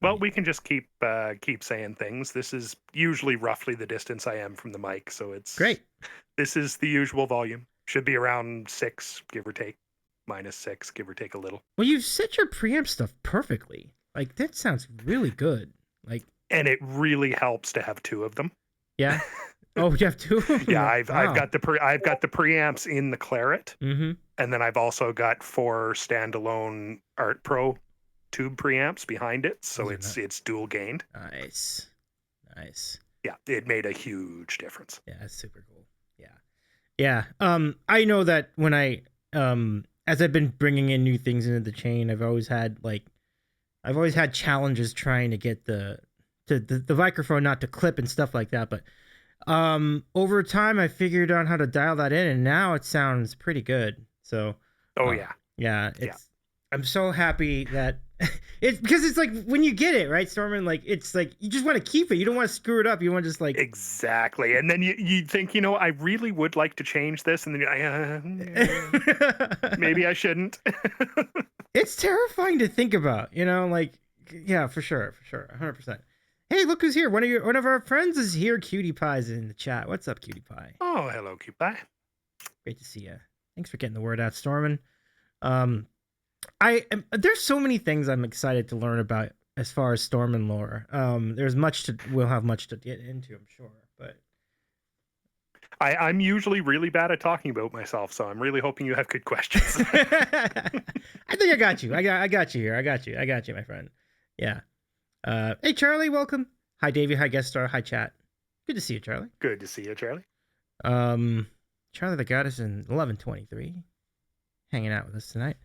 Well, we can just keep saying things. This is usually roughly the distance I am from the mic, so Great. this is the usual volume. Should be around 6, give or take, -6, give or take a little. Well, you've set your preamp stuff perfectly. Like, that sounds really good. Like, And it really helps to have 2 of them. yeah. Oh, you have 2 of them? Yeah, I've Wow. got the preamps in the Claret, Mm-hmm. and then I've also got 4 standalone Art Pro tube preamps behind it, so Those are not it's dual gained. nice. Nice. Yeah, it made a huge difference. Yeah, that's super cool. Yeah. Yeah. I know that when as I've been bringing in new things into the chain, I've always had challenges trying to get the microphone not to clip and stuff like that, but over time I figured out how to dial that in, and now it sounds pretty good. So yeah, I'm so happy that it's because it's like when you get it right, Stormin, like it's like you just want to keep it. You don't want to screw it up. You want to just like exactly. And then you think, I really would like to change this, and then maybe I shouldn't. It's terrifying to think about, like, yeah, for sure, 100%. Hey, look who's here. One of our friends is here. Cutie Pie's in the chat. What's up, Cutie Pie? Oh, hello, Cutie Pie. Great to see you. Thanks for getting the word out, Stormin. There's so many things I'm excited to learn about as far as Stormin lore. We'll have much to get into, I'm sure, but I'm usually really bad at talking about myself, so I'm really hoping you have good questions. I think I got you. I got you here. I got you, my friend. Yeah. Hey, Charlie, welcome. Hi, Davey. Hi, guest star. Hi, chat. Good to see you, Charlie. Good to see you, Charlie. Charlie the Goddess in 1123, hanging out with us tonight.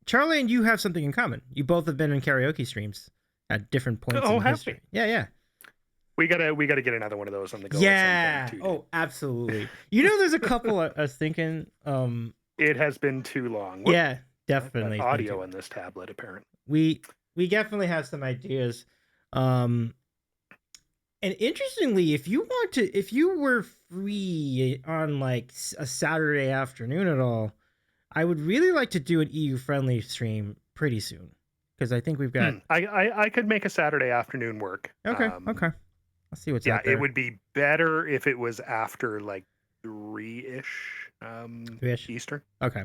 Charlie and you have something in common. You both have been in karaoke streams at different points in history. Yeah. We gotta get another one of those on the go. Yeah. At some point too. Oh, absolutely. There's a couple I was thinking. It has been too long. Yeah, definitely. Audio in this tablet, apparently. We definitely have some ideas. And interestingly, if you were free on like a Saturday afternoon at all, I would really like to do an EU friendly stream pretty soon, because I think we've got. I could make a Saturday afternoon work. Okay. I'll see what's out there. It would be better if it was after like 3-ish Eastern. Okay.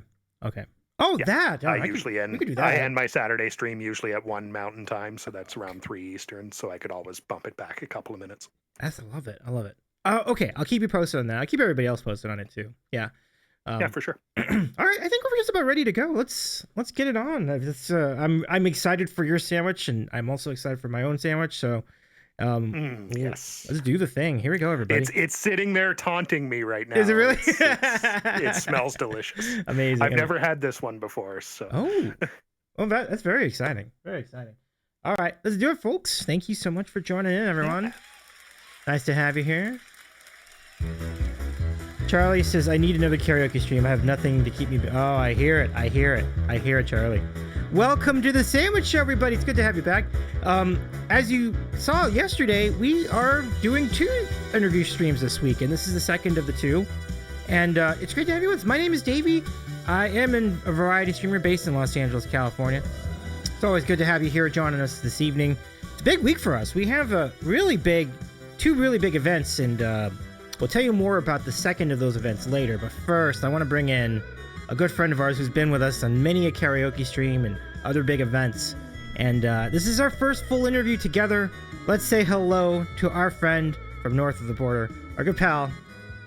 Oh, yeah. That! I usually end. We could do that. I end my Saturday stream usually at 1 Mountain Time, so that's around 3 Eastern. So I could always bump it back a couple of minutes. I love it. Okay, I'll keep you posted on that. I'll keep everybody else posted on it too. Yeah. Yeah, for sure. All right, I think we're just about ready to go. Let's get it on. I'm excited for your sandwich, and I'm also excited for my own sandwich. So, yes, let's do the thing. Here we go, everybody. It's sitting there taunting me right now. Is it really? It smells delicious. Amazing. I've never had this one before. So. Oh, well, that's very exciting. Very exciting. All right, let's do it, folks. Thank you so much for joining in, everyone. Yeah. Nice to have you here. Charlie says, I need another karaoke stream. I have nothing to keep me... Oh, I hear it, Charlie. Welcome to the Sandwich Show, everybody. It's good to have you back. As you saw yesterday, we are doing 2 interview streams this week, and this is the second of the 2. And it's great to have you with us. My name is Davey. I am a variety streamer based in Los Angeles, California. It's always good to have you here joining us this evening. It's a big week for us. We have 2 really big events, and... we'll tell you more about the second of those events later, but first, I want to bring in a good friend of ours who's been with us on many a karaoke stream and other big events. And this is our first full interview together. Let's say hello to our friend from north of the border, our good pal,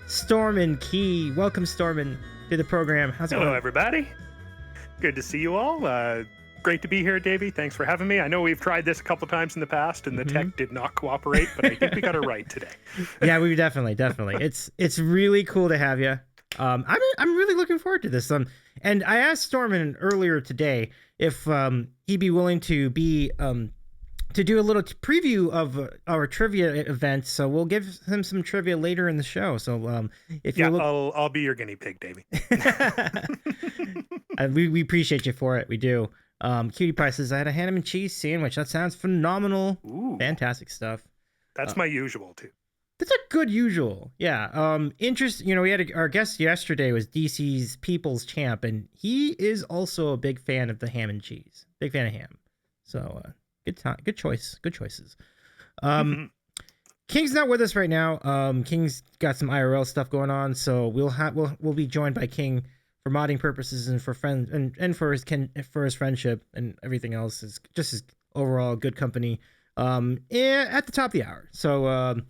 StormInKey. Welcome, Stormin, to the program. How's it going? Hello, everybody. Good to see you all. Great to be here, Davey. Thanks for having me. I know we've tried this a couple times in the past, and the tech did not cooperate, but I think we got it right today. Yeah, we definitely. It's really cool to have you. I'm really looking forward to this. And I asked Stormin earlier today if he'd be willing to do a little preview of our trivia event. So we'll give him some trivia later in the show. So I'll be your guinea pig, Davey. We appreciate you for it. We do. Cutie Pie says, I had a ham and cheese sandwich. That sounds phenomenal. Ooh. Fantastic stuff. That's my usual, too. That's a good usual. Yeah. We had our guest yesterday was DC's People's Champ, and he is also a big fan of the ham and cheese. Big fan of ham. So good time, good choices. Mhm. King's not with us right now. King's got some IRL stuff going on, so we'll be joined by King for modding purposes and for friends and for his friendship and everything else, is just his overall good company. At the top of the hour. So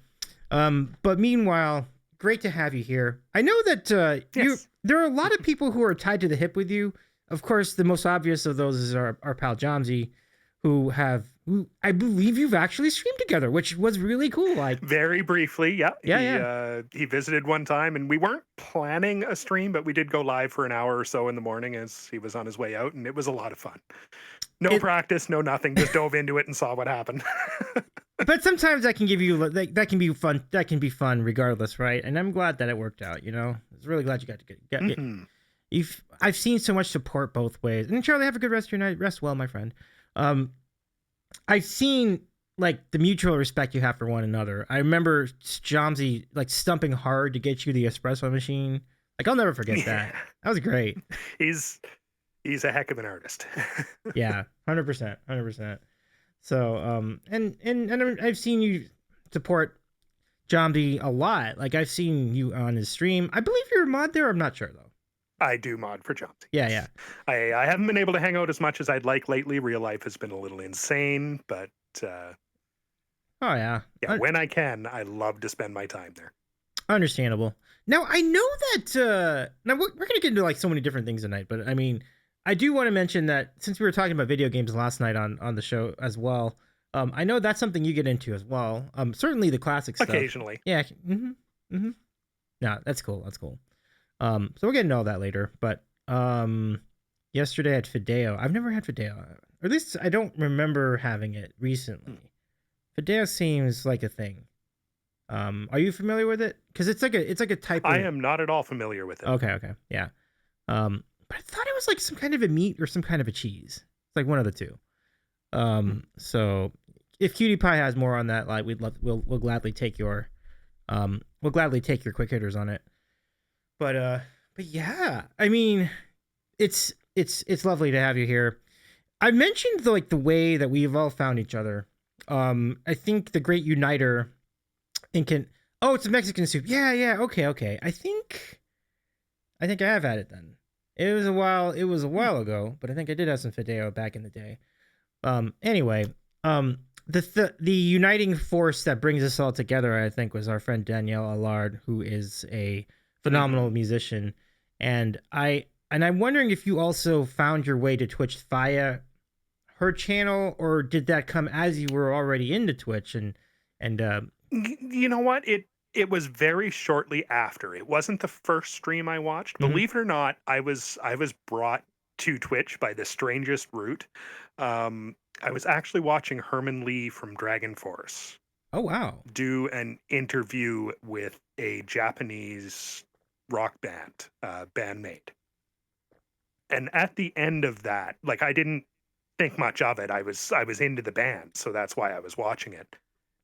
but meanwhile, great to have you here. I know that Yes. there are a lot of people who are tied to the hip with you. Of course, the most obvious of those is our pal Jomsy, who I believe you've actually streamed together, which was really cool. Like, Very briefly, yeah. Yeah, He visited one time, and we weren't planning a stream, but we did go live for an hour or so in the morning as he was on his way out, and it was a lot of fun. No It- practice, no nothing. Just dove into it and saw what happened. but sometimes that can give you that can be fun. That can be fun regardless, right? And I'm glad that it worked out. You know, I was really glad you got to get it. Mhm. I've seen so much support both ways. And Charlie, have a good rest of your night. Rest well, my friend. I've seen like the mutual respect you have for one another. I remember Jomsy like stumping hard to get you the espresso machine. Like, I'll never forget that. That was great. He's a heck of an artist. Yeah, 100%. So, and I've seen you support Jomsy a lot. Like, I've seen you on his stream. I believe you're a mod there. I'm not sure though. I do mod for Jomsy. Yeah. I haven't been able to hang out as much as I'd like lately. Real life has been a little insane, but Oh yeah. when I can, I love to spend my time there. Understandable. Now I know that now we're gonna get into like so many different things tonight, but I mean, I do want to mention that since we were talking about video games last night on the show as well, I know that's something you get into as well. Certainly the classic stuff. Occasionally. Yeah. No, that's cool. So we'll get into all that later. But yesterday at Fideo, I've never had Fideo, or at least I don't remember having it recently. Fideo seems like a thing. Are you familiar with it? Because it's like a type of... I am not at all familiar with it. Okay, yeah. But I thought it was like some kind of a meat or some kind of a cheese. It's like one of the two. So if Cutie Pie has more on that, like we'll gladly take your quick hitters on it. But yeah, I mean, it's lovely to have you here. I mentioned the way that we've all found each other. I think the great uniter it's a Mexican soup. Yeah. Okay. I think I have had it then. It was a while ago, but I think I did have some Fideo back in the day. Anyway, the uniting force that brings us all together, I think, was our friend Danielle Allard, who is a phenomenal musician. And I'm wondering if you also found your way to Twitch via her channel, or did that come as you were already into Twitch? And You know what? It was very shortly after. It wasn't the first stream I watched. Believe it or not, I was brought to Twitch by the strangest route. I was actually watching Herman Lee from Dragon Force. Oh wow! Do an interview with a Japanese rock band, bandmate. And at the end of that, like, I didn't think much of it. I was into the band, so that's why I was watching it.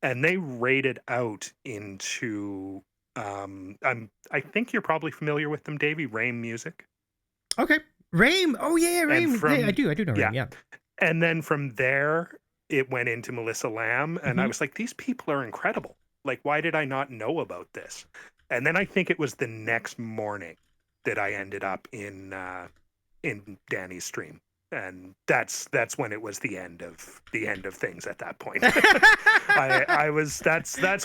And they rated out into I think you're probably familiar with them, Davey, Rame Music. Okay. Rame. Oh yeah, Rame. From, yeah, I do know Rame, yeah. And then from there it went into Melissa Lamb, and I was like, these people are incredible. Like, why did I not know about this? And then I think it was the next morning that I ended up in Danny's stream. And that's when it was the end of things at that point. That's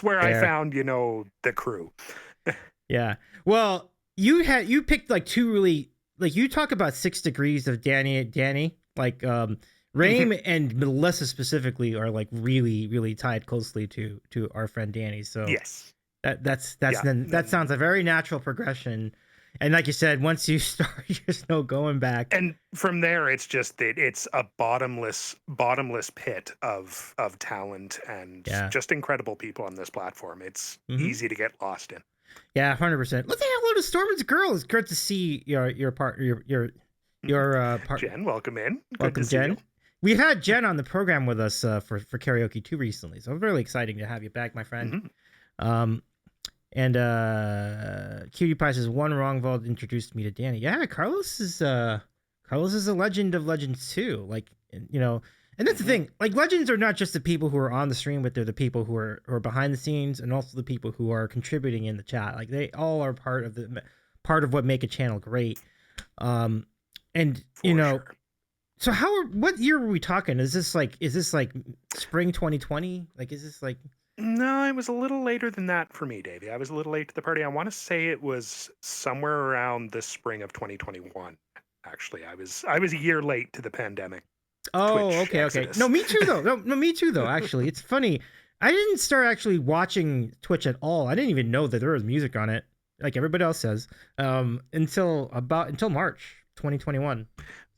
where I found, the crew. Yeah. Well, you picked like two really, like, you talk about 6 degrees of Danny, like Rame and Melissa specifically are like really, really tied closely to our friend Danny. So yes, that sounds a very natural progression. And like you said, once you start, there's no going back. And from there, it's just it's a bottomless pit of talent and just incredible people on this platform. It's easy to get lost in. Yeah, 100%. Let's say hello to Stormin's girl. It's great to see your partner. Jen, welcome in. Welcome, Jen. We had Jen on the program with us for Karaoke 2 recently, so it's really exciting to have you back, my friend. And Cutie Pie says, one wrong vault introduced me to Danny. Yeah, Carlos is a legend of legends too. Like, And that's the thing. Like, legends are not just the people who are on the stream, but they're the people who are behind the scenes, and also the people who are contributing in the chat. Like, they all are part of what make a channel great. And For sure. so what year were we talking? Is this like spring 2020? Like, is this like? No, it was a little later than that for me, Davey. I was a little late to the party. I want to say it was somewhere around the spring of 2021. Actually, I was a year late to the pandemic. Oh, Twitch okay. exodus. No, me too though. No, me too though. Actually, it's funny. I didn't start actually watching Twitch at all. I didn't even know that there was music on it, like everybody else says, until March 2021.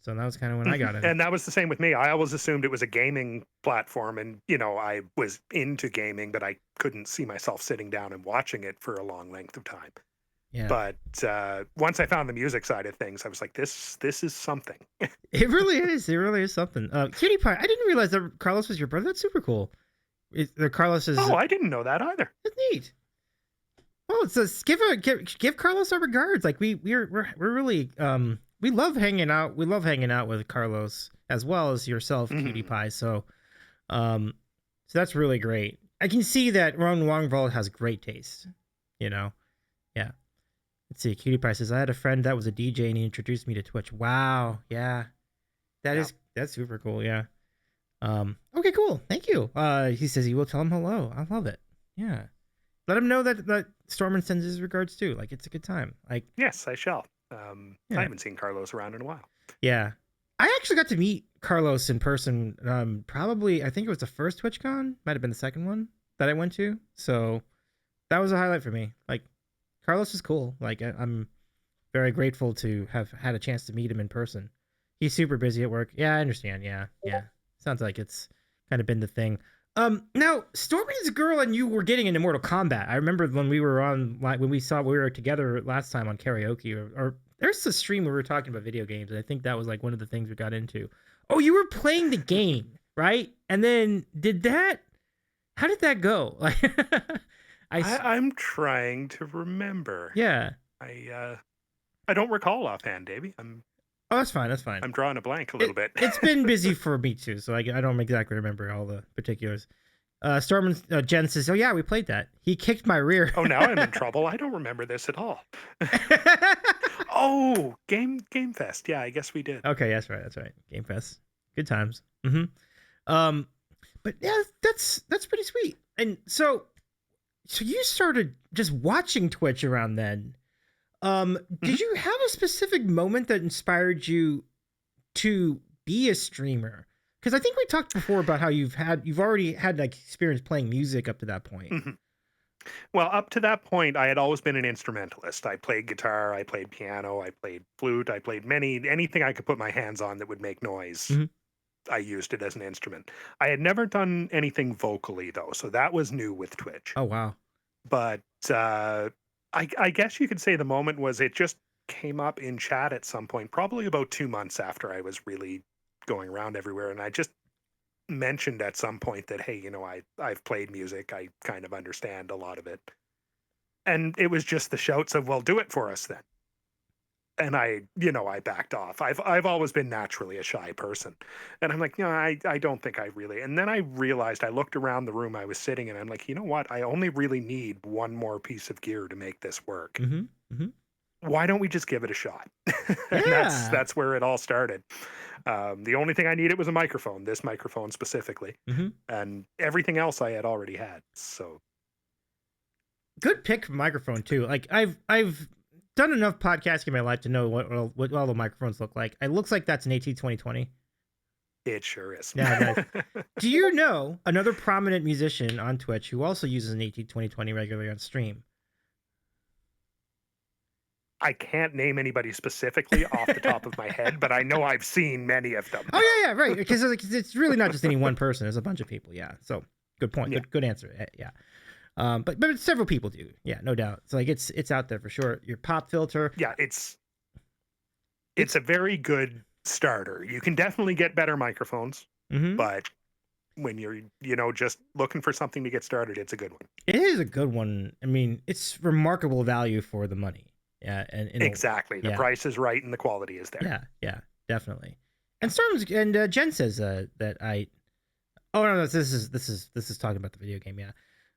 So that was kind of when I got in. And that was the same with me. I always assumed it was a gaming platform, and I was into gaming, but I couldn't see myself sitting down and watching it for a long length of time. Yeah. But once I found the music side of things, I was like, this is something. It really is. It really is something. Cutie Pie, I didn't realize that Carlos was your brother. That's super cool. Carlos is. Oh, I didn't know that either. That's neat. Well, it's give Carlos our regards. Like we're really we love hanging out. We love hanging out with Carlos as well as yourself, Cutie Pie. So that's really great. I can see that Ron Wongvold has great taste. Yeah. Let's see. Cutie Pie says, I had a friend that was a DJ and he introduced me to Twitch. Wow. Yeah. That's super cool. Yeah. Okay, cool. Thank you. He says he will tell him hello. I love it. Yeah. Let him know that Stormin sends his regards too. Like, it's a good time. Like, yes, I shall. I haven't seen Carlos around in a while. Yeah. I actually got to meet Carlos in person. Probably, I think it was the first TwitchCon. Might have been the second one that I went to. So that was a highlight for me. Like, Carlos is cool. Like, I'm very grateful to have had a chance to meet him in person. He's super busy at work. Yeah, I understand. Yeah. Sounds like it's kind of been the thing. Now, Stormin's girl and you were getting into Mortal Kombat. I remember when we were together last time on Karaoke, or there's a stream where we were talking about video games, and I think that was like one of the things we got into. Oh, you were playing the game, right? And then how did that go? Like, I'm trying to remember. Yeah. I don't recall offhand, Davey. Oh, that's fine. I'm drawing a blank a little bit. It's been busy for me too, so I don't exactly remember all the particulars. Jen says, "Oh yeah, we played that. He kicked my rear." Oh, now I'm in trouble. I don't remember this at all. Oh, Game Fest. Yeah, I guess we did. Okay, that's right. Game Fest. Good times. But yeah, that's pretty sweet. And so you started just watching Twitch around then. Did you have a specific moment that inspired you to be a streamer? Because I think we talked before about how you've already had like experience playing music up to that point. Well, up to that point, I had always been an instrumentalist. I played guitar, I played piano, I played flute, I played anything I could put my hands on that would make noise. I used it as an instrument. I had never done anything vocally though, so that was new with Twitch. Oh wow! But I guess you could say the moment was it just came up in chat at some point, probably about 2 months after I was really going around everywhere, and I just mentioned at some point that, hey, I've played music, I kind of understand a lot of it, and it was just the shouts of, well, do it for us then. And I backed off. I've always been naturally a shy person, and I'm like, I don't think I really. And then I realized, I looked around the room I was sitting in, and I'm like, you know what? I only really need one more piece of gear to make this work. Why don't we just give it a shot? And that's where it all started. The only thing I needed was a microphone, this microphone specifically, and everything else I had already had. So good pick for microphone too. Like I've done enough podcasting in my life to know what all the microphones look like. It looks like that's an AT2020. It sure is. Yeah. Do you know another prominent musician on Twitch who also uses an AT2020 regularly on stream? I can't name anybody specifically off the top of my head, but I know I've seen many of them. Oh yeah, right. Because it's really not just any one person. There's a bunch of people. Yeah. So good point. Yeah. Good answer. Yeah. But several people do. Yeah, no doubt. It's like it's out there for sure. Your pop filter. Yeah, it's a very good starter. You can definitely get better microphones, but when you're just looking for something to get started, it's a good one. It is a good one. I mean, it's remarkable value for the money. Yeah, and exactly. The price is right and the quality is there. Yeah, definitely. And Jen says that I. Oh no, this is talking about the video game. Yeah.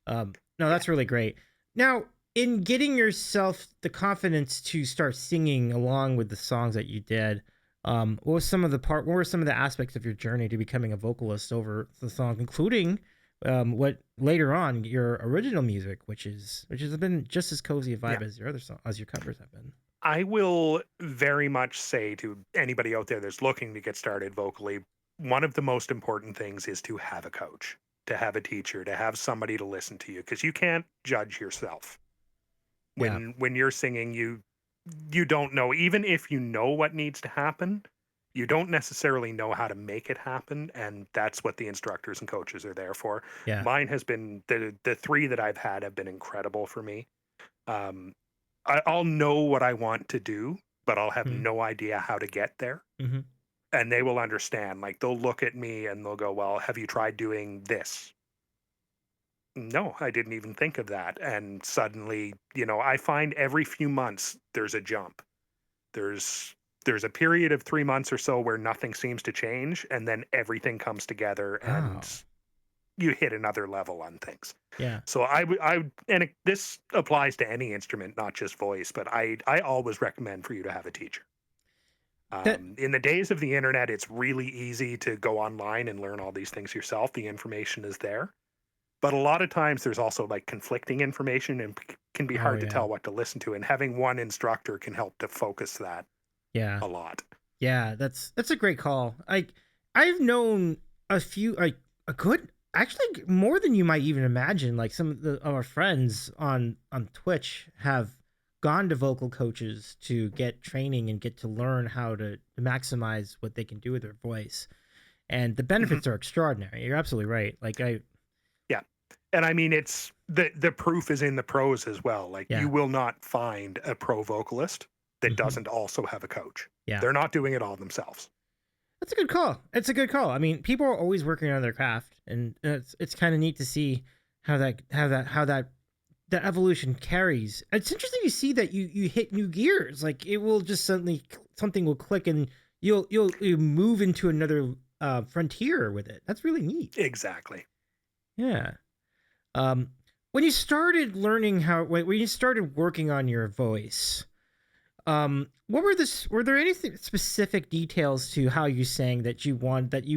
No, that's really great. Now, in getting yourself the confidence to start singing along with the songs that you did, what were some of the aspects of your journey to becoming a vocalist over the song, including what later on your original music, which has been just as cozy a vibe as your other song as your covers have been. I will very much say to anybody out there that's looking to get started vocally, one of the most important things is to have a coach, to have a teacher, to have somebody to listen to you, because you can't judge yourself. Yeah. When you're singing, you don't know, even if you know what needs to happen, you don't necessarily know how to make it happen, and that's what the instructors and coaches are there for. Yeah. Mine has been the three that I've had have been incredible for me. Um, I'll know what I want to do, but I'll have Mm-hmm. no idea how to get there. Mm-hmm. And they will understand. Like, they'll look at me and they'll go, "Well, have you tried doing this?" No, I didn't even think of that. And suddenly, I find every few months there's a jump. There's there's a period of 3 months or so where nothing seems to change, and then everything comes together and Oh. you hit another level on things. Yeah. So this applies to any instrument, not just voice, but I always recommend for you to have a teacher. That. In the days of the internet, it's really easy to go online and learn all these things yourself. The information is there. But a lot of times there's also like conflicting information and can be Oh hard to yeah. tell what to listen to. And having one instructor can help to focus that Yeah. a lot. Yeah, that's a great call. I've known a few, like a good, actually more than you might even imagine. Like some of our friends on Twitch have gone to vocal coaches to get training and get to learn how to maximize what they can do with their voice, and the Mhm. benefits are extraordinary. You're absolutely right. Like Yeah. And I mean, it's the proof is in the pros as well. Like, you yeah, will not find a pro vocalist that hmm doesn't also have a coach. yeah. They're not doing it all themselves. That's a good call. It's a good call. I mean, people are always working on their craft, and it's kind of neat to see how that evolution carries. It's interesting to see that you hit new gears. Like it will just suddenly something will click, and you'll move into another frontier with it. That's really neat. Exactly. Yeah. Um, when you started learning when you started working on your voice, were there anything specific details to how you sang that you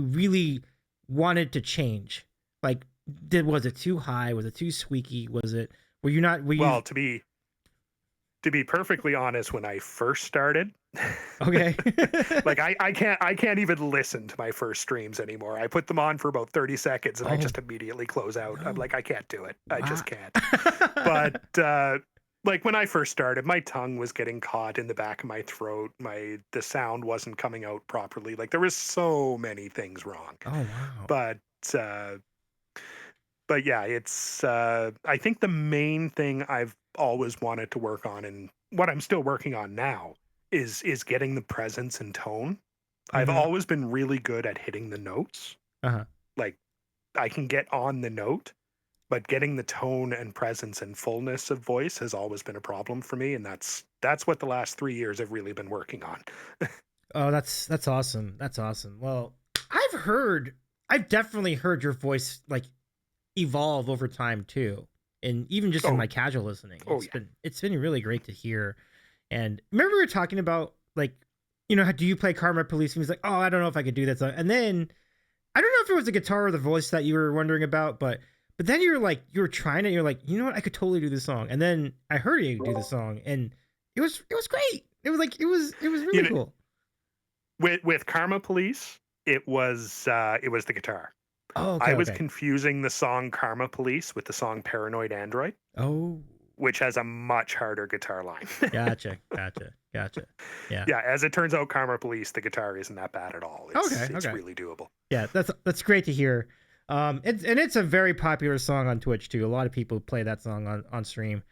really wanted to change? Like, was it too high? Was it too squeaky? Were you not, were you, Well, to be perfectly honest, when I first started, okay. like I can't even listen to my first streams anymore. I put them on for about 30 seconds and I Oh, just immediately close out. I'm no. like, I can't do it. I Wow. just can't. But like when I first started, my tongue was getting caught in the back of my throat. The sound wasn't coming out properly. Like, there was so many things wrong. Oh, wow. But uh but yeah, it's I think the main thing I've always wanted to work on, and what I'm still working on now, is getting the presence and tone. I've Mm-hmm. always been really good at hitting the notes. Uh-huh. Like, I can get on the note, but getting the tone and presence and fullness of voice has always been a problem for me, and that's what the last 3 years I've really been working on. Oh, that's awesome. That's awesome. Well, I've definitely heard your voice like evolve over time too, and even just in Oh, my casual listening, oh yeah. it's been really great to hear. And remember we were talking about like, how do you play Karma Police? And he's like, oh, I don't know if I could do that song. And then I don't know if it was the guitar or the voice that you were wondering about, but then you were trying it. You're like, you know what? I could totally do this song. And then I heard you do the song, and it was great. It was You really know, cool. with Karma Police, it was the guitar. Oh, okay, I was okay. confusing the song Karma Police with the song Paranoid Android, Oh, which has a much harder guitar line. gotcha. Yeah. Yeah, as it turns out, Karma Police, the guitar isn't that bad at all. It's Okay, it's okay. really doable. Yeah, that's great to hear. It's a very popular song on Twitch too. A lot of people play that song on stream.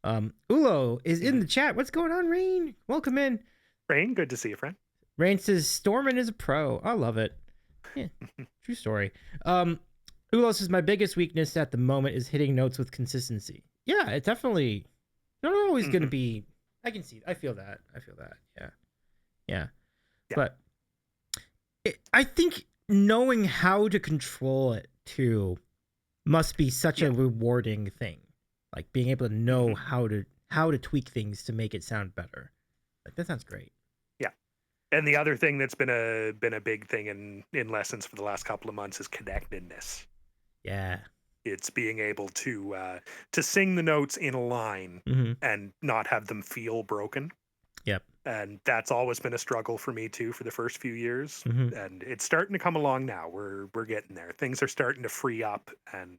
Ulo is in Mhm. the chat. What's going on, Rain? Welcome in. Rain, good to see you, friend. Rain says Stormin is a pro. I love it. Yeah, true story. Ulo says my biggest weakness at the moment is hitting notes with consistency. Yeah, it definitely not always going to Mhm. be. I can see. I feel that. Yeah. Yeah. But I think knowing how to control it too must be such a rewarding thing. Like being able to know how to tweak things to make it sound better. Like that sounds great. Yeah. And the other thing that's been a big thing in lessons for the last couple of months is connectedness. Yeah. It's being able to sing the notes in a line and not have them feel broken. Yep. And that's always been a struggle for me too for the first few years. And it's starting to come along now. We're getting there. Things are starting to free up and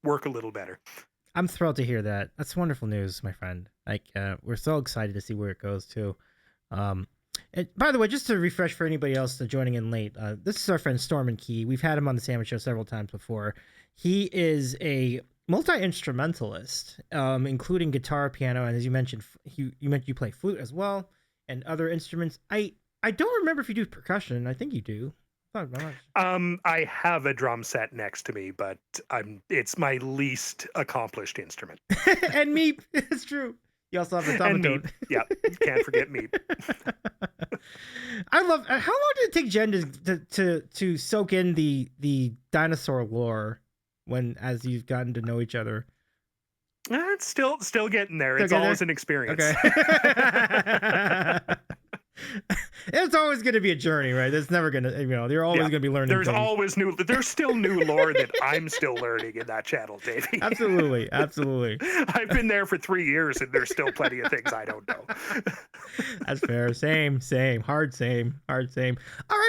work a little better. I'm thrilled to hear that. That's wonderful news, my friend. Like we're so excited to see where it goes too. And by the way, just to refresh for anybody else joining in late, this is our friend StormInKey. We've had him on the Sandwich Show several times before. He is a multi-instrumentalist, including guitar, piano, and as you mentioned, you play flute as well and other instruments. I don't remember if you do percussion. I think you do. I have a drum set next to me, but it's my least accomplished instrument. And me, it's true. You also have the tomatone. Yeah, can't forget meat. I love. How long did it take Jen to soak in the dinosaur lore as you've gotten to know each other? It's still getting there. It's always an experience. Okay. It's always going to be a journey, right? It's never going to, you're always going to be learning. There's still new lore that I'm still learning in that channel, Davey. Absolutely. I've been there for 3 years and there's still plenty of things I don't know. That's fair. Same. Hard same. All right,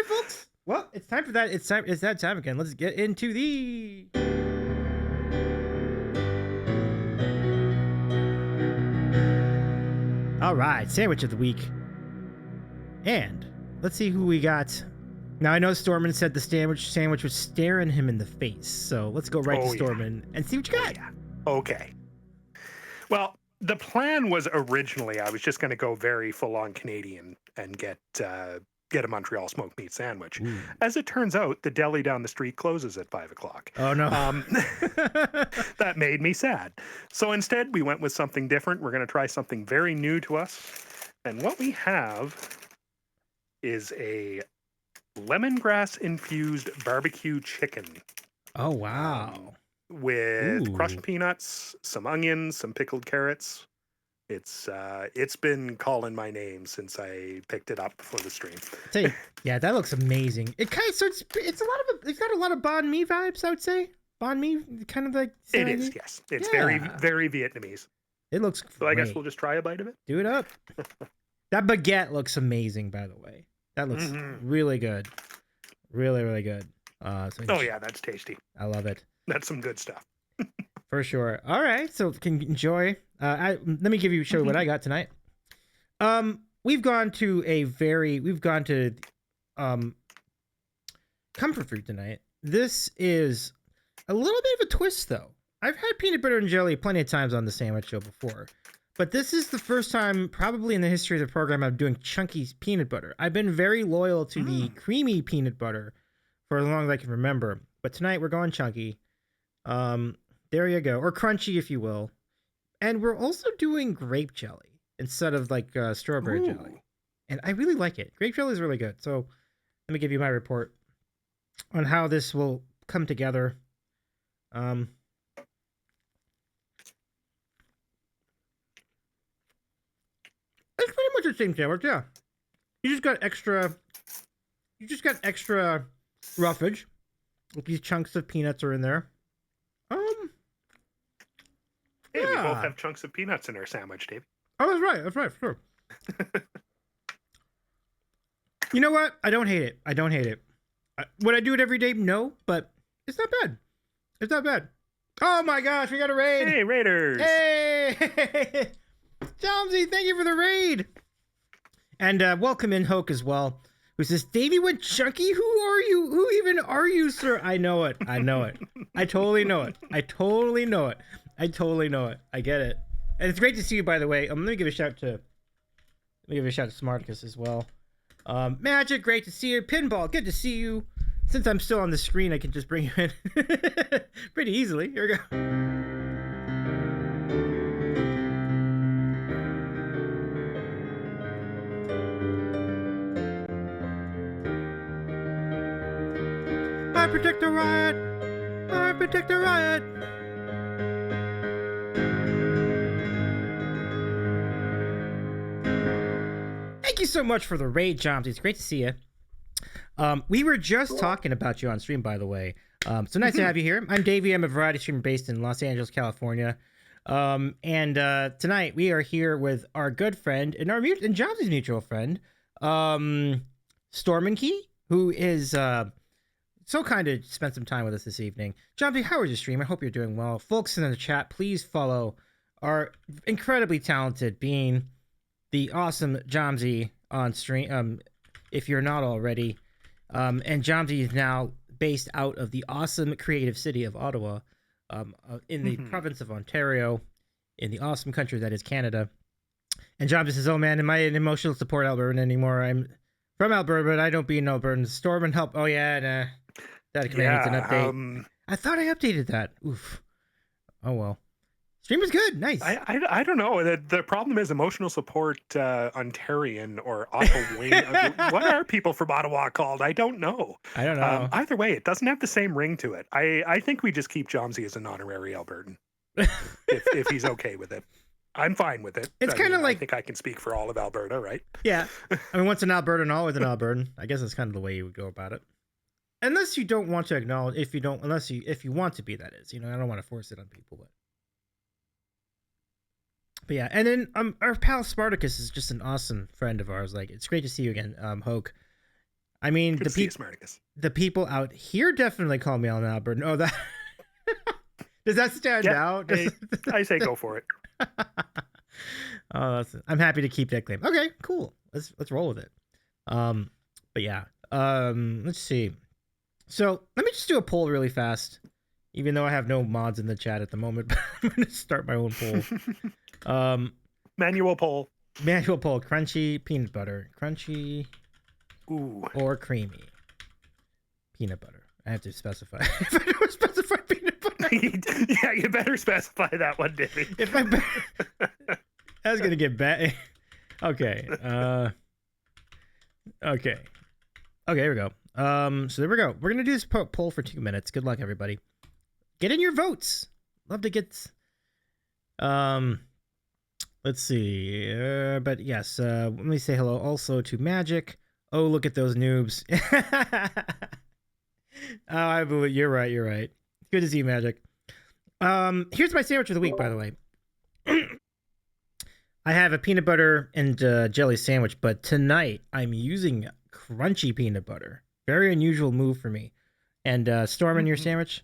folks. Well, it's time for that. It's that time again. Let's get into the... All right, Sandwich of the Week. And let's see who we got. Now, I know Stormin said the sandwich was staring him in the face. So let's go right to Stormin and see what you got. Okay. Well, the plan was originally I was just going to go very full-on Canadian and get a Montreal smoked meat sandwich. Ooh. As it turns out, the deli down the street closes at 5 o'clock. Oh, no. That made me sad. So instead, we went with something different. We're going to try something very new to us. And what we have is a lemongrass-infused barbecue chicken. Oh, wow. With crushed peanuts, some onions, some pickled carrots. It's been calling my name since I picked it up for the stream. Yeah, that looks amazing. It's got a lot of banh mi vibes, I would say. Banh mi, kind of like. It is, yes. It's very, very Vietnamese. It looks So great. I guess we'll just try a bite of it. Do it up. That baguette looks amazing, by the way. That looks really good. Really, really good. Yeah, that's tasty. I love it. That's some good stuff. For sure. All right, so can enjoy. Let me show you what I got tonight. We've gone to comfort food tonight. This is a little bit of a twist, though. I've had peanut butter and jelly plenty of times on the Sandwich Show before, but this is the first time probably in the history of the program I'm doing chunky peanut butter. I've been very loyal to the creamy peanut butter for as long as I can remember, but tonight we're going chunky. There you go, or crunchy if you will. And we're also doing grape jelly instead of like strawberry jelly. And I really like it. Grape jelly is really good. So let me give you my report on how this will come together. It's pretty much the same sandwich, yeah. You just got extra roughage. These chunks of peanuts are in there. Hey, we both have chunks of peanuts in our sandwich, Dave. Oh, that's right, sure. You know what? I don't hate it. Would I do it every day? No, but it's not bad. Oh my gosh, we got a raid! Hey, Raiders! Hey! Chomsy, thank you for the raid! And welcome in Hoke as well, who says, Davey went chunky? Who are you? Who even are you, sir? I know it. I totally know it. I get it. And it's great to see you, by the way. Let me give a shout to Smarticus as well. Magic, great to see you. Pinball, good to see you. Since I'm still on the screen, I can just bring you in pretty easily. Here we go. protect the riot. I protect the riot. Thank you so much for the raid, Joms. It's great to see you. We were just talking about you on stream, by the way. So nice to have you here. I'm Davey. I'm a variety streamer based in Los Angeles, California. And tonight we are here with our good friend and and Joms' mutual friend, StormInKey, who is so kind to spend some time with us this evening. Joms, how was your stream? I hope you're doing well. Folks in the chat, please follow our incredibly talented being, the awesome Jomsy on stream, if you're not already. And Jomsy is now based out of the awesome creative city of Ottawa, in the province of Ontario, in the awesome country that is Canada. And Jomsy says, "Oh man, am I an emotional support Albertan anymore? I'm from Alberta, but I don't be in Alberta. Stormin help. Oh yeah, nah. That command needs an update. I thought I updated that. Oof. Oh well. Stream was good. Nice. I don't know. The problem is emotional support Ontarian or Ottawa. What are people from Ottawa called? I don't know. I don't know. Either way, it doesn't have the same ring to it. I think we just keep Jomsy as an honorary Albertan. if he's okay with it. I'm fine with it. It's kind of like, I think I can speak for all of Alberta, right? Yeah. I mean, once an Albertan, always an Albertan. I guess that's kind of the way you would go about it. Unless you don't want to acknowledge, if you want to be, that is, I don't want to force it on people, but yeah. And then our pal Spartacus is just an awesome friend of ours. Like, it's great to see you again, Hoke. I mean, the people out here definitely call me an Albertan. Oh, that does that stand out? I say go for it. I'm happy to keep that claim. Okay, cool. Let's roll with it. But yeah. Let's see. So let me just do a poll really fast, even though I have no mods in the chat at the moment. But I'm going to start my own poll. Manual poll. Crunchy peanut butter. Crunchy. Ooh. Or creamy peanut butter. I have to specify. If I don't specify peanut butter. Yeah, you better specify that one, Davey. That's gonna get bad. Okay. Okay. Here we go. So there we go. We're gonna do this poll for 2 minutes. Good luck, everybody. Get in your votes. Love to get. Let's see. But yes. Let me say hello also to Magic. Oh, look at those noobs. Oh, I believe you're right. Good to see you, Magic. Here's my sandwich of the week, by the way. I have a peanut butter and jelly sandwich, but tonight I'm using crunchy peanut butter. Very unusual move for me. And Stormin, your sandwich?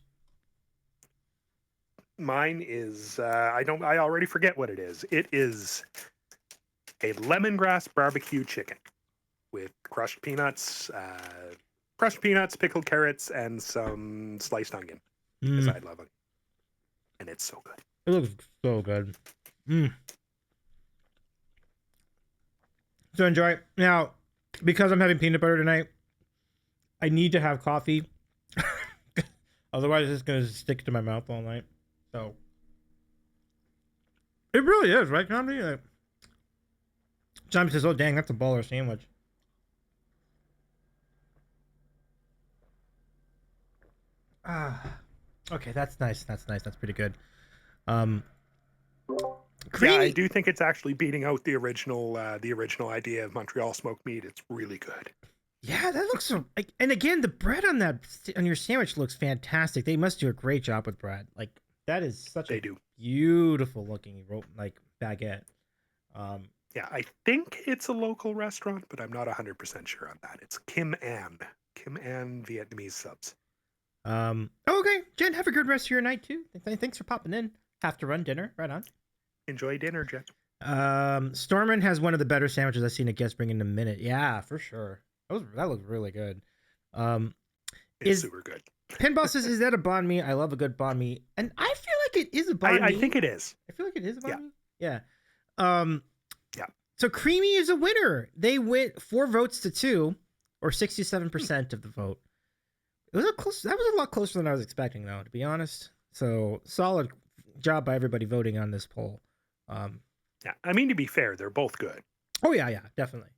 Mine is I already forget what it is. It is a lemongrass barbecue chicken with crushed peanuts, pickled carrots, and some sliced onion. Because I love it. And it's so good. It looks so good. So enjoy it. Now, because I'm having peanut butter tonight, I need to have coffee. Otherwise, it's going to stick to my mouth all night. So, it really is, right, Comedy? Like, John says, "Oh, dang, that's a baller sandwich." Okay, that's nice. That's pretty good. Yeah, I do think it's actually beating out the original idea of Montreal smoked meat. It's really good. Yeah, that looks so. Like, and again, the bread on your sandwich looks fantastic. They must do a great job with bread. Like, that is such a beautiful looking baguette. Yeah, I think it's a local restaurant, but I'm not 100% sure on that. It's Kim An Vietnamese subs. Okay, Jen, have a good rest of your night too. Thanks for popping in. Have to run dinner. Right on. Enjoy dinner, Jen. Stormin has one of the better sandwiches I've seen a guest bring in a minute. Yeah, for sure. That looks really good. It's super good. Pinball says, "Is that a banh mi? I love a good banh mi," and I feel like it is a banh mi. I think it is. I feel like it is a banh mi. Yeah. Yeah. So creamy is a winner. They went 4 votes to 2, or 67% of the vote. It was that was a lot closer than I was expecting, though, to be honest. So solid job by everybody voting on this poll. Yeah, I mean, to be fair, they're both good. Oh yeah, definitely.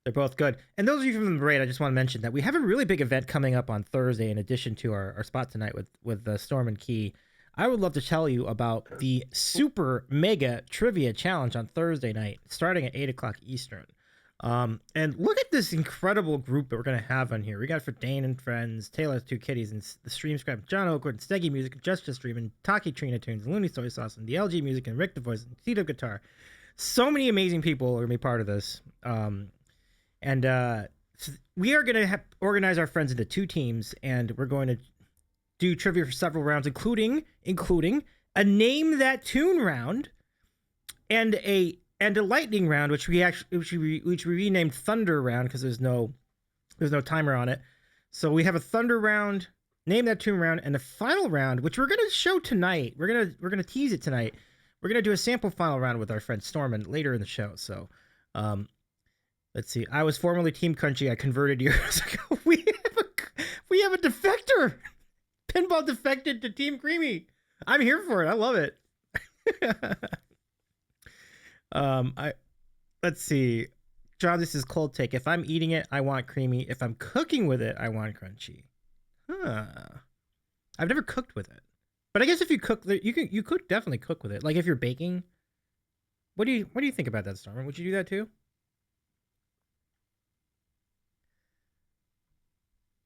They're both good. And those of you from the parade, I just want to mention that we have a really big event coming up on Thursday in addition to our spot tonight with StormInKey. I would love to tell you about the super mega trivia challenge on Thursday night, starting at 8 o'clock Eastern. And look at this incredible group that we're going to have on here. We got for Dane and Friends, Taylor's Two Kitties, and the Stream Scrap, John Oakwood, Steggy Music, Just Streaming, Taki Trina Tunes, Looney Soy Sauce, and the LG Music, and Rick the Voice, and Tito Guitar. So many amazing people are going to be part of this. And we are going to organize our friends into 2 teams, and we're going to do trivia for several rounds, including a Name That Tune round and a lightning round, which we renamed Thunder round because there's no timer on it. So we have a Thunder round, Name That Tune round, and a final round, which we're going to show tonight. We're gonna tease it tonight. We're going to do a sample final round with our friend Stormin later in the show. So, let's see. I was formerly Team Crunchy. I converted years ago. We have a defector. Pinball defected to Team Creamy. I'm here for it. I love it. Let's see. John, this is cold take. If I'm eating it, I want creamy. If I'm cooking with it, I want crunchy. I've never cooked with it. But I guess if you cook, you could definitely cook with it. Like if you're baking. What do you think about that, Stormin? Would you do that too?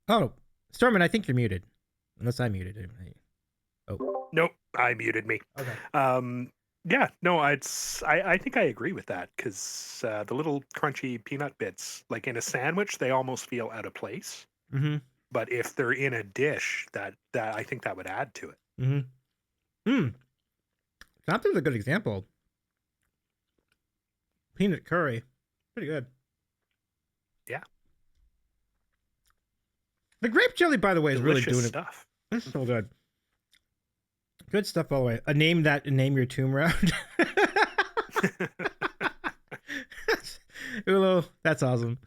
Oh, Stormin, I think you're muted. Unless I muted him. Oh. Nope, I muted me. Okay. Yeah, no, I think I agree with that because the little crunchy peanut bits, like in a sandwich, they almost feel out of place. Mm-hmm. But if they're in a dish, that I think that would add to it. Mm-hmm. Something's a good example. Peanut curry, pretty good. Yeah. The grape jelly, by the way, is Delicious really doing stuff. It's so good. Good stuff, by the way. Name your tomb round. Ulo, that's awesome.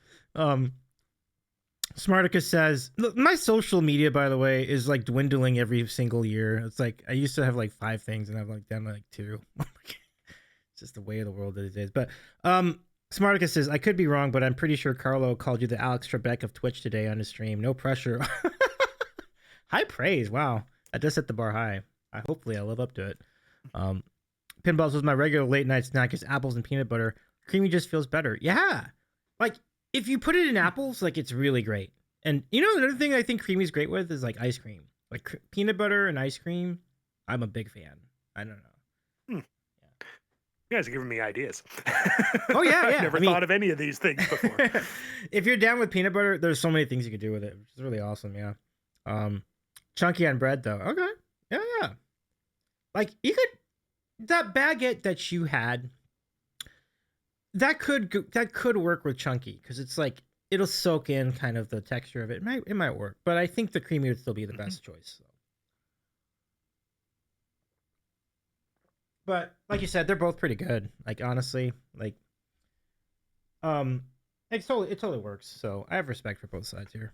Smarticus says, look, my social media, by the way, is like dwindling every single year. It's like I used to have like 5 things, and I've like done like 2. It's just the way of the world these days. But Smarticus says, I could be wrong, but I'm pretty sure Carlo called you the Alex Trebek of Twitch today on his stream. No pressure. High praise. Wow. I just set the bar high. Hopefully I live up to it. Pinballs was my regular late night snack is apples and peanut butter. Creamy just feels better. Yeah. Like if you put it in apples, like it's really great. And you know, another thing I think creamy's great with is like ice cream, like peanut butter and ice cream. I'm a big fan. I don't know. Yeah. You guys are giving me ideas. Oh yeah. I've never thought of any of these things before. If you're down with peanut butter, there's so many things you could do with it, which is really awesome. Yeah. Chunky on bread though. Okay. Yeah. Like you could, that baguette that you had, that could work with chunky because it's like it'll soak in kind of the texture of it. It might work, but I think the creamy would still be the best choice. So. But like you said, they're both pretty good. Like honestly, like it totally works. So I have respect for both sides here.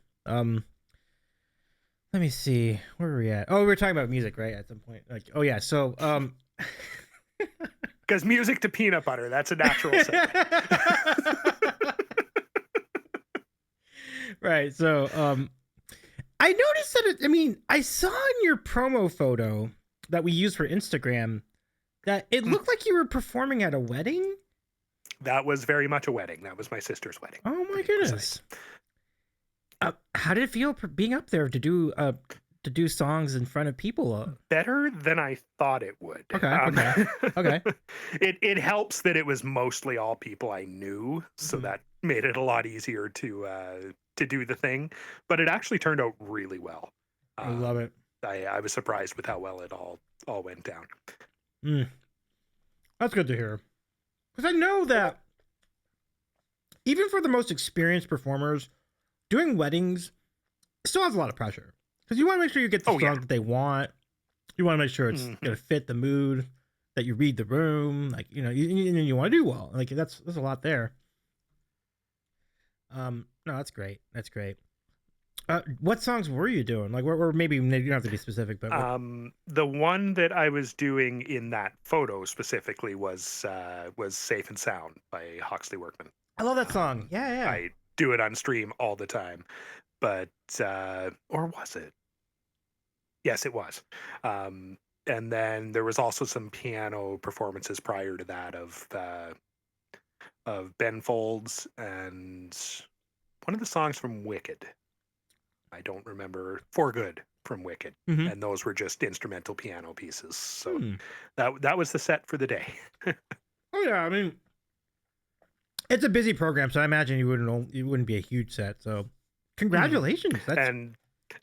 Let me see. Where are we at? Oh, we were talking about music, right? At some point. Like, oh yeah. So, because music to peanut butter, that's a natural segue. Right. So, I noticed that I saw in your promo photo that we used for Instagram that it looked like you were performing at a wedding. That was very much a wedding. That was my sister's wedding. Oh my goodness. How did it feel being up there to do songs in front of people? Better than I thought it would. Okay. It helps that it was mostly all people I knew, so that made it a lot easier to do the thing. But it actually turned out really well. I love it. I was surprised with how well it all went down. That's good to hear. Because I know that even for the most experienced performers, doing weddings still has a lot of pressure because you want to make sure you get the song that they want. You want to make sure it's going to fit the mood, that you read the room, like you want to do well. Like there's a lot there. No, that's great. That's great. What songs were you doing? Like, or maybe you don't have to be specific, but the one that I was doing in that photo specifically was "Safe and Sound" by Hawksley Workman. I love that song. Yeah. I do it on stream all the time. But or was it? Yes, it was. And then there was also some piano performances prior to that of Ben Folds and one of the songs from Wicked. I don't remember. For Good from Wicked. Mm-hmm. And those were just instrumental piano pieces. So Hmm. that was the set for the day. Oh yeah, I mean, it's a busy program, so I imagine you wouldn't be a huge set. So, congratulations. That's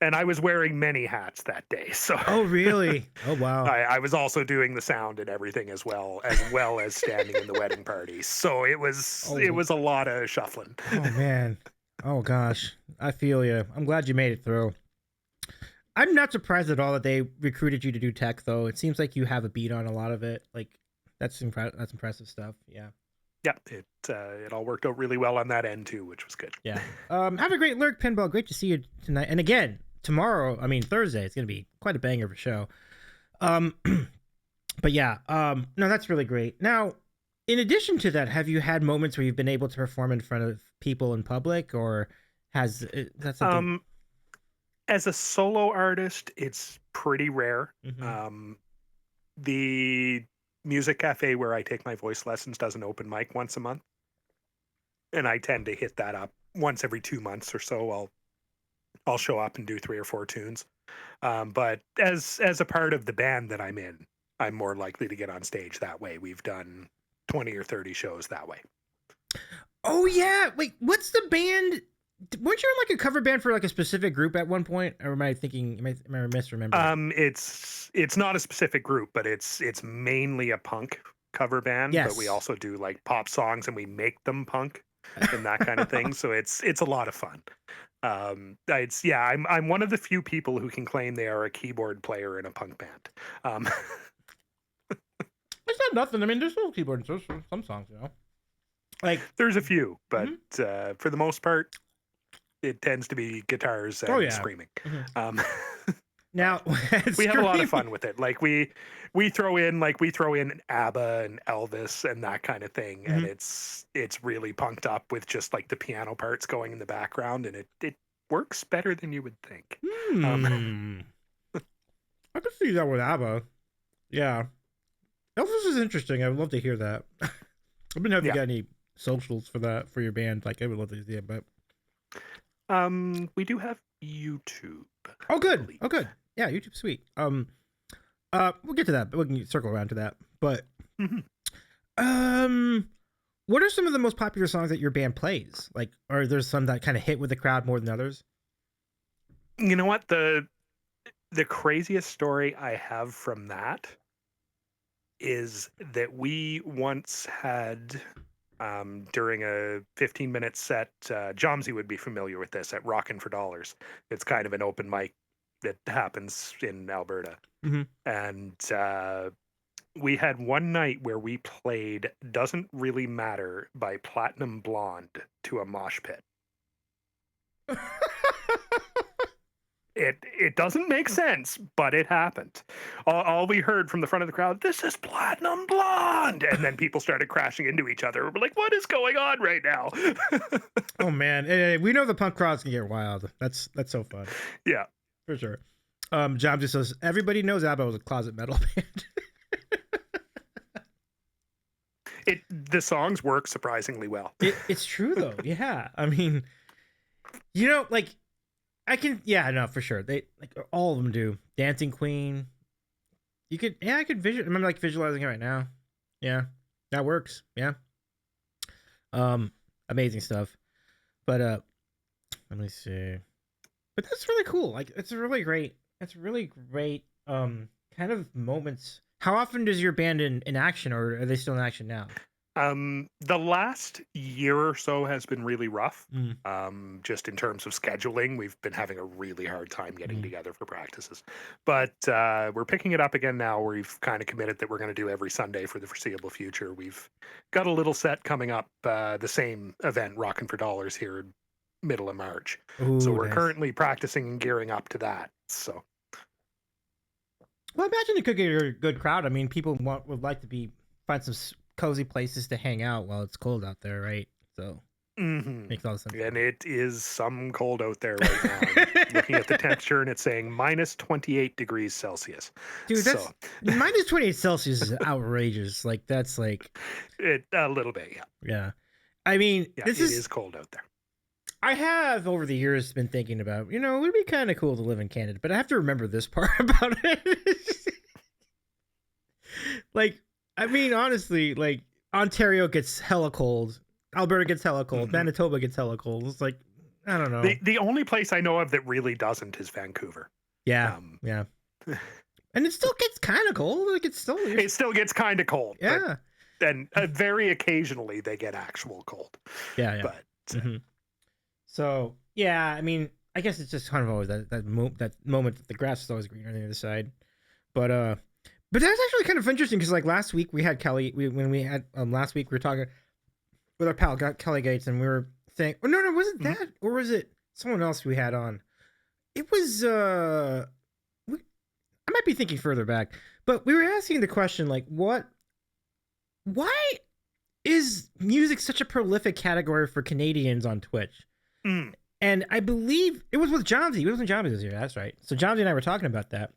And I was wearing many hats that day. So Oh really? Oh wow. I was also doing the sound and everything as well as standing in the wedding party. So it was a lot of shuffling. Oh man. Oh gosh. I feel you. I'm glad you made it through. I'm not surprised at all that they recruited you to do tech, though. It seems like you have a beat on a lot of it. Like that's impressive stuff. Yeah. Yeah, it all worked out really well on that end too, which was good. Yeah. Have a great Lyric Pinball. Great to see you tonight. And again, tomorrow, I mean Thursday, it's gonna be quite a banger of a show. But yeah, no, that's really great. Now, in addition to that, have you had moments where you've been able to perform in front of people in public, or has that something? As a solo artist, it's pretty rare. Mm-hmm. The music cafe where I take my voice lessons does an open mic once a month, and I tend to hit that up once every 2 months or so. I'll show up and do 3 or 4 tunes. But as a part of the band that I'm in, I'm more likely to get on stage that way. We've done 20 or 30 shows that way. Oh yeah, wait, what's the band? Weren't you in like a cover band for like a specific group at one point? Or am I thinking? Am I misremembering? It's not a specific group, but it's mainly a punk cover band. Yes. But we also do like pop songs and we make them punk and that kind of thing. So it's a lot of fun. I'm one of the few people who can claim they are a keyboard player in a punk band. It's not nothing. I mean, there's little keyboards. There's some songs, you know. Like there's a few, but for the most part, it tends to be guitars and screaming. Mm-hmm. Now we have a lot of fun with it. Like we throw in ABBA and Elvis and that kind of thing, and it's really punked up with just like the piano parts going in the background, and it works better than you would think. I could see that with ABBA. Yeah, Elvis is interesting. I would love to hear that. I wouldn't have you got any socials for that for your band. Like I would love to see it, but we do have YouTube. Oh, good. Oh, good. Yeah, YouTube's sweet. We'll get to that, but we can circle around to that. But, what are some of the most popular songs that your band plays? Like, are there some that kind of hit with the crowd more than others? You know what? The craziest story I have from that is that we once had during a 15-minute set, Jomsy would be familiar with this at Rockin' for Dollars. It's kind of an open mic that happens in Alberta. And we had one night where we played Doesn't Really Matter by Platinum Blonde to a mosh pit. It doesn't make sense, but it happened. All we heard from the front of the crowd, "This is Platinum Blonde," and then people started crashing into each other. We're like, "What is going on right now?" Oh man, we know the punk crowds can get wild. That's so fun. Yeah, for sure. John just says everybody knows ABBA was a closet metal band. The songs work surprisingly well. It's true though. Yeah, I mean, you know, like. I can, for sure. They like all of them do. Dancing Queen. I could remember like visualizing it right now. Yeah, that works. Yeah. Amazing stuff. But let me see. But that's really cool. Like it's really great. Kind of moments. How often does your band in action, or are they still in action now? The last year or so has been really rough. Just in terms of scheduling, we've been having a really hard time getting together for practices. But we're picking it up again now. We've kind of committed that we're going to do every Sunday for the foreseeable future. We've got a little set coming up, the same event, Rockin' for Dollars, here middle of March. Ooh, so we're currently practicing and gearing up to that. So, well, I imagine it could get a good crowd. I mean, people would like to find some cozy places to hang out while it's cold out there, right? So Mhm. Makes all the sense. And it is some cold out there right now. I'm looking at the temperature and it's saying minus 28 degrees Celsius. Dude, So that's minus 28 Celsius is outrageous. Like that's like, it a little bit, yeah. yeah. I mean, Yeah, this it is is cold out there. I have over the years been thinking about, it would be kind of cool to live in Canada, but I have to remember this part about it. Like, I mean, honestly, like Ontario gets hella cold, Alberta gets hella cold, Mhm. Manitoba gets hella cold. It's like, I don't know. The only place I know of that really doesn't is Vancouver. Yeah, Um, yeah, and it still gets kind of cold. Like it's still, it still gets kind of cold, but yeah, then very occasionally they get actual cold. yeah, yeah. But Hmm. So yeah, I mean, I guess it's just kind of always that moment that the grass is always greener on the other side. But that's actually kind of interesting because like last week we had Kelly. When we had last week we were talking with our pal Kelly Gates, and we were saying, oh no, was it mhm. that or was it someone else we had on? It was I might be thinking further back, but we were asking the question like, why is music such a prolific category for Canadians on Twitch? Mm. And I believe it was with Johnsy. It was when Johnsy was here. That's right. So Johnsy and I were talking about that.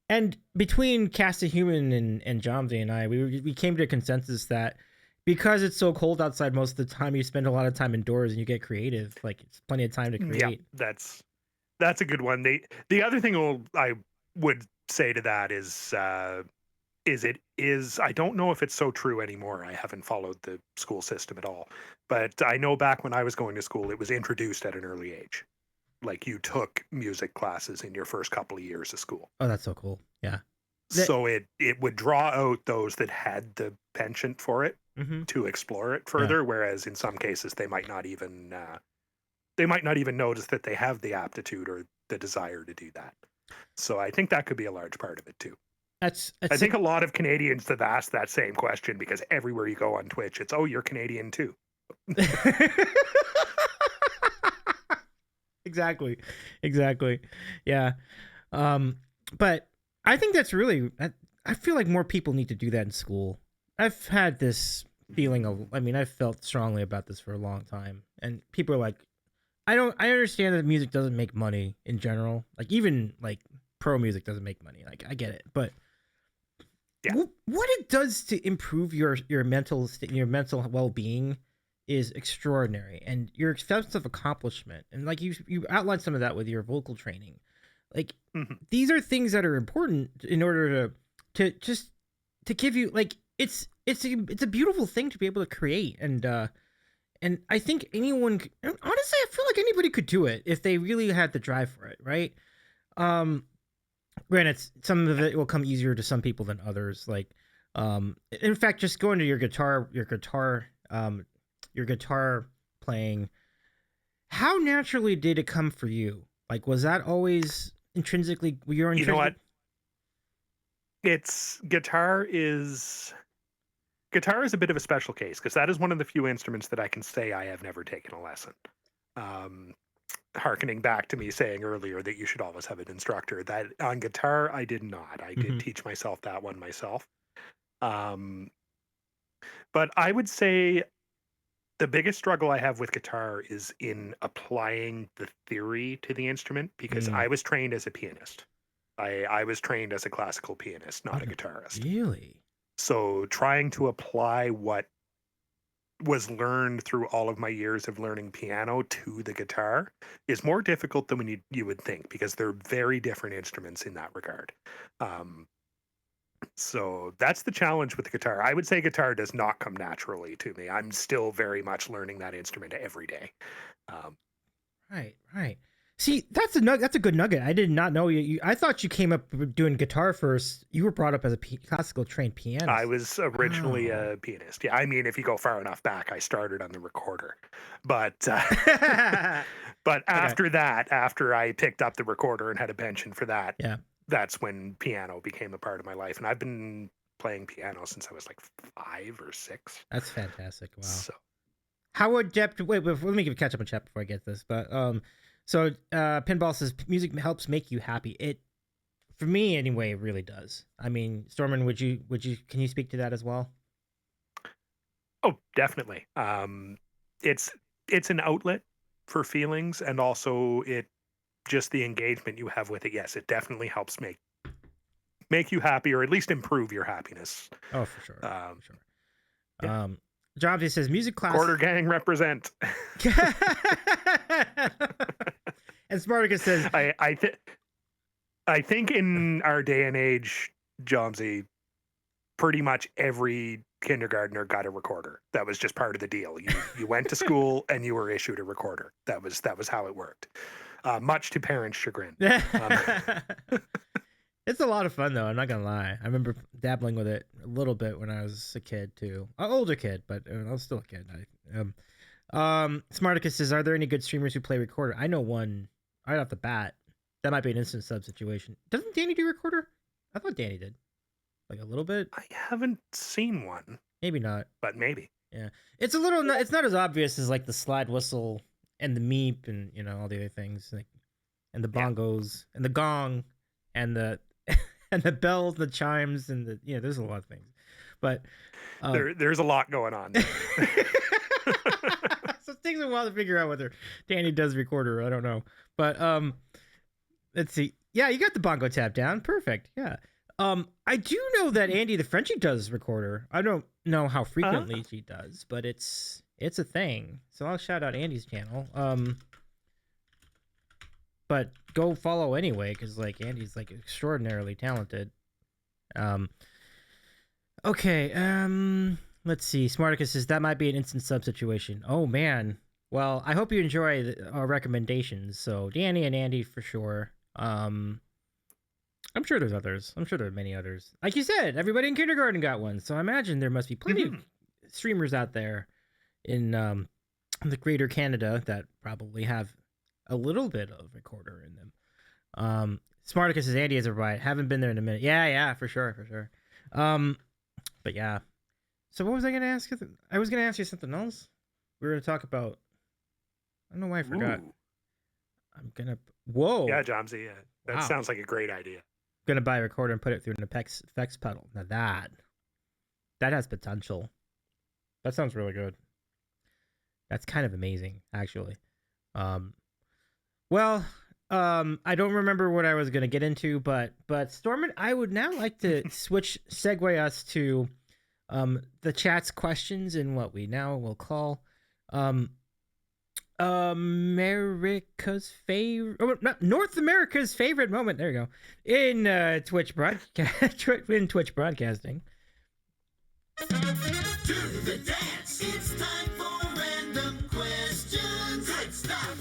And between Cast of Human and Johnsy and I, we came to a consensus that because it's so cold outside most of the time, you spend a lot of time indoors and you get creative. Like it's plenty of time to Yeah, create. that's a good one. The other thing I would say to that is it is I don't know if it's so true anymore. I haven't followed the school system at all, but I know back when I was going to school, it was introduced at an early age. Like you took music classes in your first couple of years of school. Oh, that's so cool. Yeah. That. So it would draw out those that had the penchant for it Mm-hmm. to explore it Yeah. further, whereas in some cases they might not even notice that they have the aptitude or the desire to do that. So I think that could be a large part of it too. That's I that's think a lot of Canadians have asked that same question because everywhere you go on Twitch, it's, oh, you're Canadian too. exactly, exactly. Yeah. Um, but I think that's really. I feel like more people need to do that in school. I've had this feeling of. I mean, I've felt strongly about this for a long time, and people are like, I don't. I understand that music doesn't make money in general. Like even like pro music doesn't make money. Like I get it, but Yeah. what it does to improve your your mental well-being is extraordinary, and your sense of accomplishment, and like you outlined some of that with your vocal training. Like Mhm. these are things that are important in order to just to give you like it's a beautiful thing to be able to create, and I think honestly I feel like anybody could do it if they really had the drive for it, right? um Granted, some of it will come easier to some people than others. Like, in fact, just going to your guitar playing. How naturally did it come for you? Like, was that always intrinsically your You know intrinsic? what? It's guitar is a bit of a special case because that is one of the few instruments that I can say I have never taken a lesson. Um, Harkening back to me saying earlier that you should always have an instructor. That on guitar, I did not. I did Mm-hmm. teach myself that one myself. Um, but I would say the biggest struggle I have with guitar is in applying the theory to the instrument because Mm. I was trained as a pianist. I was trained as a classical pianist, not a Oh, guitarist. really? So trying to apply what was learned through all of my years of learning piano to the guitar is more difficult than when you would think because they're very different instruments in that regard. Um, so that's the challenge with the guitar. I would say guitar does not come naturally to me. I'm still very much learning that instrument every day. Um, Right, right. See, that's a good nugget. I did not know I thought you came up doing guitar first. You were brought up as a classical trained I pianist. was originally Wow. a pianist. Yeah, I mean, if you go far enough back, I started on the recorder, but but Okay. after that, after I picked up the recorder and had a penchant for that, Yeah. that's when piano became a part of my life, and I've been playing piano since I was like 5 or 6. That's fantastic. Wow. So How adept? Wait, let me catch up on chat before I get this. But so Pinball says music helps make you happy. It, for me anyway, it really does. I mean, Stormin, can you speak to that as well? oh, definitely. it's an outlet for feelings, and also it just the engagement you have with it. Yes, it definitely helps make you happy, or at least improve your happiness. Oh, for sure. Um, For sure. yeah. Jobs, says music class. Quarter gang represent. And Spartacus says, I think in our day and age, Jomsy, pretty much every kindergartner got a recorder. That was just part of the deal. You went to school and you were issued a recorder. That was how it worked. Much to parents' chagrin. it's a lot of fun though. I'm not gonna lie. I remember dabbling with it a little bit when I was a kid too. An older kid, but I was still a kid. Smarticus says, "Are there any good streamers who play recorder?" I know one right off the bat. That might be an instant sub situation. Doesn't Danny do recorder? I thought Danny did, like a little bit. I haven't seen one. Maybe not, but maybe. Yeah, it's a little. It's not as obvious as like the slide whistle and the meep and all the other things, like and the bongos and the gong and the and the bells, the chimes, and there's a lot of things, but there's a lot going on. So it takes a while to figure out whether Danny does recorder. I don't know, but let's see. Yeah, you got the bongo tap down. Perfect. Yeah. I do know that Andy the Frenchie does recorder. I don't know how frequently she does, but it's a thing. So I'll shout out Andy's channel. But go follow anyway, because like Andy's like extraordinarily talented. Okay. Let's see. Smarticus says that might be an instant sub situation. Oh man. Well, I hope you enjoy our recommendations. So Danny and Andy for sure. I'm sure there's others. I'm sure there are many others. Like you said, everybody in kindergarten got one. So I imagine there must be plenty of streamers out there in the greater Canada that probably have a little bit of recorder in them. Smarticus says, Andy is a right. Haven't been there in a minute. Yeah, for sure. But yeah. So what was I going to ask? I was going to ask you something else. We were going to talk about... I don't know why I forgot. Ooh. I'm going to... Whoa. Yeah, Jomsy. Yeah. That sounds like a great idea. Going to buy a recorder and put it through an effects pedal. Now that has potential. That sounds really good. That's kind of amazing, actually. I don't remember what I was going to get into, but Stormin, I would now like to segue us to the chat's questions in what we now will call America's favorite, North America's favorite moment. There you go. In Twitch broadcasting. Do the dance. It's time for random questions. Good stuff.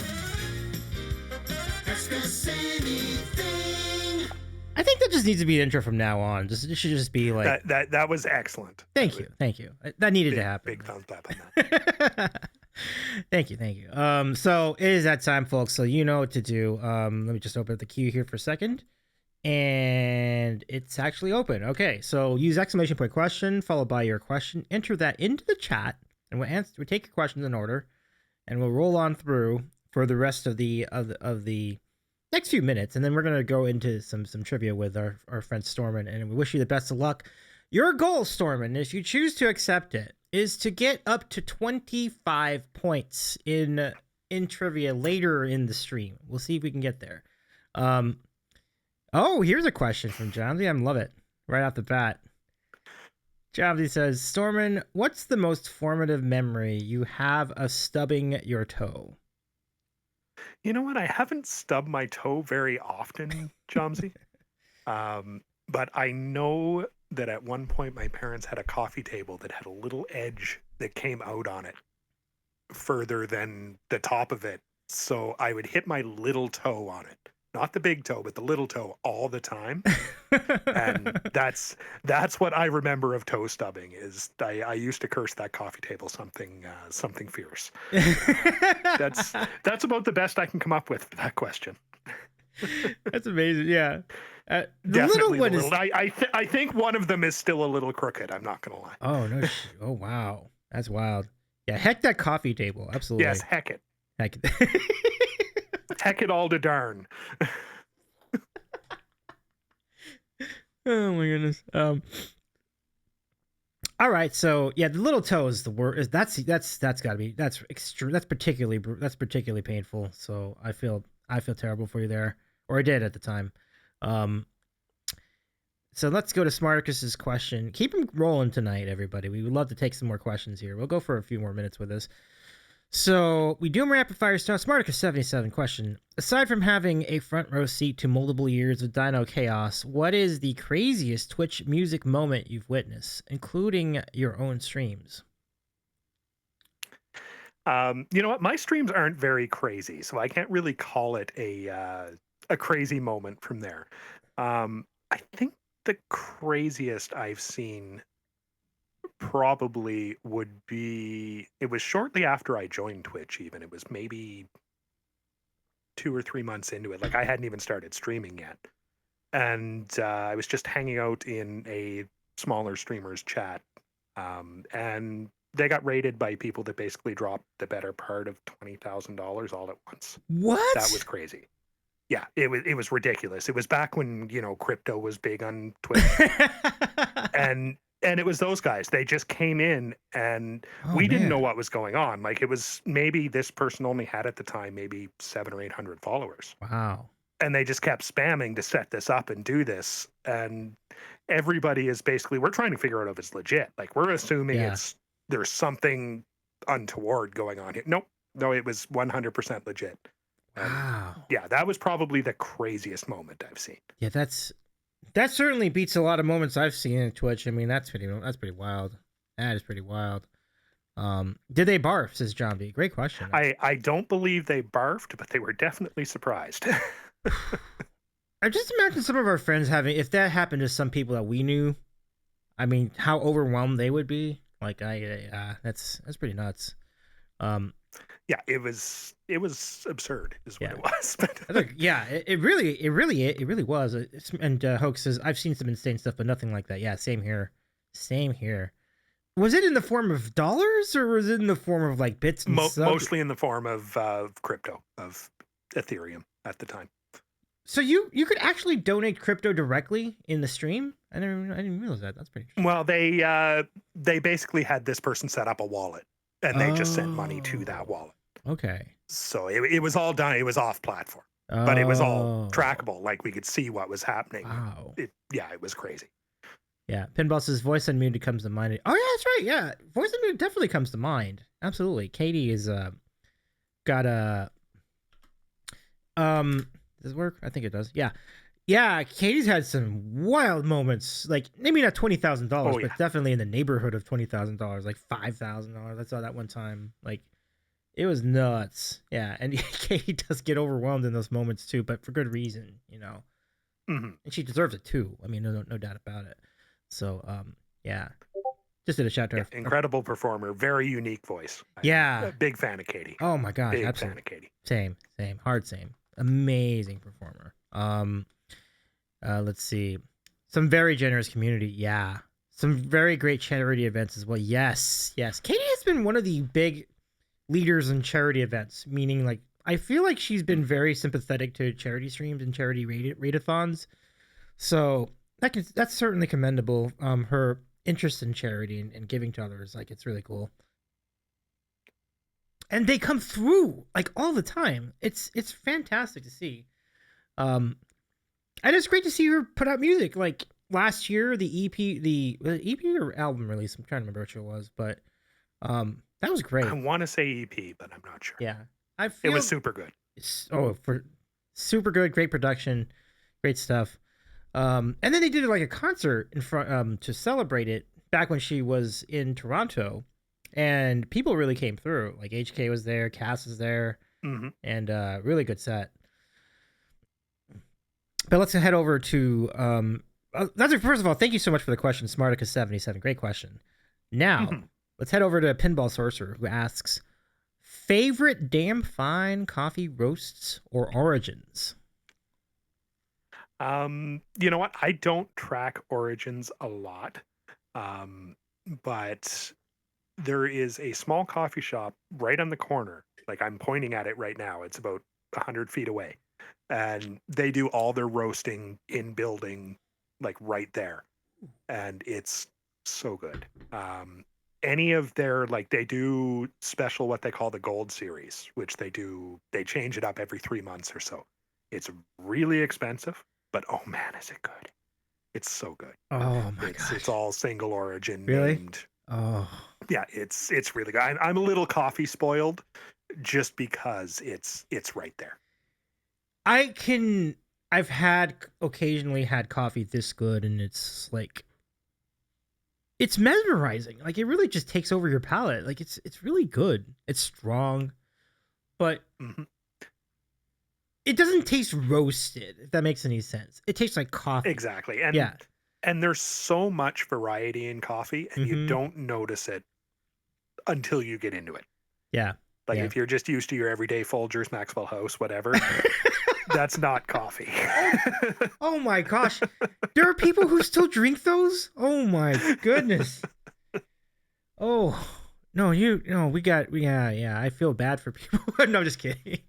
Ask us anything. I think that just needs to be the intro from now on. It should just be like that was excellent. Thank you. That needed to happen. Big thumbs up on that. Thank you. So it is that time, folks. So you know what to do. Let me just open up the queue here for a second. And it's actually open. Okay, so use exclamation point question followed by your question. Enter that into the chat, and we'll take your questions in order, and we'll roll on through for the rest of the next few minutes, and then we're gonna go into some trivia with our friend Stormin, and we wish you the best of luck. Your goal, Stormin, if you choose to accept it, is to get up to 25 points in trivia later in the stream. We'll see if we can get there. Oh, here's a question from John. I love it right off the bat. John says, Stormin, what's the most formative memory you have of stubbing your toe? You know what? I haven't stubbed my toe very often, Jomsy. But I know that at one point my parents had a coffee table that had a little edge that came out on it further than the top of it. So I would hit my little toe on it. Not the big toe, but the little toe all the time. And that's what I remember of toe stubbing is I used to curse that coffee table something fierce. That's about the best I can come up with for that question. That's amazing. Yeah. The Definitely little one is... I think one of them is still a little crooked. I'm not going to lie. Oh, no. Oh, wow. That's wild. Yeah. Heck that coffee table. Absolutely. Yes. Heck it. Heck it. Heck it all to darn. Oh my goodness. All right, so yeah, the little toe is the worst. That's got to be that's extreme. That's particularly painful. So I feel terrible for you there, or I did at the time. Um, so let's go to Smarticus's question. Keep him rolling tonight, everybody. We would love to take some more questions here. We'll go for a few more minutes with this. So we do a rapid fire start. Smarticus 77 question. Aside from having a front row seat to multiple years of Dino chaos, what is the craziest Twitch music moment you've witnessed, including your own streams? You know what? My streams aren't very crazy, so I can't really call it a crazy moment from there. I think the craziest I've seen probably would be it was shortly after I joined Twitch. Even it was maybe 2 or 3 months into it. Like I hadn't even started streaming yet, and I was just hanging out in a smaller streamers chat, and they got raided by people that basically dropped the better part of $20,000 all at once. What? That was crazy. Yeah, it was ridiculous. It was back when crypto was big on Twitch, and it was those guys. They just came in, and Oh, we didn't know man. what was going on. Like it was maybe this person only had at the time maybe 700 or 800 followers, Wow. and they just kept spamming to set this up and do this. And everybody is basically we're trying to figure out if it's legit. Like we're assuming Yeah. there's something untoward going on here. Nope, no, it was 100% legit. And Wow. yeah, that was probably the craziest moment I've seen. Yeah, that certainly beats a lot of moments I've seen in Twitch. I mean, that's pretty wild. That is pretty wild. Did they barf? Says John B. Great question. I don't believe they barfed, but they were definitely surprised. I just imagine some of our friends having, if that happened to some people that we knew, I mean, how overwhelmed they would be. Like, that's pretty nuts. Yeah, it was absurd, is what Yeah. it was. But Look, yeah, it really was. And Hoax says, I've seen some insane stuff, but nothing like that. Yeah, same here. Same here. Was it in the form of dollars, or was it in the form of like bits and mostly in the form of crypto, of Ethereum at the time. So you could actually donate crypto directly in the stream? I didn't realize that. That's pretty interesting. Well, they basically had this person set up a wallet, and they just sent money to that wallet. Okay. So it was all done. It was off platform, but it was all Oh. trackable. Like we could see what was happening. Wow. It was crazy. Yeah. Pinball says voice unmuted comes to mind. Oh yeah, that's right. Yeah, voice unmuted definitely comes to mind. Absolutely. Katie is got a does it work? I think it does. Yeah. Yeah, Katie's had some wild moments. Like maybe not $20,000, Oh, but yeah. definitely in the neighborhood of $20,000, like $5,000. I saw that one time. Like it was nuts. Yeah, and Katie does get overwhelmed in those moments too, but for good reason, you know. Mhm. And she deserves it too. I mean, no doubt about it. So, yeah, just did a shout to Yeah, her. incredible performer, very unique voice. Yeah. A big fan of Katie. Oh my gosh, Big fan absolutely. of Katie. Same, hard same. Amazing performer. Let's see. Some very generous community. Yeah. Some very great charity events as well. Yes. Katie has been one of the big leaders in charity events, meaning like I feel like she's been very sympathetic to charity streams and charity readathons. So that's certainly commendable. Her interest in charity and giving to others, like it's really cool. And they come through like all the time. It's fantastic to see. And it's great to see her put out music. Like last year, the EP, the EP or album release. I'm trying to remember which it was, but that was great. I want to say EP, but I'm not sure. Yeah, I It feel was super good. for super good, great production, great stuff. And then they did like a concert in front to celebrate it back when she was in Toronto, and people really came through. Like HK was there, Cass was there, Mhm. and really good set. But let's head over to first of all, thank you so much for the question, Smarticus77. Great question. Now, Mhm. let's head over to Pinball Sorcerer, who asks, favorite damn fine coffee roasts or origins? You know what? I don't track origins a lot, but there is a small coffee shop right on the corner. Like I'm pointing at it right now. It's about 100 feet away, and they do all their roasting in building, like right there, and it's so good. Any of their, like, they do special what they call the Gold Series, which they change it up every 3 months or so. It's really expensive, but oh man, is it good! It's so good. Oh my It's gosh. all single origin Really? named. Oh. Yeah, it's really good. I'm a little coffee spoiled, just because it's right there. I've occasionally had coffee this good, and it's like it's mesmerizing. Like it really just takes over your palate. Like it's really good. It's strong, but Mhm. it doesn't taste roasted, if that makes any sense. It tastes like coffee. Exactly, Yeah. and there's so much variety in coffee, and you Mm-hmm. don't notice it until you get into it. Yeah. Like, Yeah. if you're just used to your everyday Folgers, Maxwell House, whatever, that's not coffee. Oh my gosh. There are people who still drink those? Oh my goodness. Oh. No, yeah, I feel bad for people. No, I'm just kidding.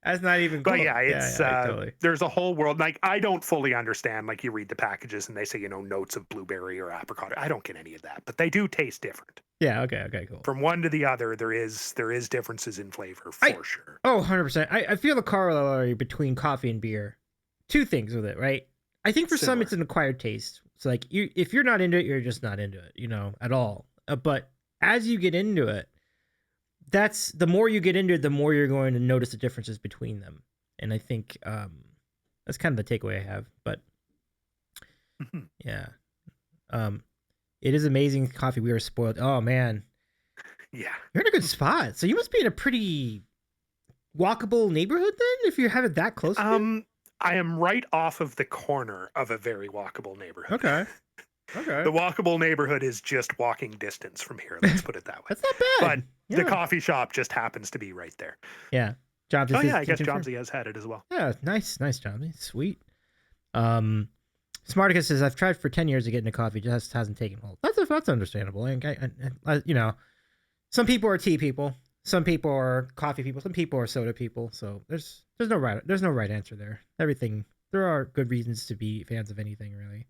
That's not even But close. yeah, it's Totally. there's a whole world. Like, I don't fully understand. Like, you read the packages and they say, notes of blueberry or apricot. I don't get any of that, but they do taste different. Yeah, okay, cool. From one to the other, there is differences in flavor I for sure. 100%. I feel the corollary between coffee and beer. Two things with it, right? I think for some Similar. it's an acquired taste. It's like if you're not into it, you're just not into it, at all. But as you get into it, that's the more you get into it, the more you're going to notice the differences between them. And I think that's kind of the takeaway I have. But Mhm. yeah, it is amazing coffee. We are spoiled. Oh man, Yeah. you're in a good spot. So you must be in a pretty walkable neighborhood then, if you have it that close to you? I am right off of the corner of a very walkable neighborhood. Okay. The walkable neighborhood is just walking distance from here. Let's put it that way. That's not But bad. the Yeah. coffee shop just happens to be right there. Yeah. Jobs Oh is yeah, I guess confirmed. Jobsy has had it as well. Yeah, nice, Jobs. Sweet. Smarticus says I've tried for 10 years to get into coffee, just hasn't taken hold. That's understandable. Like, some people are tea people, some people are coffee people, some people are soda people. So there's no right answer there. There are good reasons to be fans of anything really.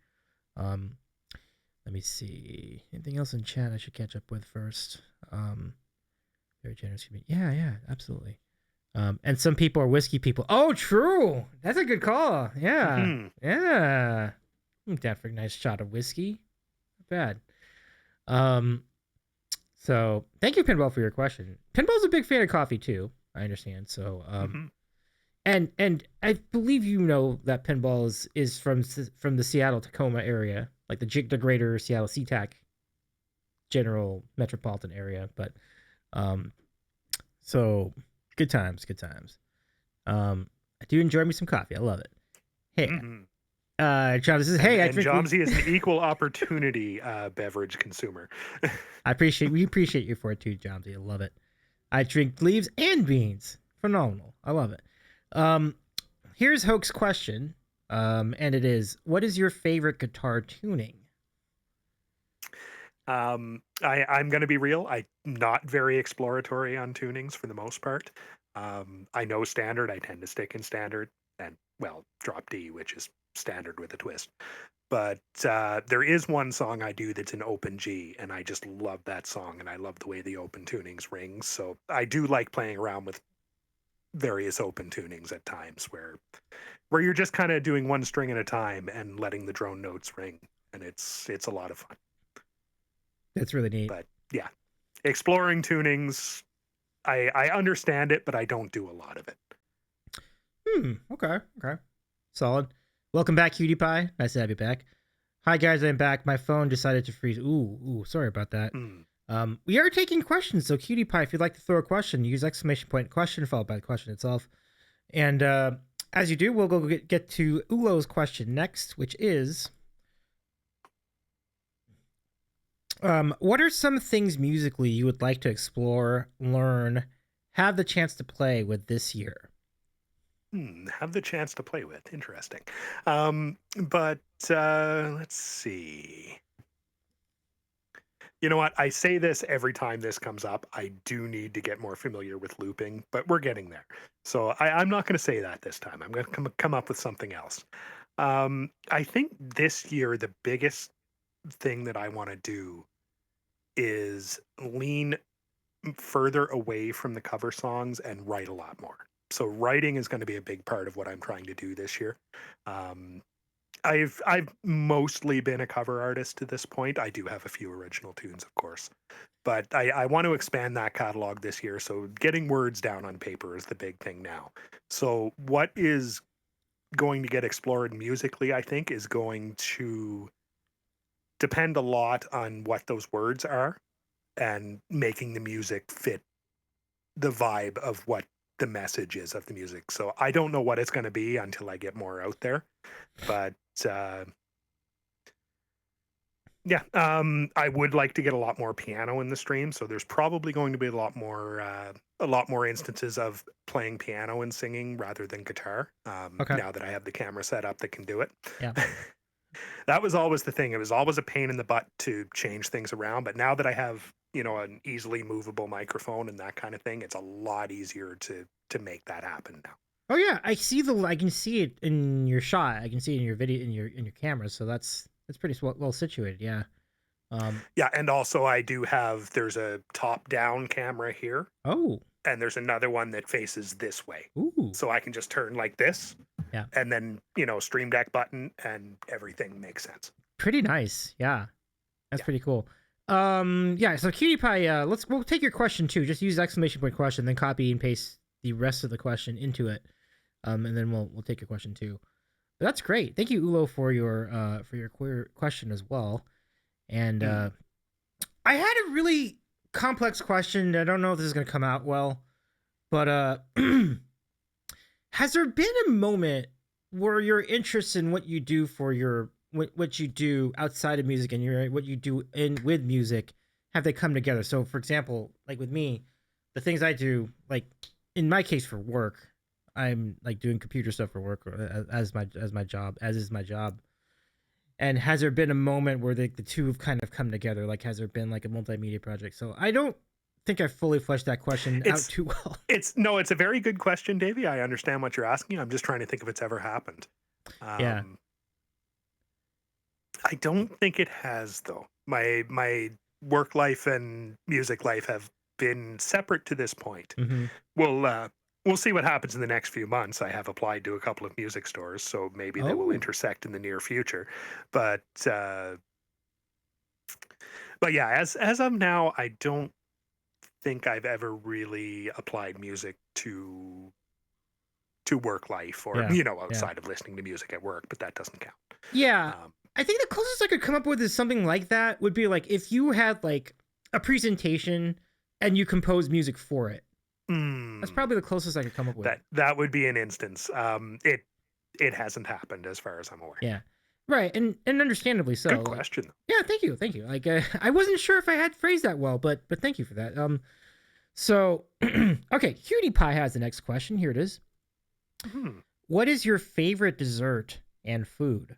Let me see. Anything else in chat I should catch up with first? Very generous. Yeah, absolutely. And some people are whiskey people. Oh, true. That's a good call. Yeah. Mhm. Yeah. I'm down for a nice shot of whiskey. Not bad. So thank you, Pinball, for your question. Pinball's a big fan of coffee too. I understand. So Mhm. and I believe that Pinball is from the Seattle Tacoma area, like the greater Seattle SeaTac general metropolitan area. But so good times. I do enjoy me some coffee. I love it. Hey, Mhm. John, this is hey. I And drink. Jomsy is an equal opportunity beverage consumer. We appreciate you for it too, John. I love it. I drink leaves and beans. Phenomenal. I love it. Here's Hoke's question. And it is, what is your favorite guitar tuning? I'm going to be real. I'm not very exploratory on tunings for the most part. I know standard. I tend to stick in standard, and well, drop D, which is standard with a twist. But there is one song I do that's an open G, and I just love that song, and I love the way the open tunings rings. So I do like playing around with various open tunings at times where you're just kind of doing one string at a time and letting the drone notes ring, and it's a lot of fun. That's really neat. But yeah, exploring tunings, I understand it, but I don't do a lot of it. Okay. Solid. Welcome back, Cutie Pie. Nice to have you back. Hi guys, I'm back. My phone decided to freeze. Ooh, sorry about that. We are taking questions, so Cutie Pie, if you'd like to throw a question, use exclamation point question followed by the question itself. And as you do, we'll go get to Ulo's question next, which is, what are some things musically you would like to explore, learn, have the chance to play with this year? Have the chance to play with. Interesting. But let's see. You know what? I say this every time this comes up. I do need to get more familiar with looping, but we're getting there. So I'm not going to say that this time. I'm going to come up with something else. I think this year the biggest thing that I want to do is lean further away from the cover songs and write a lot more. So writing is going to be a big part of what I'm trying to do this year. Um, I've mostly been a cover artist to this point. I do have a few original tunes, of course, but I want to expand that catalog this year. So getting words down on paper is the big thing now. So what is going to get explored musically, I think, is going to depend a lot on what those words are and making the music fit the vibe of what the message is of the music. So I don't know what it's going to be until I get more out there, but yeah, I would like to get a lot more piano in the stream. So there's probably going to be a lot more instances of playing piano and singing rather than guitar. Okay. Now that I have the camera set up that can do it. Yeah. That was always the thing. It was always a pain in the butt to change things around. But now that I have, an easily movable microphone and that kind of thing, it's a lot easier to make that happen now. Oh yeah, I can see it in your shot. I can see it in your video, in your camera. So that's pretty well situated. Yeah. Yeah, and also there's a top-down camera here, Oh. and there's another one that faces this way. Ooh. So I can just turn like this. Yeah. And then, Stream Deck button and everything makes sense. Pretty nice. Yeah. That's Yeah. pretty cool. Yeah, so Cutie Pie, we'll take your question too. Just use exclamation point question, then copy and paste the rest of the question into it. And then we'll take your question too. But that's great. Thank you, Ulo, for your queer question as well. And I had a really complex question. I don't know if this is gonna come out well, but has there been a moment where your interest in what you do for what you do outside of music and what you do with music, have they come together? So for example, like with me, the things I do, like in my case for work, I'm like doing computer stuff for work as my job. And has there been a moment where the two have kind of come together? Like, has there been like a multimedia project? So I don't think I fully fleshed that question out too well. It's a very good question, Davey. I understand what you're asking. I'm just trying to think if it's ever happened. Yeah. I don't think it has, though. My work life and music life have been separate to this point. Mm-hmm. We'll see what happens in the next few months. I have applied to a couple of music stores, so maybe they will intersect in the near future. But yeah, as of now, I don't think I've ever really applied music to work life or outside of listening to music at work, but that doesn't count. Yeah. I think the closest I could come up with is something like that would be like if you had like a presentation and you compose music for it. That's probably the closest I could come up with. That would be an instance. It hasn't happened as far as I'm aware. Yeah. Right. And understandably so. Good question. Yeah, thank you. Like I wasn't sure if I had phrased that well, but thank you for that. So okay, Cutie Pie has the next question. Here it is. What is your favorite dessert and food?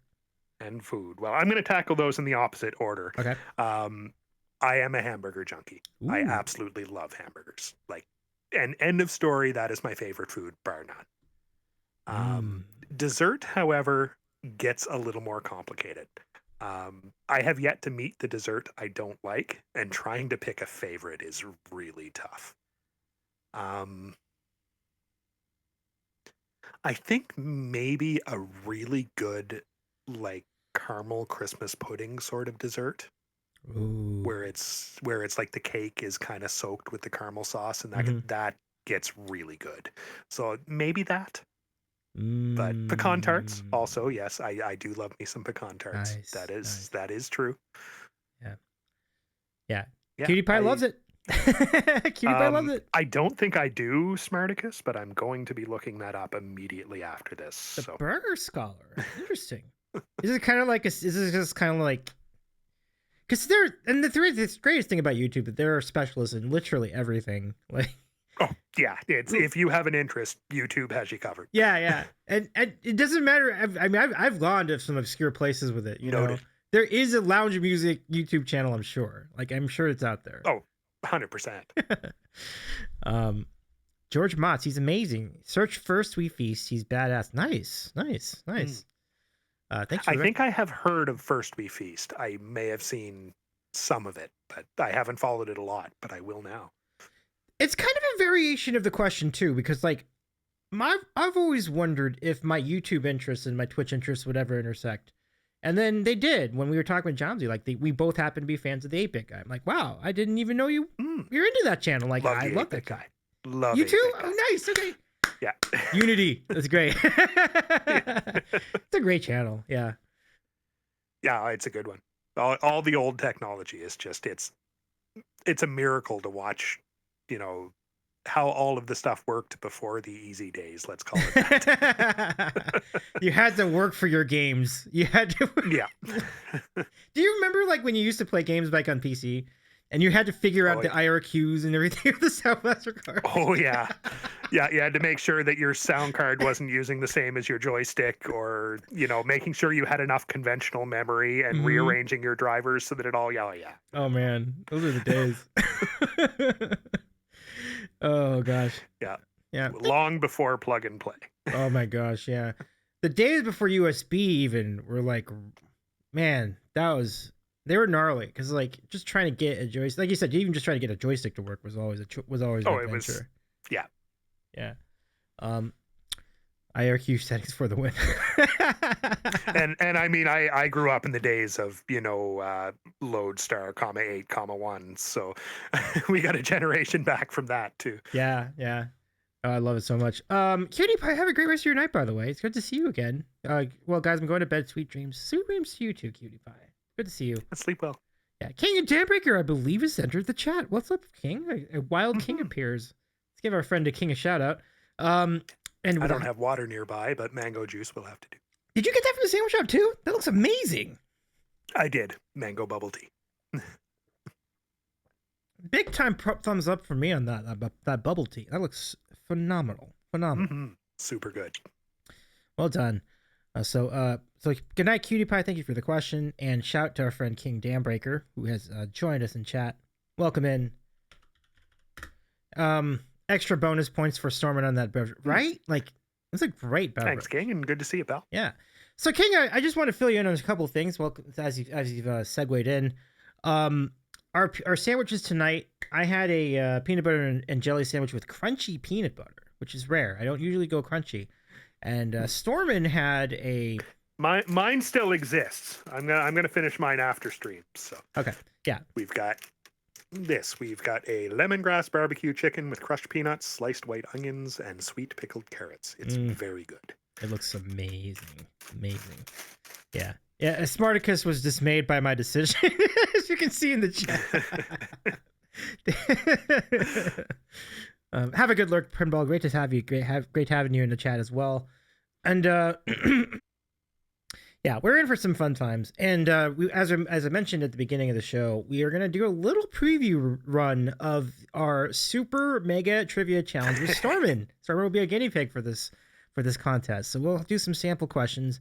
Well, I'm going to tackle those in the opposite order. Okay. I am a hamburger junkie. Ooh. I absolutely love hamburgers. Like, and end of story. That is my favorite food, bar none. Dessert, however, gets a little more complicated. I have yet to meet the dessert I don't like, and trying to pick a favorite is really tough. I think maybe a really good, like, caramel Christmas pudding sort of dessert. Ooh. Where it's like the cake is kind of soaked with the caramel sauce, and that gets really good. So maybe that. But pecan tarts also, yes, I do love me some pecan tarts. Nice, that is true. Yeah. Cutie Pie loves it. Cutie Pie loves it. I don't think I do Smarticus, but I'm going to be looking that up immediately after this. The So Burger Scholar. Interesting. Is it kind of like is this just kind of like, because the greatest thing about YouTube that there are specialists in literally everything. Like, oh yeah, it's if you have an interest, YouTube has you covered. yeah, and it doesn't matter. I've gone to some obscure places with it. You know, there is a lounge music YouTube channel. I'm sure. Like, I'm sure it's out there. Oh, 100%. George Motz, he's amazing. Search First We Feast. He's badass. Nice. Thanks for I the think I have heard of First We Feast. I may have seen some of it, but I haven't followed it a lot, but I will now. It's kind of a variation of the question too, because like I've always wondered if my YouTube interests and my Twitch interests would ever intersect. And then they did when we were talking with Johnsy. Like we both happen to be fans of the 8-Bit Guy. I'm like, wow, I didn't even know you're into that channel. Like Love I the love 8-Bit that Guy. guy. Love You it. too? Oh, nice. Okay. Yeah. Unity. That's great. It's a great channel. Yeah. Yeah, it's a good one. All the old technology is just it's a miracle to watch, you know, how all of the stuff worked before the easy days, let's call it that. You had to work for your games. You had to. Yeah. Do you remember like when you used to play games back on PC and you had to figure out the IRQs and everything with the Sound Blaster card? Oh yeah. Yeah, you had to make sure that your sound card wasn't using the same as your joystick, or, you know, making sure you had enough conventional memory and rearranging your drivers so that it all, yeah. Oh man, those are the days. Oh gosh. Yeah. Yeah. Long before plug and play. Oh my gosh, yeah. The days before USB even were like, man, they were gnarly, because like just trying to get a joystick, like you said, even just trying to get a joystick to work was always an adventure. Yeah. Yeah. IRQ settings for the win. and I mean, I grew up in the days of, you know, Lodestar, 8, 1. So we got a generation back from that too. Yeah. Oh, I love it so much. Cutie Pie, have a great rest of your night, by the way. It's good to see you again. Well, guys, I'm going to bed. Sweet dreams. Sweet dreams to you too, Cutie Pie. Good to see you. Sleep well. Yeah. King and Daybreaker, I believe, has entered the chat. What's up, King? A wild king appears. Let's give our friend a King a shout out. And I don't have water nearby, but mango juice will have to do. Did you get that from the sandwich shop too? That looks amazing. I did. Mango bubble tea. Big time thumbs up for me on that bubble tea. That looks phenomenal. Super good. Well done. So good night, Cutie Pie. Thank you for the question, and shout to our friend King Dambreaker, who has joined us in chat. Welcome in. Extra bonus points for Stormin on that beverage, right? Like, it's a great beverage. Thanks, King, and good to see you, pal. Yeah. So, King, I just want to fill you in on a couple of things. Well, as you've segued in, our sandwiches tonight. I had a peanut butter and jelly sandwich with crunchy peanut butter, which is rare. I don't usually go crunchy. And Stormin had a. Mine still exists. I'm gonna finish mine after stream. So okay, yeah. We've got a lemongrass barbecue chicken with crushed peanuts, sliced white onions, and sweet pickled carrots. It's very good. It looks amazing. Yeah. Smarticus was dismayed by my decision, as you can see in the chat. Have a good lurk, Pinball. Great to have you. Great having you in the chat as well. And yeah, we're in for some fun times. And as I mentioned at the beginning of the show, we are going to do a little preview run of our super mega trivia challenge with Stormin. Stormin will be a guinea pig for this contest. So we'll do some sample questions.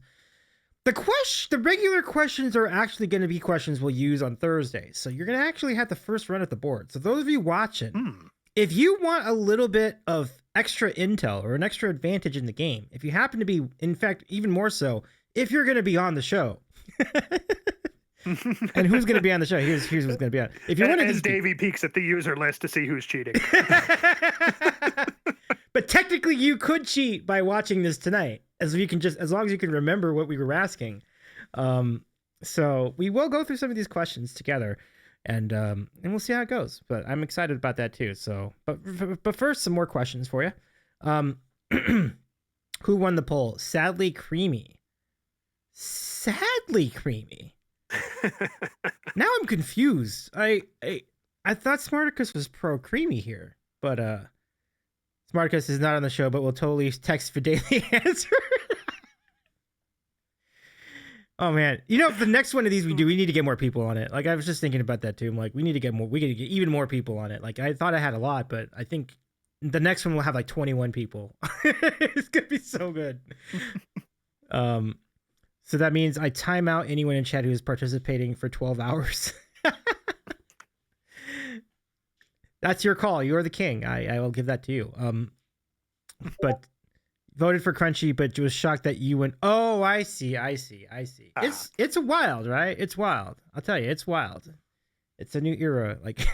The regular questions are actually going to be questions we'll use on Thursday. So you're going to actually have the first run at the board. So those of you watching, if you want a little bit of extra intel or an extra advantage in the game, if you happen to be, in fact, even more so, if you're going to be on the show. And who's going to be on the show? Here's who's going to be on. If you want to, as Davey peeks at the user list to see who's cheating. But technically, you could cheat by watching this tonight, as long as you can remember what we were asking. So we will go through some of these questions together, and we'll see how it goes. But I'm excited about that too. So, but first, some more questions for you. Who won the poll? Sadly Creamy. Now I'm confused. I thought Smarticus was pro Creamy here, but Smarticus is not on the show, but will totally text for daily answer. Oh man, the next one of these we need to get more people on it. Like I was just thinking about that too. I'm like, we gotta get even more people on it. Like I thought I had a lot, but I think the next one will have like 21 people. It's gonna be so good. So that means I time out anyone in chat who is participating for 12 hours. That's your call. You are the king. I will give that to you. But voted for Crunchy, but was shocked that you went. Oh, I see. It's wild, right? It's wild. I'll tell you, it's wild. It's a new era. Like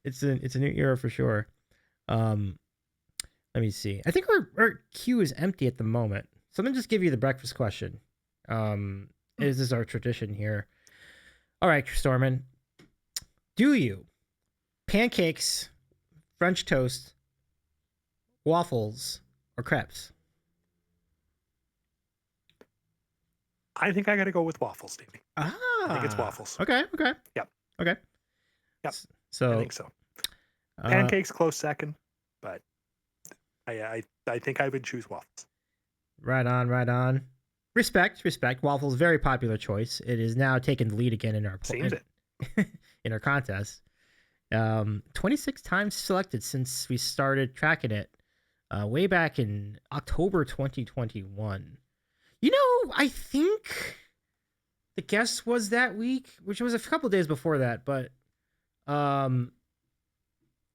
it's a new era for sure. Let me see. I think our queue is empty at the moment. So I'm gonna just give you the breakfast question. This is our tradition here. All right, Stormin. Do you pancakes, French toast, waffles, or crepes? I think I got to go with waffles, Stevie. Ah, I think it's waffles. Okay. Yep. Okay. Yep. So I think so. Pancakes close second, but I think I would choose waffles. Right on. Respect. Waffles, very popular choice. It is now taking the lead again in our in our contest. 26 times selected since we started tracking it way back in October 2021. You know, I think the guest was that week, which was a couple days before that, but the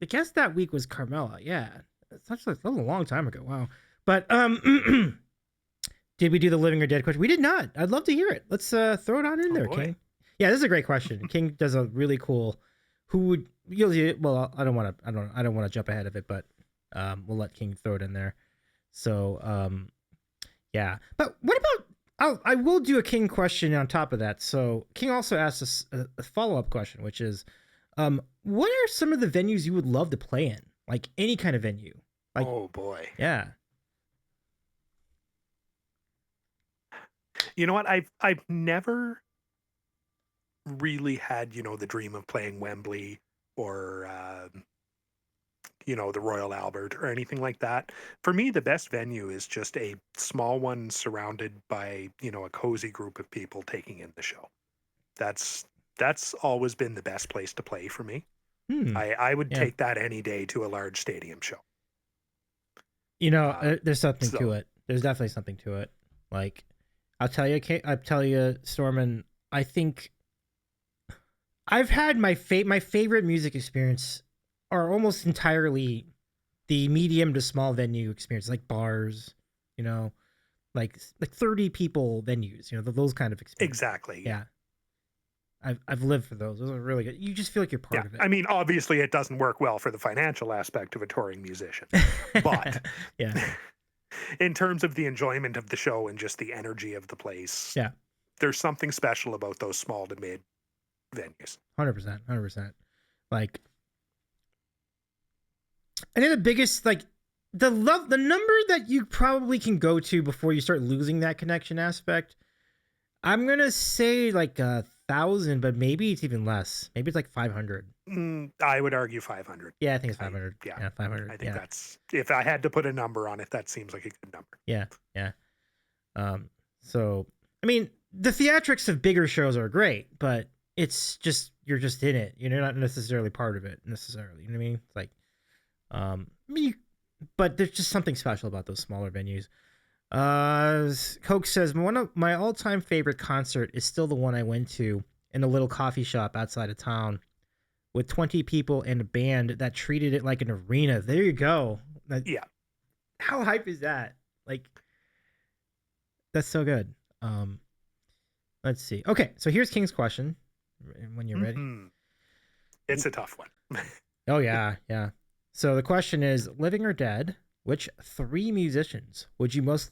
guest that week was Carmela. Yeah, that's a long time ago. Wow. But did we do the living or dead question? We did not. I'd love to hear it. Let's throw it on in there, boy. King. Yeah, this is a great question. King does a really cool. Well, I don't want to jump ahead of it, but we'll let King throw it in there. So yeah. But what about? I will do a King question on top of that. So King also asked us a follow-up question, which is, what are some of the venues you would love to play in? Like any kind of venue. Like, oh boy. Yeah. You know what? I've never really had, the dream of playing Wembley or the Royal Albert or anything like that. For me, the best venue is just a small one surrounded by, a cozy group of people taking in the show. That's always been the best place to play for me. I would take that any day to a large stadium show. There's something to it. There's definitely something to it. Like, I'll tell you, Stormin, I think I've had my favorite music experience are almost entirely the medium to small venue experience, like bars, like 30 people venues, those kind of experiences. Exactly. Yeah. I've lived for those. Those are really good. You just feel like you're part of it. I mean, obviously it doesn't work well for the financial aspect of a touring musician, but yeah, in terms of the enjoyment of the show and just the energy of the place, yeah, there's something special about those small to mid venues. 100%. Like, I think the biggest, like, the number that you probably can go to before you start losing that connection aspect, I'm gonna say like 1,000, but maybe it's even less. Maybe it's like 500. I would argue 500. Yeah, I think it's 500. Yeah, 500. I think that's, if I had to put a number on it, that seems like a good number. Yeah. So, I mean, the theatrics of bigger shows are great, but it's just, you're just in it. You're not necessarily part of it necessarily. You know what I mean? It's like, but there's just something special about those smaller venues. Coke says, one of my all-time favorite concert is still the one I went to in a little coffee shop outside of town with 20 people and a band that treated it like an arena. There you go. Yeah. How hype is that? Like, that's so good. Let's see. Okay, so here's King's question. When you're ready. It's a tough one. Oh yeah. So the question is, living or dead, which 3 musicians would you most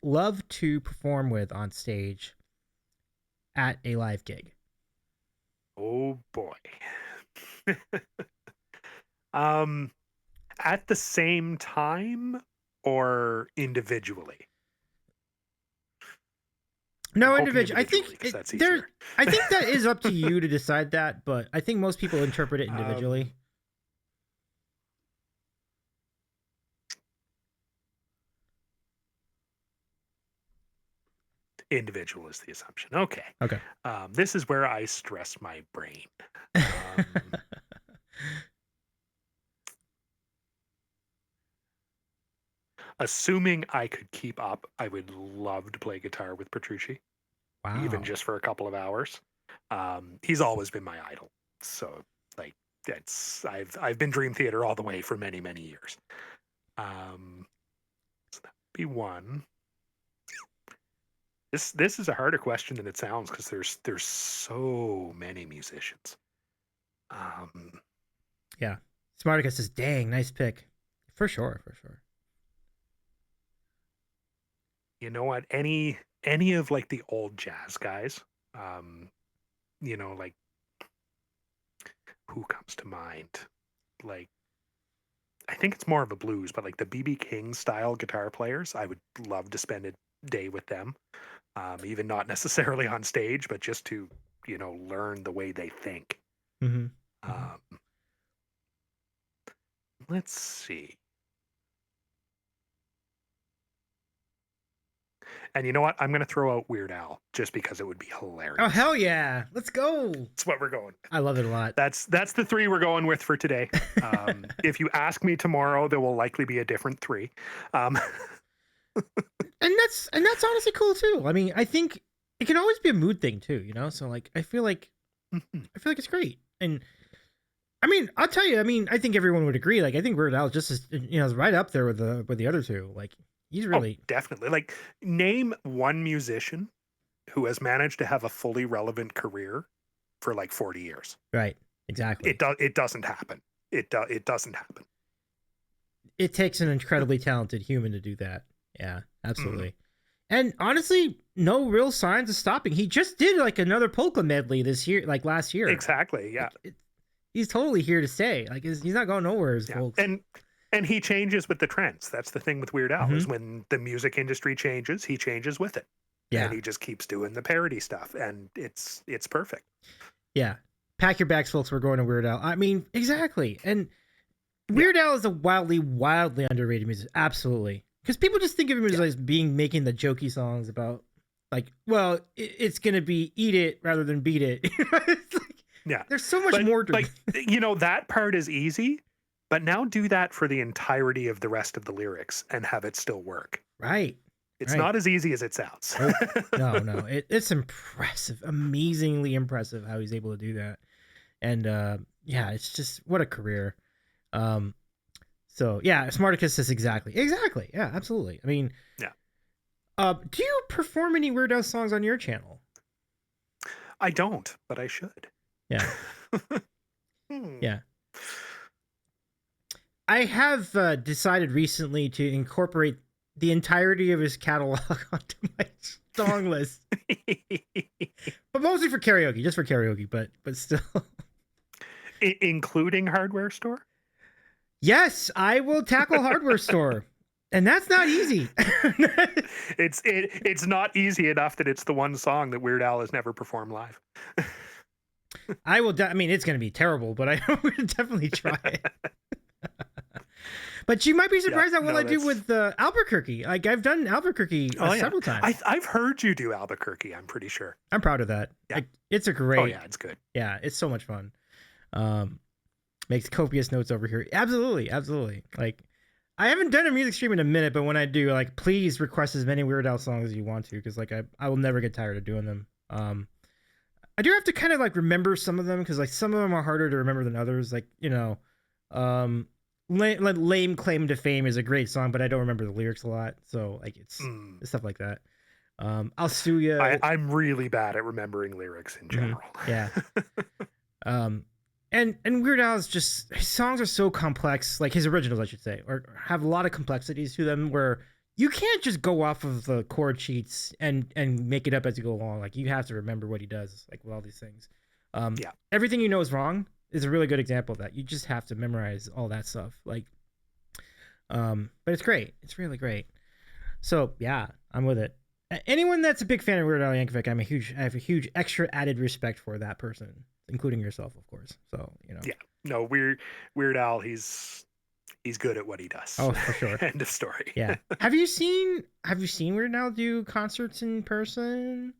love to perform with on stage at a live gig? Oh boy. At the same time or individually? No, individually. I think that's easier. I think that is up to you to decide that, but I think most people interpret it individually. Individual is the assumption. Okay. Okay. This is where I stress my brain. Assuming I could keep up, I would love to play guitar with Petrucci. Wow. Even just for a couple of hours. He's always been my idol. So like I've been Dream Theater all the way for many, many years. So that would be one. This is a harder question than it sounds because there's so many musicians. Yeah. Smarticus says, dang, nice pick. For sure, for sure. You know what? Any of like the old jazz guys, like who comes to mind? Like I think it's more of a blues, but like the BB King style guitar players, I would love to spend a day with them. Even not necessarily on stage, but just to, learn the way they think. Mm-hmm. Um, let's see. And you know what? I'm going to throw out Weird Al just because it would be hilarious. Oh, hell yeah. Let's go. That's what we're going with. I love it a lot. That's the three we're going with for today. If you ask me tomorrow, there will likely be a different three. And that's honestly cool too. I mean, I think it can always be a mood thing too, So like I feel like it's great. And I mean, I'll tell you, I think everyone would agree. Like I think Weird Al is just as, is right up there with the other two. Like he's really definitely. Like name one musician who has managed to have a fully relevant career for like 40 years. Right. Exactly. It doesn't happen. It doesn't happen. It takes an incredibly talented human to do that. Yeah, absolutely. Mm-hmm. And honestly, no real signs of stopping. He just did like another polka medley this year, like last year. Exactly. Yeah. He's totally here to stay. Like he's not going nowhere. Folks. And he changes with the trends. That's the thing with Weird Al is when the music industry changes, he changes with it. Yeah. And he just keeps doing the parody stuff, and it's perfect. Yeah. Pack your bags, folks. We're going to Weird Al. I mean, exactly. And Weird Al is a wildly underrated musician. Absolutely. Because people just think of him as like making the jokey songs about like, well, it's going to be eat it rather than beat it. There's so much more to it. That part is easy, but now do that for the entirety of the rest of the lyrics and have it still work. Right. It's not as easy as it sounds. No. It's impressive. Amazingly impressive how he's able to do that. And it's just what a career. So yeah, Smarticus says exactly. Yeah, absolutely. I mean, do you perform any Weird Al songs on your channel? I don't, but I should. Yeah. Yeah. I have decided recently to incorporate the entirety of his catalog onto my song list, but mostly for karaoke, just for karaoke, but still. Including Hardware Store? Yes, I will tackle Hardware Store, and that's not easy. It's not easy enough that it's the one song that Weird Al has never performed live. I will. I mean, it's going to be terrible, but I would definitely try it. But you might be surprised at what I do with Albuquerque. Like I've done Albuquerque several times. I've heard you do Albuquerque. I'm pretty sure. I'm proud of that. Yeah. Like, it's a great. Oh yeah, it's good. Yeah, it's so much fun. Makes copious notes over here. Absolutely. Like, I haven't done a music stream in a minute, but when I do, like, please request as many Weird Al songs as you want to, because like I will never get tired of doing them. I do have to kind of like remember some of them because like some of them are harder to remember than others. Like Lame Claim to Fame is a great song, but I don't remember the lyrics a lot. So like it's stuff like that. I'll Sue Ya. I'm really bad at remembering lyrics in general. Yeah. And Weird Al's just, his songs are so complex, like his originals, I should say, or have a lot of complexities to them where you can't just go off of the chord sheets and make it up as you go along. Like you have to remember what he does, like with all these things. Everything You Know Is Wrong is a really good example of that. You just have to memorize all that stuff. Like, but it's great. It's really great. So yeah, I'm with it. Anyone that's a big fan of Weird Al Yankovic, I have a huge extra added respect for that person, including yourself, of course. So, Yeah. No, Weird Al, he's good at what he does. Oh, for sure. End of story. Yeah. Have you seen Weird Al do concerts in person?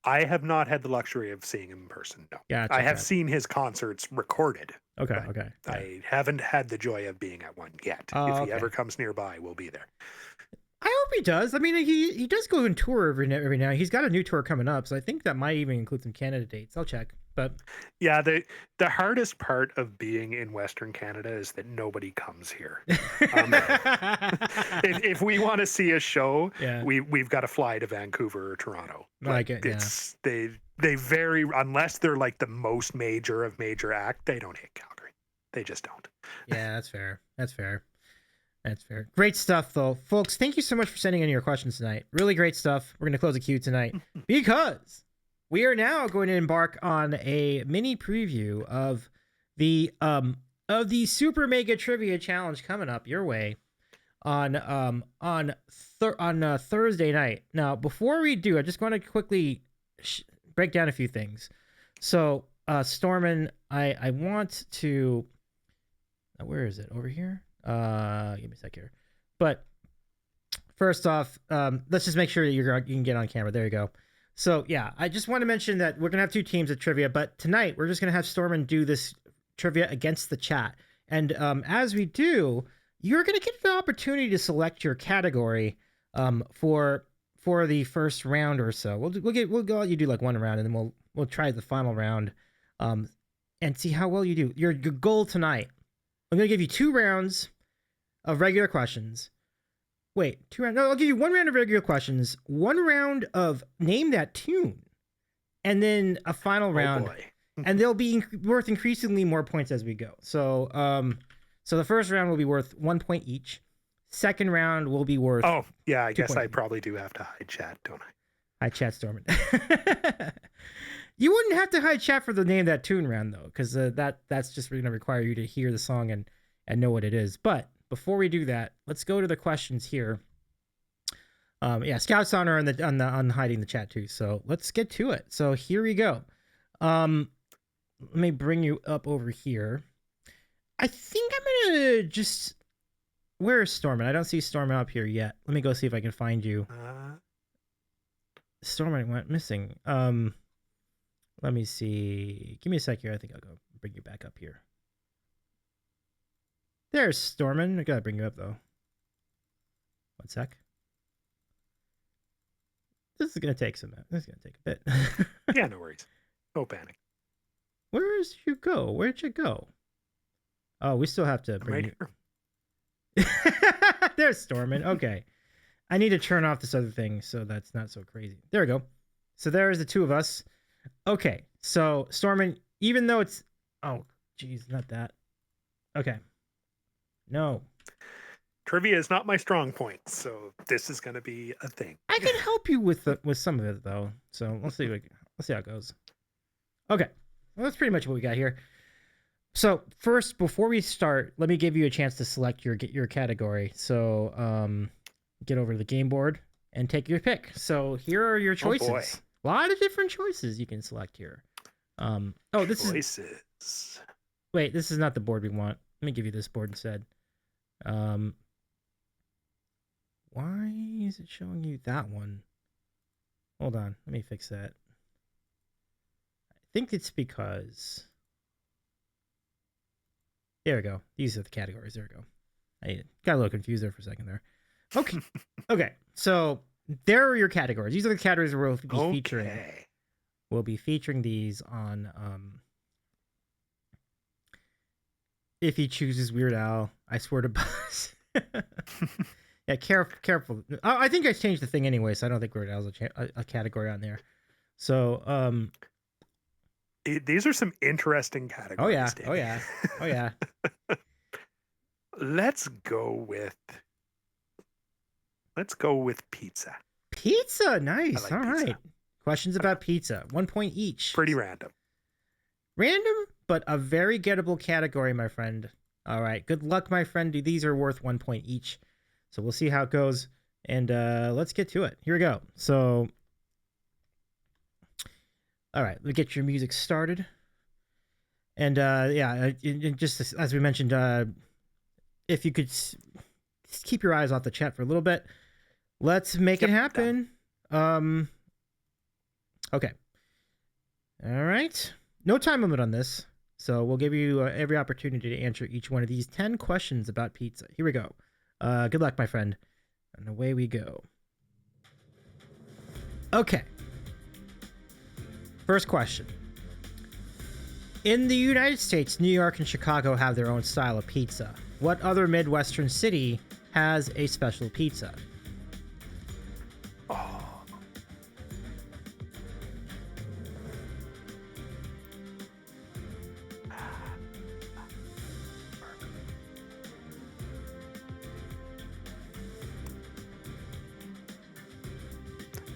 I have not had the luxury of seeing him in person. No. Yeah. I have seen his concerts recorded. Okay. I haven't had the joy of being at one yet. If he ever comes nearby, we'll be there. I hope he does. I mean, he does go on tour every now. He's got a new tour coming up, so I think that might even include some Canada dates. I'll check. But Yeah, the hardest part of being in Western Canada is that nobody comes here. If we want to see a show, yeah, we've got to fly to Vancouver or Toronto. like it. Yeah, It's they vary unless they're like the most major of major act. They don't hit Calgary. They just don't. yeah, that's fair. That's fair. That's fair. Great stuff, though, folks. Thank you so much for sending in your questions tonight. Really great stuff. We're gonna close the queue tonight because we are now going to embark on a mini preview of the Super Mega Trivia Challenge coming up your way on Thursday night. Now, before we do, I just want to quickly break down a few things. So, Stormin, I want to. Where is it? Over here. Give me a sec here. But first off, let's just make sure that you can get on camera. There you go. So yeah, I just want to mention that we're gonna have two teams of trivia, but tonight we're just gonna have Stormin do this trivia against the chat. And as we do, you're gonna get the opportunity to select your category for the first round or so. We'll go let you do like one round, and then we'll try the final round and see how well you do. Your goal tonight. I'm gonna give you 2 rounds of regular questions. Wait, 2 rounds? No, I'll give you 1 round of regular questions, 1 round of name that tune, and then a final round. Boy. And they'll be worth increasingly more points as we go. So, so the first round will be worth 1 point each. Second round will be worth. Oh yeah, I 2 guess points. I probably do have to hide chat, don't I? Hi, chat Stormin. You wouldn't have to hide chat for the name that tune round though, because that's just going to require you to hear the song and know what it is. But before we do that, let's go to the questions here. Yeah, Scout's honor on hiding the chat too. So let's get to it. So here we go. Let me bring you up over here. I think I'm gonna just. Where is Stormin? I don't see Stormin up here yet. Let me go see if I can find you. Stormin went missing. Let me see. Give me a sec here. I think I'll go bring you back up here. There's Stormin. I gotta bring you up though. 1 sec. This is gonna take some. This is gonna take a bit. Yeah, no worries. No panic. Where did you go? Where'd you go? Oh, we still have to I'm bring right you. here. There's Stormin. Okay. I need to turn off this other thing so that's not so crazy. There we go. So there's the 2 of us. Okay. So Stormin, even though it's oh geez, not that. Okay. No. Trivia is not my strong point, so this is going to be a thing. I can help you with some of it though. So let's see how it goes. Okay. Well, that's pretty much what we got here. So first, before we start, let me give you a chance to select your category. So get over to the game board and take your pick. So here are your choices. Oh boy. A lot of different choices you can select here. This Choices. is wait, this is not the board we want. Let me give you this board instead. Why is it showing you that one? Hold on, let me fix that. I think it's because. There we go. These are the categories. There we go. I got a little confused there for a second there. Okay. Okay. So there are your categories. These are the categories we'll be featuring. We'll be featuring these on if he chooses Weird Al, I swear to buzz. Yeah, careful. I think I changed the thing anyway, so I don't think Weird Al's a category on there. So these are some interesting categories. Oh yeah. Danny. Oh yeah. Oh yeah. Let's go with pizza. Pizza, nice. like All pizza. right. Questions about pizza. 1 point each. Pretty random. Random, but a very gettable category, my friend. All right. Good luck, my friend. These are worth 1 point each. So we'll see how it goes. And let's get to it. Here we go. So, all right. Let's get your music started. And just as we mentioned, if you could keep your eyes off the chat for a little bit, let's make it happen. Okay. All right. No time limit on this. So we'll give you every opportunity to answer each one of these 10 questions about pizza. Here we go. Good luck, my friend. And away we go. Okay. First question. In the United States, New York and Chicago have their own style of pizza. What other Midwestern city has a special pizza? Oh.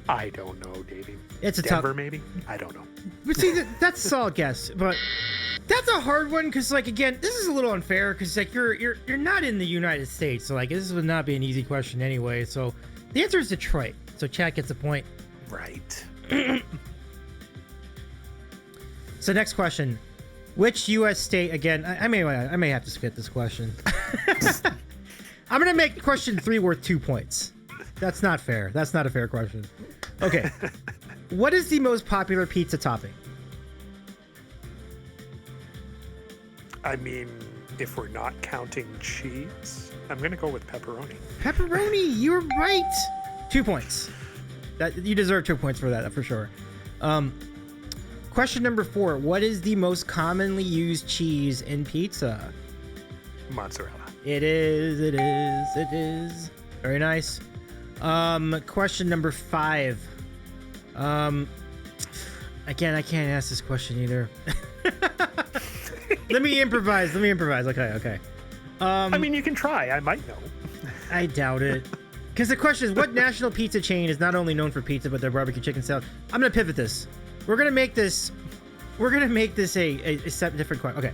I don't know, Davey. It's a Denver, tough. maybe? I don't know. But see, that's a solid guess. But that's a hard one because, like, again, this is a little unfair because, like, you're not in the United States, so like this would not be an easy question anyway. So the answer is Detroit. So Chad gets a point. Right. So next question. Which U.S. state, again, I may have to skip this question. I'm going to make question 3 worth 2 points. That's not fair. That's not a fair question. Okay. What is the most popular pizza topping? I mean, if we're not counting cheese, I'm going to go with pepperoni. Pepperoni, you're right. 2 points. That you deserve 2 points for that, for sure. Question number 4. What is the most commonly used cheese in pizza? Mozzarella. It is. Very nice. Question number 5. Again, I can't ask this question either. Let me improvise. Okay. I mean, you can try. I might know. I doubt it. Because the question is, what national pizza chain is not only known for pizza but their barbecue chicken salad? I'm gonna pivot this. We're gonna make this a different question. Okay.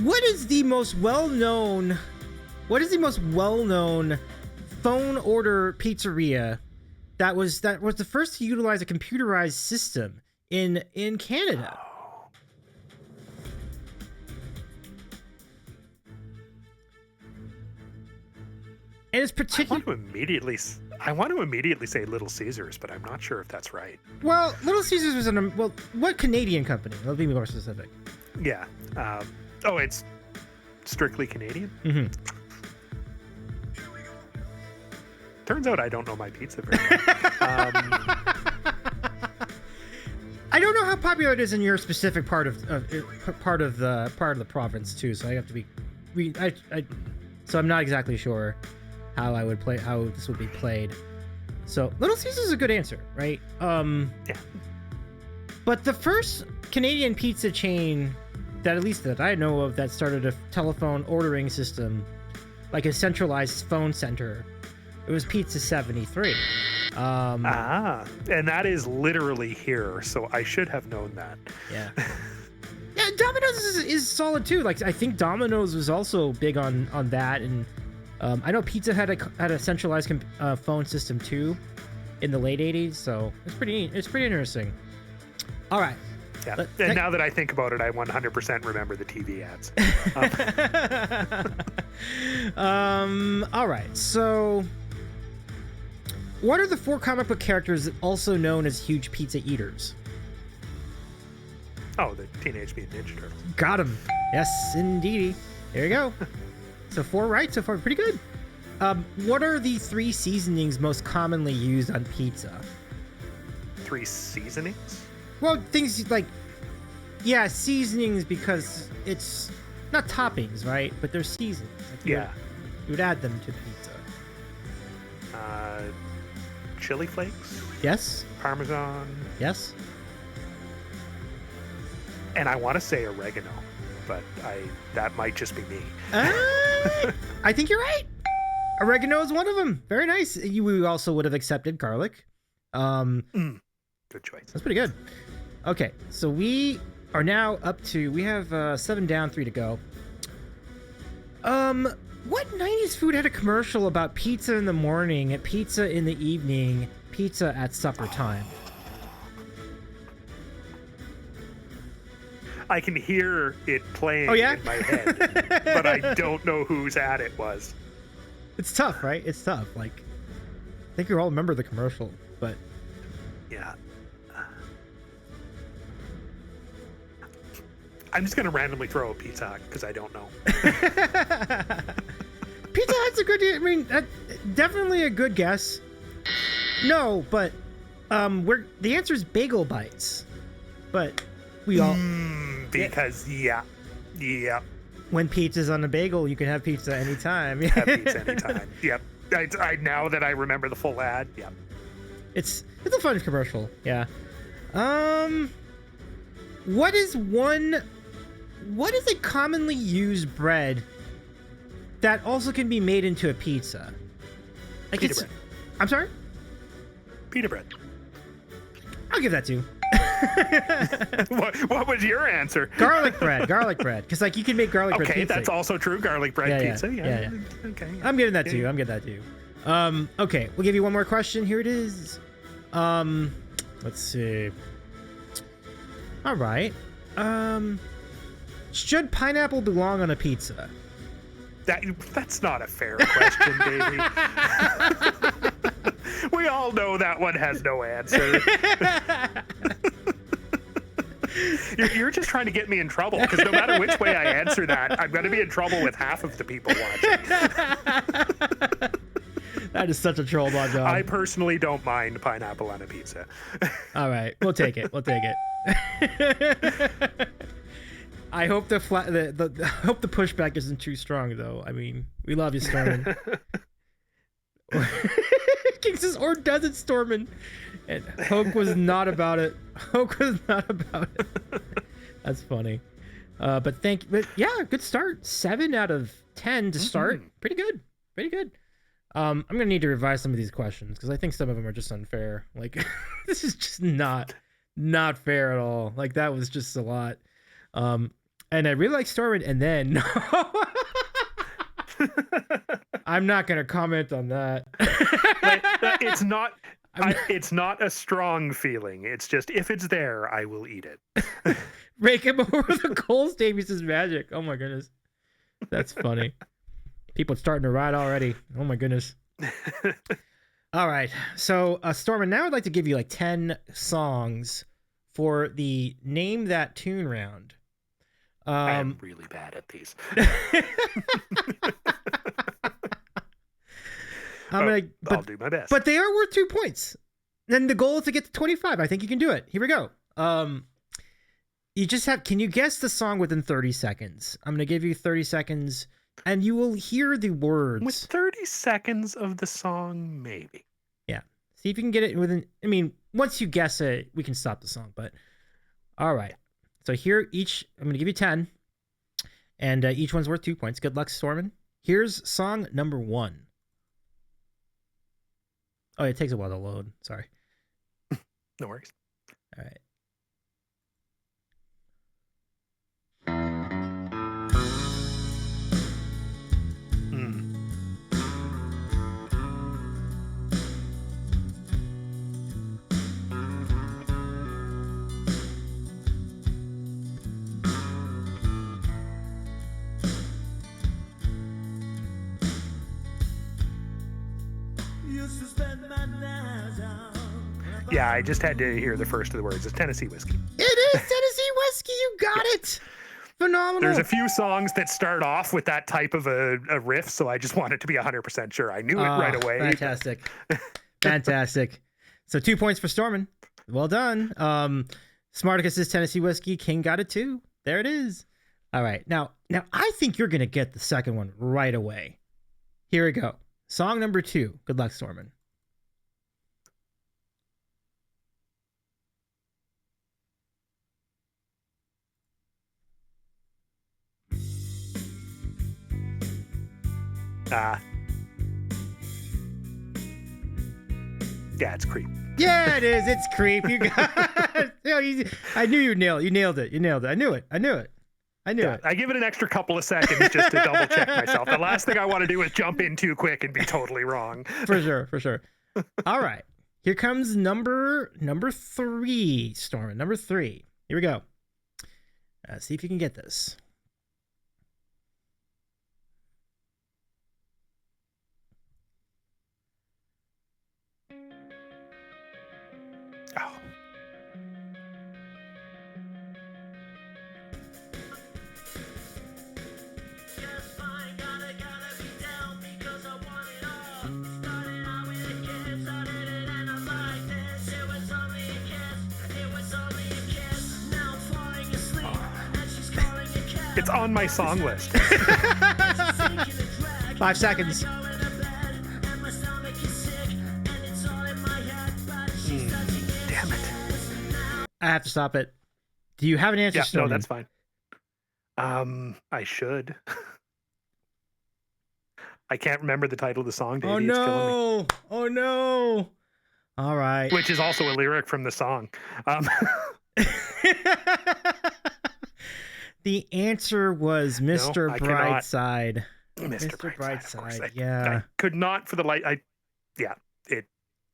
What is the most well-known phone order pizzeria that was the first to utilize a computerized system in Canada? And it's particularly. I want to immediately say Little Caesars, but I'm not sure if that's right. Well, Little Caesars was what Canadian company? Let's be more specific. Yeah. It's strictly Canadian? Mm-hmm. Turns out I don't know my pizza very well. I don't know how popular it is in your specific part of the province too. So I have to be, so I'm not exactly sure how this would be played. So Little Caesars is a good answer, right? Yeah. But the first Canadian pizza chain that, at least that I know of, that started a telephone ordering system, like a centralized phone center, it was Pizza 73. And that is literally here, so I should have known that. Yeah. Yeah, Domino's is solid too. Like, I think Domino's was also big on that, and I know Pizza had a centralized phone system too in the late 80s, so it's pretty interesting. All right. Yeah. And now that I think about it, I 100% remember the TV ads. All right. So, what are the 4 comic book characters also known as huge pizza eaters? Oh, the Teenage Mutant Ninja Turtles. Got him. Yes, indeedy. There you go. So 4 right so far. Pretty good. What are the 3 seasonings most commonly used on pizza? 3 seasonings? Well, things like, yeah, seasonings, because it's not toppings, right? But they're seasonings. Like you would add them to pizza. Chili flakes? Yes. Parmesan? Yes. And I want to say oregano, but that might just be me. I think you're right. Oregano is one of them. Very nice. You also would have accepted garlic. Good choice. That's pretty good. Okay, so we are now up to, we have 7 down, 3 to go. What 90s food had a commercial about pizza in the morning, pizza in the evening, pizza at supper time? I can hear it playing in my head, but I don't know whose ad it was. It's tough, right? It's tough. Like, I think you all remember the commercial, but... Yeah. I'm just going to randomly throw a Pizza Hut because I don't know. Pizza Hut's a good. I mean, definitely a good guess. No, but the answer is bagel bites. But we all because yeah. When pizza's on a bagel, you can have pizza anytime. Have pizza anytime. Yep. I now that I remember the full ad. Yep. It's a fun commercial. Yeah. What is a commonly used bread that also can be made into a pizza? Like Pita bread. I'm sorry? Pita bread. I'll give that to you. What was your answer? Garlic bread. Because like you can make garlic bread Okay, pizza. that's also true. Garlic bread pizza. Yeah. Okay. I'm giving that to you. Okay, we'll give you one more question. Here it is. Let's see. All right. Should pineapple belong on a pizza? That's not a fair question, baby. We all know that one has no answer. You're just trying to get me in trouble, because no matter which way I answer that, I'm going to be in trouble with half of the people watching. That is such a troll ball job. I personally don't mind pineapple on a pizza. All right, we'll take it. I hope the pushback isn't too strong, though. I mean, we love you, Stormin. King says, or does it, Stormin? And Hoke was not about it. That's funny. But yeah, good start. 7 out of 10 to start. Pretty good. I'm gonna need to revise some of these questions because I think some of them are just unfair. Like, this is just not fair at all. Like, that was just a lot. And I really like Stormin, and then I'm not gonna comment on that. It's not a strong feeling. It's just, if it's there, I will eat it. Rake him over the coals, Davies is magic. Oh my goodness, that's funny. People starting to ride already. Oh my goodness. All right, so Stormin, now I'd like to give you like 10 songs for the name that tune round. I am really bad at these. I'll do my best. But they are worth 2 points. Then the goal is to get to 25. I think you can do it. Here we go. Can you guess the song within 30 seconds? I'm going to give you 30 seconds and you will hear the words. With 30 seconds of the song, maybe. Yeah. See if you can get it within, once you guess it, we can stop the song, but all right. So here I'm going to give you 10 and each one's worth 2 points. Good luck, Stormin. Here's song number 1. Oh, it takes a while to load. Sorry. No worries. All right. Yeah, I just had to hear the first of the words. It's Tennessee Whiskey. It is Tennessee Whiskey. You got it. Phenomenal. There's a few songs that start off with that type of a riff, so I just wanted to be 100% sure. I knew it right away. Fantastic. Fantastic. So 2 points for Stormin. Well done. Smarticus is Tennessee Whiskey. King got it too. There it is. All right. Now I think you're going to get the second one right away. Here we go. Song number 2. Good luck, Stormin. Yeah, it's Creep. Yeah, it is. It's Creep. You got it. I knew you nailed it. You nailed it. I knew it. I give it an extra couple of seconds just to double check myself. The last thing I want to do is jump in too quick and be totally wrong. For sure. All right. Here comes number 3, Stormin. Number 3. Here we go. See if you can get this. Oh. It's on my song list. 5 seconds. Damn it. I have to stop it. Do you have an answer, Yeah, Stormin? no, that's fine. I should. I can't remember the title of the song, Davey. Oh It's killing me. no! Oh no! All right. Which is also a lyric from the song. The answer was Mr. I cannot. Brightside. Mr. Brightside, of course. Brightside, I yeah. could not for the light.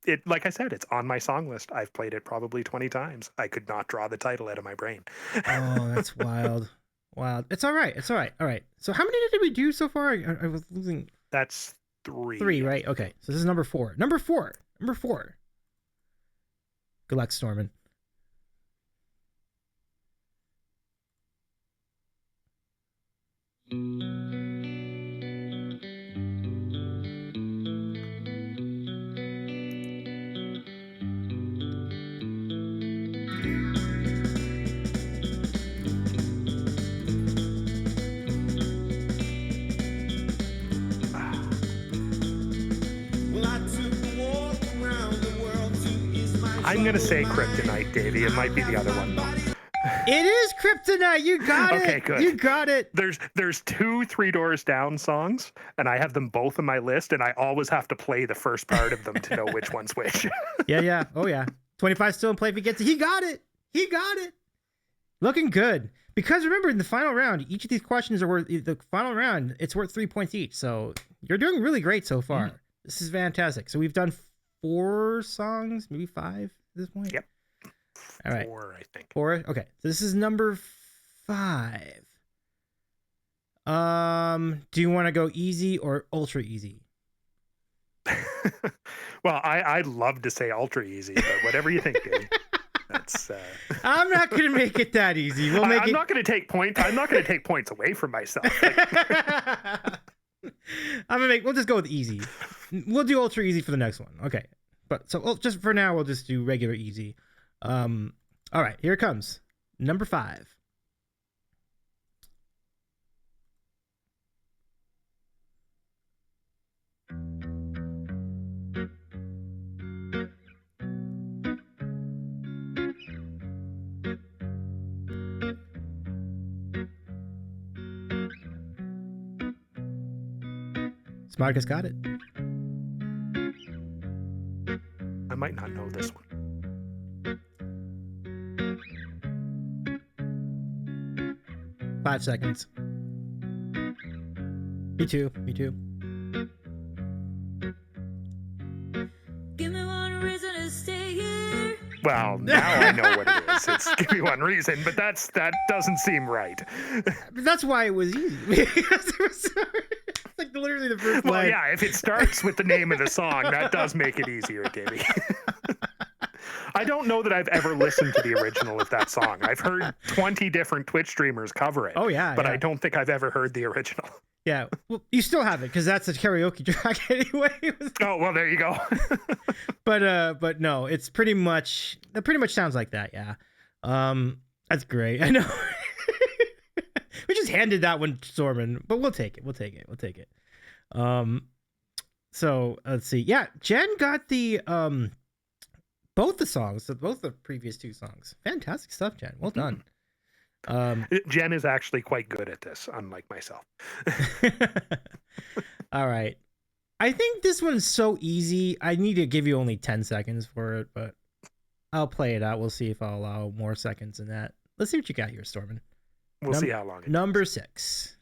It like I said, it's on my song list. I've played it probably 20 times. I could not draw the title out of my brain. Oh, that's wild. Wild. It's all right. It's all right. All right. So how many did we do so far? I was losing. That's 3. 3, right? Okay. So this is number 4. Number 4. Good luck, Stormin. I'm going to say Kryptonite, Davey. It might be the other one, though. It is Kryptonite. You got it. Okay, good. You got it. There's 2 Three Doors Down songs, and I have them both on my list, and I always have to play the first part of them to know which one's which. Yeah. Oh, yeah. 25 still in play if he gets it. He got it. Looking good. Because remember, in the final round, each of these questions are worth, the final round, it's worth 3 points each. So you're doing really great so far. Mm. This is fantastic. So we've done 4 songs, maybe 5 at this point. Yep. All right. 4, I think. 4. Okay. So this is number 5. Do you want to go easy or ultra easy? Well, I'd love to say ultra easy, but whatever you think, Davey. That's. I'm not gonna make it that easy. We'll make I'm it. not going to take points. I'm not going to take points away from myself. We'll just go with easy. We'll do ultra easy for the next one. Okay. But so just for now, we'll just do regular easy. All right, here it comes. Number 5. Smartest got it. I might not know this one. Five seconds. Me too. Give me one reason to stay here. Well, now I know what it is. It's give me one reason, but that doesn't seem right. That's why it was easy. Because it was like literally the first Well, line. yeah, if it starts with the name of the song, that does make it easier, Davey. I don't know that I've ever listened to the original of that song. I've heard 20 different Twitch streamers cover it. Oh, yeah. But yeah. I don't think I've ever heard the original. Yeah. Well, you still have it because that's a karaoke track anyway. Oh, well, there you go. But no, it pretty much sounds like that. Yeah. That's great. I know. We just handed that one to Stormin, but we'll take it. So let's see. Yeah, Jen got the both the songs, both the previous 2 songs. Fantastic stuff, Jen. Well done. Jen is actually quite good at this, unlike myself. All right. I think this one's so easy. I need to give you only 10 seconds for it, but I'll play it out. We'll see if I'll allow more seconds than that. Let's see what you got here, Stormin. We'll see how long it Number takes. 6.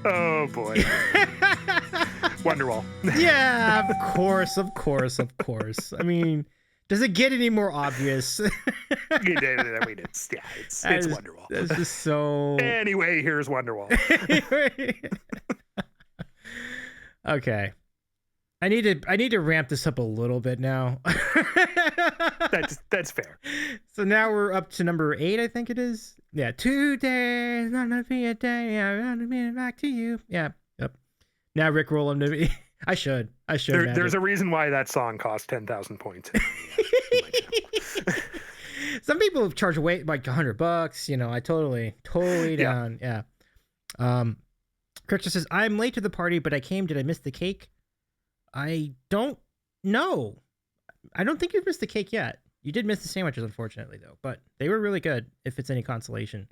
Oh, boy. Wonderwall. Yeah, of course. I mean, does it get any more obvious? It's Wonderwall. That's just so... Anyway, here's Wonderwall. Okay. I need to ramp this up a little bit now. That's fair. So now we're up to number 8, I think it is. Yeah, today's not gonna be a day. I want to be back to you. Yeah, yep. Now Rick roll him to me. I should. There's a reason why that song cost 10,000 points. Some people charge away like $100. You know, I totally down. Yeah. Kirk just says, I'm late to the party, but I came. Did I miss the cake? I don't know. I don't think you've missed the cake yet. You did miss the sandwiches, unfortunately, though. But they were really good, if it's any consolation.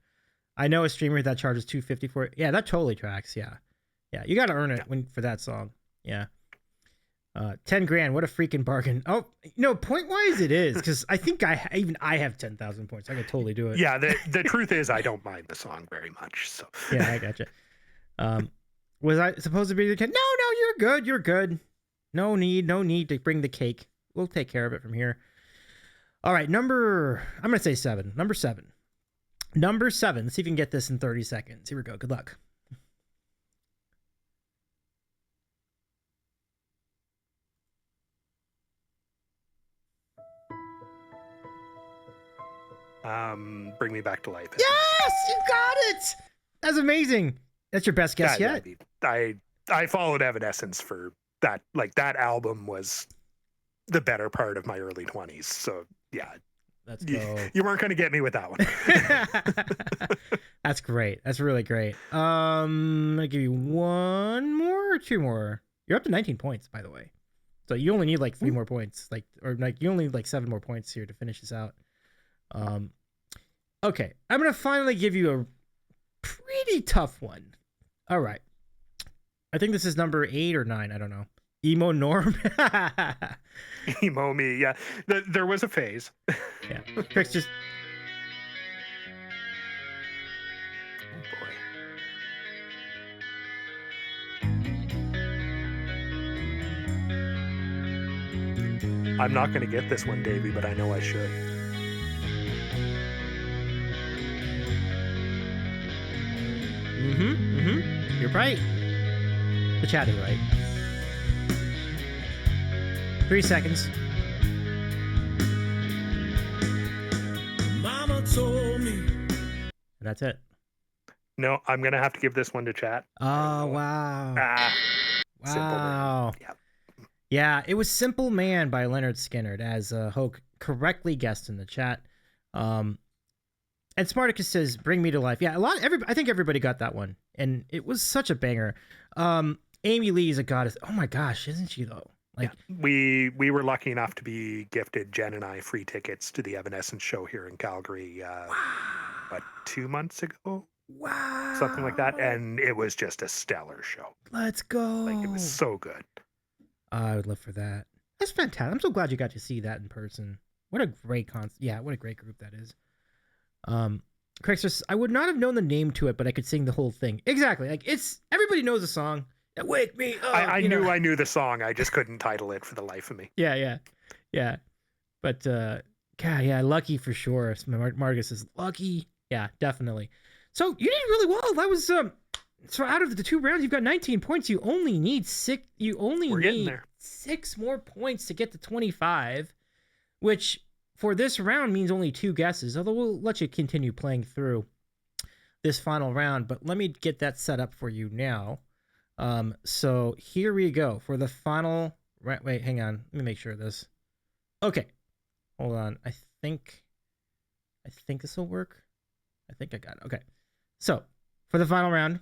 I know a streamer that charges $250 for it. Yeah, that totally tracks. Yeah. Yeah, you got to earn it for that song. Yeah. 10 grand. What a freaking bargain. Oh, no, point wise it is, because I think I have 10,000 points. I could totally do it. Yeah, the truth is I don't mind the song very much. So yeah, I gotcha. Was I supposed to be the kid? No, you're good. No need to bring the cake. We'll take care of it from here. All right, I'm gonna say 7. Number 7. Let's see if you can get this in 30 seconds. Here we go. Good luck. Bring Me Back to Life. Yes, you got it. That's amazing. That's your best guess yet. I followed Evanescence for that. Like, that album was the better part of my early 20s. So yeah, let's go. You weren't going to get me with that one. That's great. That's really great. I'm gonna give you 1 more or 2 more. You're up to 19 points, by the way. So you only need like 3 more points, you only need like 7 more points here to finish this out. Okay, I'm gonna finally give you a pretty tough one. All right, I think this is number 8 or 9. I don't know. Emo Norm. Emo me. Yeah, there was a phase. Yeah, Chris just. I'm not going to get this one, Davey, but I know I should. You're right. The chat is right. 3 seconds. Mama told me. And that's it. No, I'm going to have to give this one to chat. Oh, wow. Wow. Yeah. Yeah, it was Simple Man by Leonard Skinner, as Hoke correctly guessed in the chat. And Spartacus says, Bring Me to Life. Yeah, I think everybody got that one. And it was such a banger. Amy Lee is a goddess. Oh my gosh, isn't she though? Like, yeah, we were lucky enough to be gifted, Jen and I, free tickets to the Evanescence show here in Calgary, what, 2 months ago? Wow. Something like that. And it was just a stellar show. Let's go. Like, it was so good. I would live for that. That's fantastic. I'm so glad you got to see that in person. What a great what a great group that is. Craig says, I would not have known the name to it, but I could sing the whole thing. Exactly. Like, everybody knows the song. Wake me up. I knew the song. I just couldn't title it for the life of me. Yeah. But God, yeah, lucky for sure. Marcus is lucky. Yeah, definitely. So you did really well. That was so out of the 2 rounds, you've got 19 points. You only need 6. You only need 6 more points to get to 25, which for this round means only 2 guesses. Although we'll let you continue playing through this final round. But let me get that set up for you now. So here we go for the final. Wait, hang on. Let me make sure of this. Okay, hold on. I think this will work. I think I got it. Okay, so for the final round,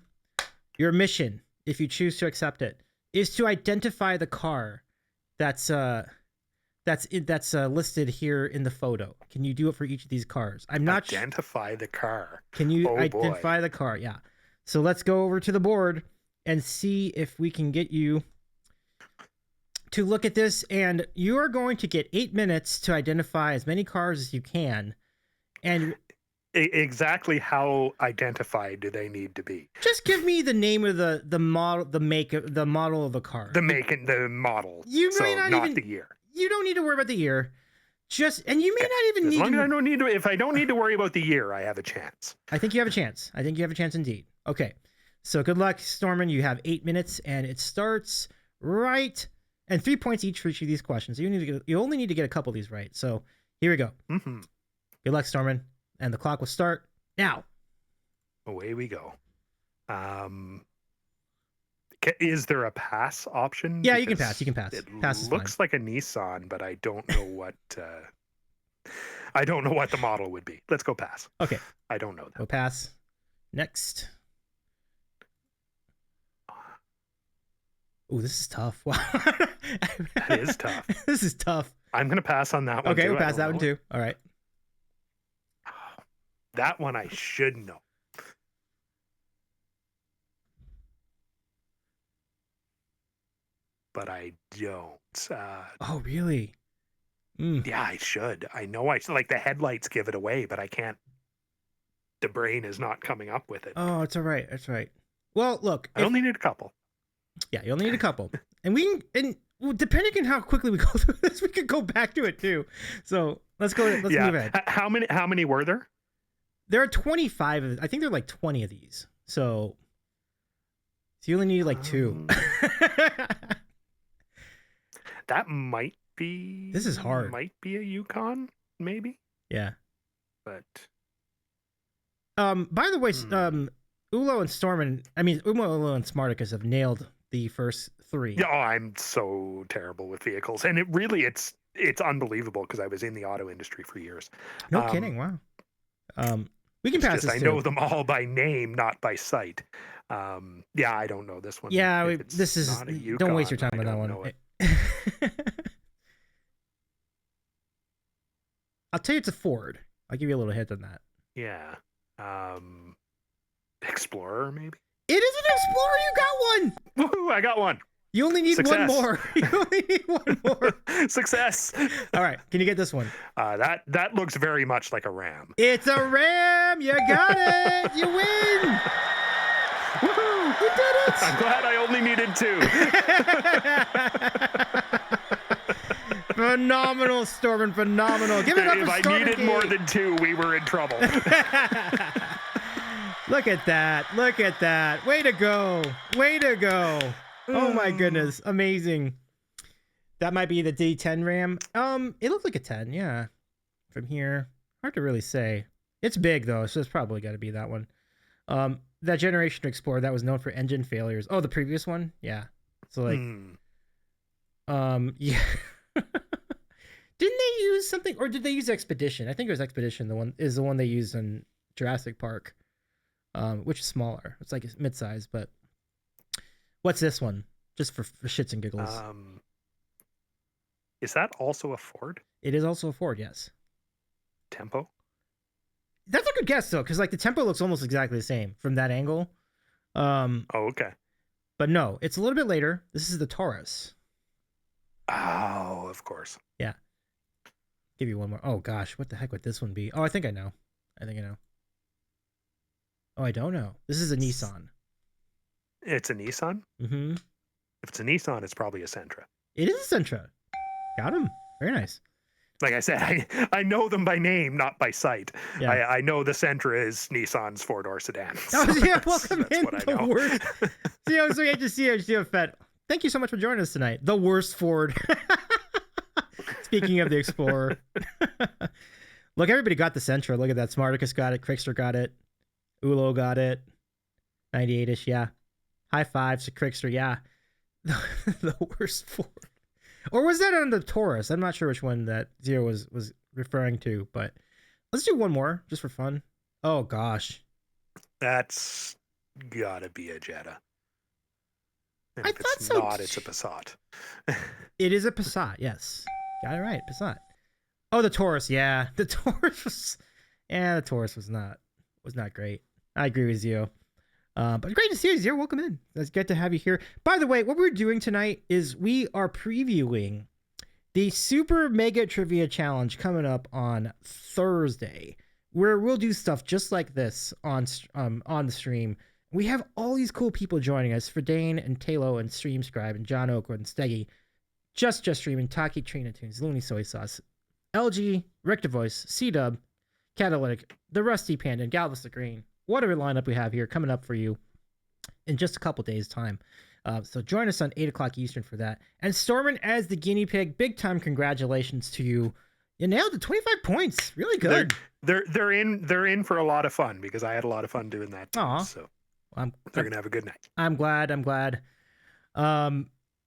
your mission, if you choose to accept it, is to identify the car that's listed here in the photo. Can you do it for each of these cars? I'm not identify the car. Can you identify the car? Yeah. So let's go over to the board and see if we can get you to look at this. And you are going to get 8 minutes to identify as many cars as you can. And exactly how identified do they need to be? Just give me the name of the model, the model of the car. The make and the model. You may not the year. You don't need to worry about the year. And you may not even need to. I don't need to. If I don't need to worry about the year, I have a chance. I think you have a chance. Indeed. Okay. So good luck, Stormin. You have 8 minutes, and it starts right and 3 points each for each of these questions. You only need to get a couple of these right. So here we go. Mm-hmm. Good luck, Stormin. And the clock will start now. Away we go. Is there a pass option? Yeah, you can Because pass. You can pass. It Pass is looks fine. like a Nissan, but I don't know what. I don't know what the model would be. Let's go pass. Okay. I don't know that. Go pass. Next. Oh, this is tough. Wow. That is tough. This is tough. I'm gonna pass on that one. Okay, too. we'll I pass don't that one know it. too. All right. That one I should know. But I don't. Oh, really? Mm. Yeah, I should. I know I should. Like the headlights give it away, but I can't. The brain is not coming up with it. Oh, it's all right. That's right. Well, look. I only need a couple. Yeah, you only need a couple, and depending on how quickly we go through this, we could go back to it too. So let's go. Let's move ahead. How many were there? There are 25. I think there are like 20 of these. So you only need like 2. That might be. This is hard. Might be a Yukon, maybe. Yeah. But. By the way, Ulo and Stormin. I mean, Ulo and Smarticus have nailed the first 3. Yeah, I'm so terrible with vehicles, and it's unbelievable because I was in the auto industry for years. No kidding. Wow. We can pass this. I know them all by name, not by sight. Yeah, I don't know this one. Yeah, this is. Not a Yukon, don't waste your time on that one. I'll tell you, it's a Ford. I'll give you a little hint on that. Yeah. Explorer, maybe. It is an Explorer. You got one. Woohoo! I got one. You only need Success. one more. You only need one more. Success. All right. Can you get this one? That looks very much like a Ram. It's a Ram. You got it. You win. Woohoo! You did it. I'm glad I only needed 2. Phenomenal, Stormin. Phenomenal. Give it up If for I StormInKey. needed more than 2, we were in trouble. Look at that. Look at that. Way to go. Way to go. Oh my goodness. Amazing. That might be the D10 RAM. It looks like a 10, yeah. From here. Hard to really say. It's big though, so it's probably got to be that one. That Generation Explorer that was known for engine failures. Oh, the previous one? Yeah. So like yeah. Didn't they use something, or did they use Expedition? I think it was Expedition. The one they used in Jurassic Park, which is smaller. It's like mid-size. But what's this one? Just for shits and giggles. Is that also a Ford? It is also a Ford. Yes. Tempo. That's a good guess though, because like the Tempo looks almost exactly the same from that angle. Oh, okay. But no, it's a little bit later. This is the Taurus. Oh, of course. Yeah. Give you one more. Oh gosh, what the heck would this one be? Oh, I think I know. Oh, I don't know. This is a Nissan. It's a Nissan? Mm-hmm. If it's a Nissan, it's probably a Sentra. It is a Sentra. Got him. Very nice. Like I said, I know them by name, not by sight. Yeah. I know the Sentra is Nissan's four-door sedan. Oh, So yeah, that's welcome in, what I the know. worst. See, I was so great to see you. See you, Fed. Thank you so much for joining us tonight. The worst Ford. Speaking of the Explorer. Look, everybody got the Sentra. Look at that. Smarticus got it. Crickster got it. Ulo got it. 98-ish, yeah. High fives to Crickster, yeah. The worst Ford. Or was that on the Taurus? I'm not sure which one that Zero was referring to, but let's do one more just for fun. Oh, gosh. That's gotta be a Jetta. And I if thought it's so. not, it's a Passat. It is a Passat, yes. Got it right, Passat. Oh, the Taurus, yeah. The Taurus was not great. I agree with you. But great to see you, Zero. Welcome in. It's good to have you here. By the way, what we're doing tonight is we are previewing the Super Mega Trivia Challenge coming up on Thursday, where we'll do stuff just like this on the stream. We have all these cool people joining us: Ferdane and Talo and Streamscribe and John Oakwood and Steggy, just streaming, Taki Trina Tunes, Looney Soy Sauce, LG, Richter Voice, C-Dub, Catalytic, The Rusty Panda, and Galvus the Green. What a lineup we have here coming up for you in just a couple days' time. So join us on 8 o'clock Eastern for that. And Stormin as the guinea pig, big time congratulations to you. You nailed it, 25 points. Really good. They're in for a lot of fun because I had a lot of fun doing that too. Aw. So I'm they're gonna have a good night. I'm glad.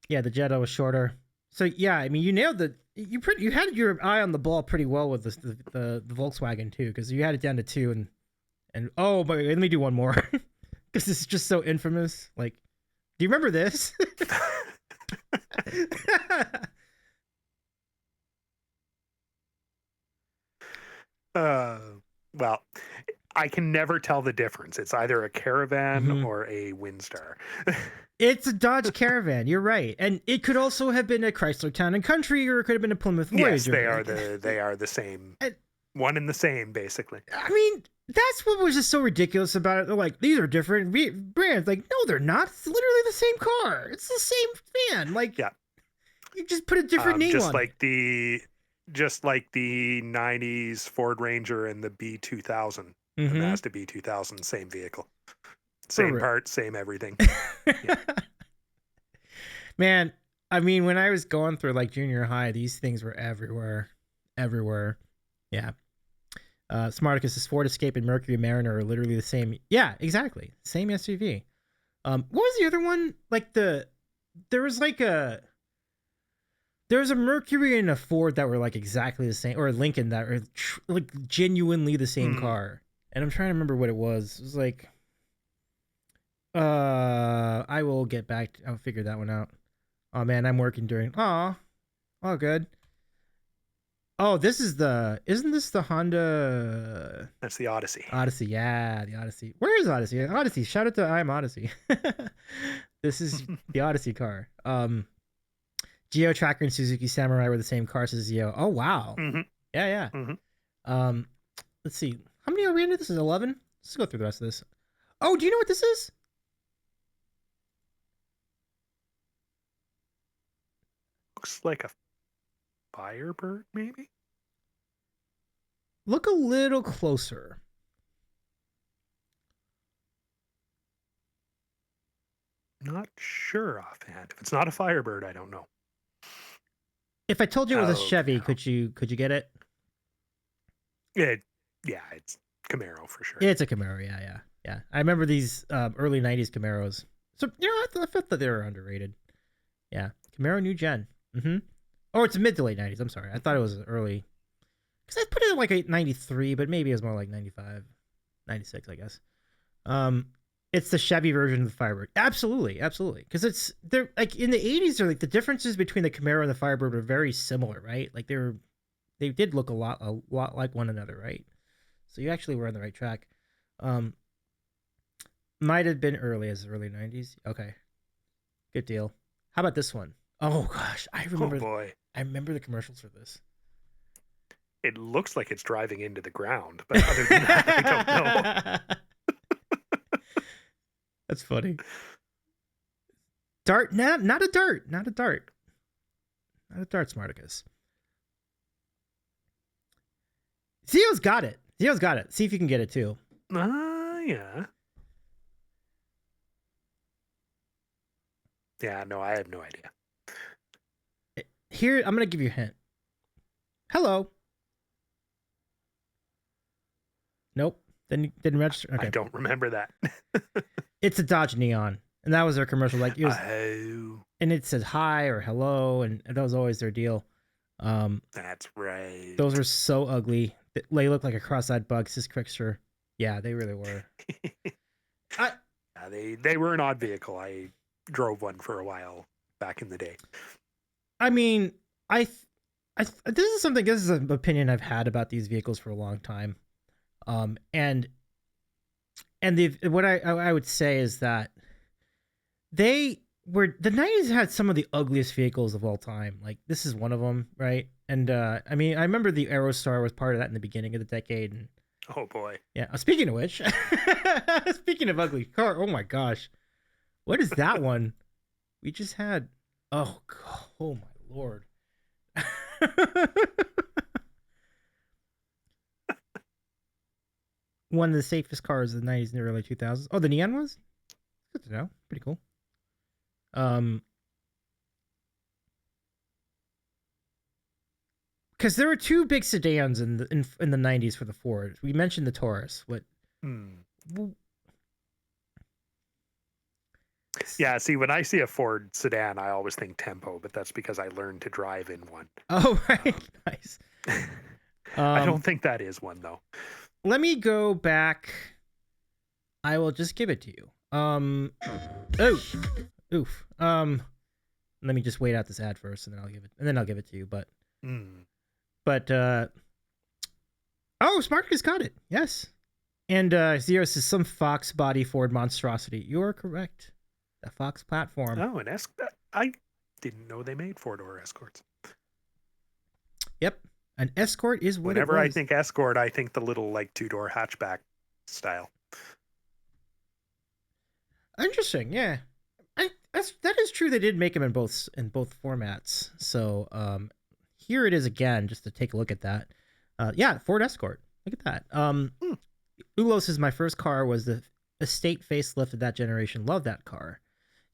Yeah, the Jetta was shorter. So yeah, I mean, you nailed the. You had your eye on the ball pretty well with the Volkswagen too, because you had it down to 2 and oh, but wait, let me do one more because this is just so infamous. Like, do you remember this? Well, I can never tell the difference. It's either a Caravan Mhm. or a Windstar. It's a Dodge Caravan. You're right, and it could also have been a Chrysler Town and Country, or it could have been a Plymouth Voyager. Yes, they are the same. And- One and the same, basically. I mean, that's what was just so ridiculous about it. They're like, these are different brands. Like, no, they're not. It's literally the same car. It's the same van. Like, Yeah. You just put a different name just on like it. just like the 90s Ford Ranger and the B2000. The Mhm. Mazda B2000, same vehicle. Same real. parts, same everything. Man, I mean, when I was going through like junior high, these things were everywhere. Yeah. Smarticus' Ford Escape and Mercury Mariner are literally the same. Yeah, exactly. Same SUV. What was the other one? Like there was a Mercury and a Ford that were like exactly the same, or a Lincoln that were like genuinely the same car. And I'm trying to remember what it was. It was like, I will get back. I'll figure that one out. Oh man, I'm working during. Oh, good. Oh, isn't this the Honda? That's the Odyssey. Odyssey, yeah, the Odyssey. Where is Odyssey? Odyssey, shout out to I'm Odyssey. This is the Odyssey car. Geo Tracker and Suzuki Samurai were the same cars as Geo. Oh wow. Mm-hmm. Yeah. Mm-hmm. Let's see. How many are we into? This is 11. Let's go through the rest of this. Oh, do you know what this is? Looks like a Firebird, maybe? Look a little closer. Not sure offhand. If it's not a Firebird, I don't know. If I told you it was a Oh, Chevy, Camaro. could you get it? Yeah, it's Camaro for sure. It's a Camaro, yeah. I remember these early 90s Camaros. So, I thought that they were underrated. Yeah. Camaro new gen. Mm-hmm. Oh, it's mid to late 90s. I'm sorry. I thought it was early. Because I put it in like 93, but maybe it's more like 95, 96, I guess. It's the Chevy version of the Firebird. Absolutely. Because they're like in the 80s, they're like the differences between the Camaro and the Firebird were very similar, right? Like they did look a lot like one another, right? So you actually were on the right track. Might have been early 90s. Okay. Good deal. How about this one? Oh gosh, I remember. Oh boy. I remember the commercials for this. It looks like it's driving into the ground, but other than that, I don't know. That's funny. Dart? No, not a dart. Not a dart, Smarticus. Zio's got it. See if you can get it too. Yeah. Yeah, no, I have no idea. Here, I'm going to give you a hint. Hello. Nope. Didn't register. Okay. I don't remember that. It's a Dodge Neon. And that was their commercial. Like it was, Oh, and it said hi or hello, and that was always their deal. that's right. Those are so ugly. They look like a cross-eyed bug. Sis Quickster. Yeah, they really were. Yeah, they were an odd vehicle. I drove one for a while back in the day. I mean, this is an opinion I've had about these vehicles for a long time. And what I would say is that the 90s had some of the ugliest vehicles of all time. Like this is one of them, right? And I mean, I remember the Aerostar was part of that in the beginning of the decade. And Oh boy. yeah. Speaking of which, speaking of ugly car, oh my gosh, what is that one? We just had. Oh my lord. One of the safest cars of the 90s and the early 2000s. Oh, the neon was? Good to know. Pretty cool. Because there were two big sedans in the 90s for the Ford. We mentioned the Taurus. What? Yeah, see, when I see a Ford sedan, I always think Tempo, but that's because I learned to drive in one. Oh, right. Nice. I don't think that is one, though. Let me go back. I will just give it to you. Oh, oof. Let me just wait out this ad first, and then I'll give it to you. But oh, Spartacus got it. Yes. And Zero says some Fox body Ford monstrosity. You're correct. The Fox platform. Oh, an Escort. I didn't know they made four-door Escorts. Yep. An Escort is what Whenever it was. I think Escort, I think the little like two-door hatchback style. Interesting. Yeah. That is true. They did make them in both formats. So here it is again, just to take a look at that. Yeah, Ford Escort. Look at that. Ulo says my first car was the estate facelift of that generation. Love that car.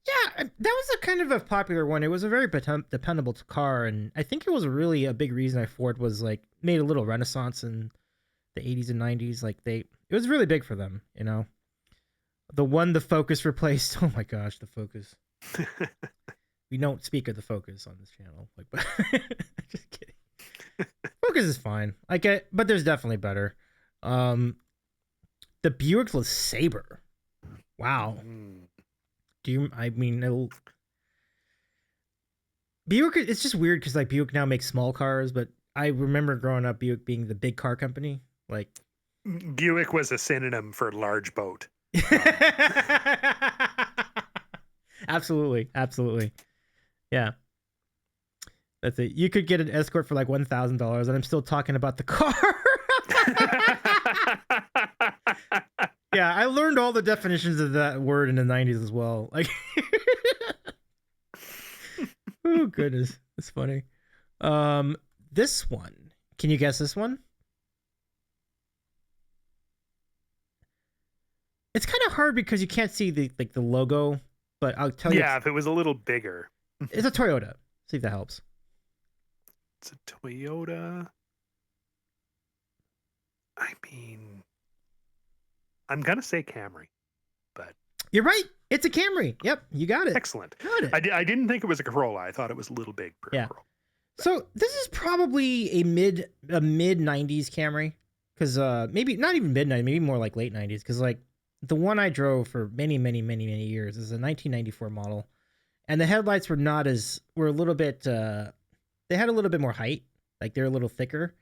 Yeah, that was a kind of a popular one. It was a very dependable car, and I think it was really a big reason why Ford was like made a little renaissance in the 80s and 90s. Like it was really big for them, you know. The Focus replaced. Oh my gosh, the Focus. We don't speak of the Focus on this channel. Like, but just kidding. Focus is fine. But there's definitely better. The Buick LeSabre. Wow. Buick, it's just weird because like Buick now makes small cars, but I remember growing up Buick being the big car company. Like Buick was a synonym for large boat. Absolutely. Yeah. That's it. You could get an Escort for like $1,000, and I'm still talking about the car. Yeah, I learned all the definitions of that word in the 90s as well. Like, oh goodness, that's funny. This one. Can you guess this one? It's kind of hard because you can't see the logo, but I'll tell you. Yeah, if it was a little bigger. It's a Toyota. See if that helps. It's a Toyota. I mean, I'm gonna say Camry, but you're right. It's a Camry. Yep, you got it. Excellent. Got it. I didn't think it was a Corolla. I thought it was a little big for a Corolla. So this is probably a mid 90s Camry, because maybe not even mid 90s, maybe more like late 90s, because like the one I drove for many years is a 1994 model, and the headlights were a little bit they had a little bit more height, like they're a little thicker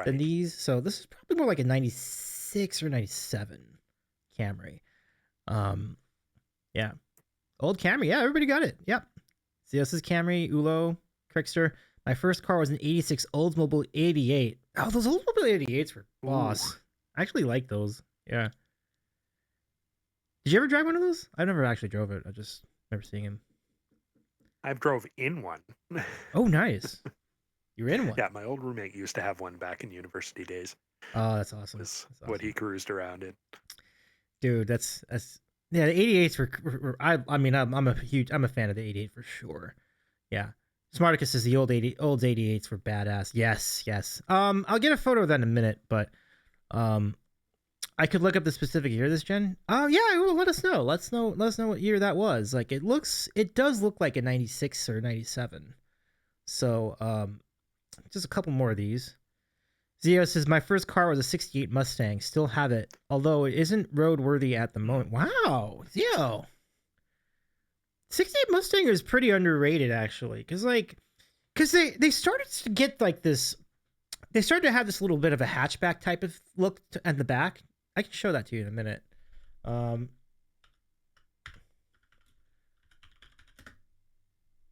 than these. So this is probably more like a 96 or 97 Camry. Yeah, old Camry. Yeah, everybody got it. Yep. So this is Camry, Ulo, Crickster. My first car was an 86 Oldsmobile 88. Oh, those Oldsmobile 88s were boss. I actually like those. Yeah. Did you ever drive one of those? I never actually drove it. I just remember seeing him. I've drove in one. Oh, nice. You were in one? Yeah, my old roommate used to have one back in university days. Oh, that's awesome. That's what he cruised around in. Dude, that's yeah. The 88s were I'm a fan of the 88 for sure. Yeah. Smarticus says the old 88s were badass. Yes. I'll get a photo of that in a minute, but I could look up the specific year of this gen. Oh yeah, well, let us know. Let us know what year that was. Like it does look like a 96 or 97. So just a couple more of these. Zio says my first car was a 68 Mustang. Still have it, although it isn't roadworthy at the moment. Wow, Zio. 68 Mustang is pretty underrated actually, because they started to get like this. They started to have this little bit of a hatchback type of look at the back. I can show that to you in a minute.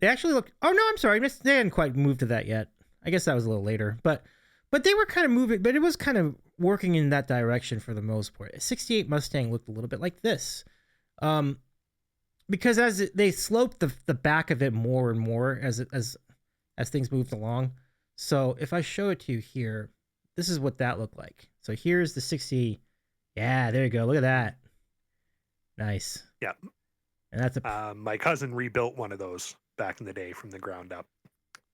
They actually look. Oh no, I'm sorry. They hadn't quite moved to that yet. I guess that was a little later, but they were kind of moving. But it was kind of working in that direction for the most part. A 68 Mustang looked a little bit like this, because as they sloped the back of it more and more as things moved along. So if I show it to you here, this is what that looked like. So here's the 60. Yeah, there you go. Look at that. Nice. Yeah. And that's a My cousin rebuilt one of those back in the day from the ground up,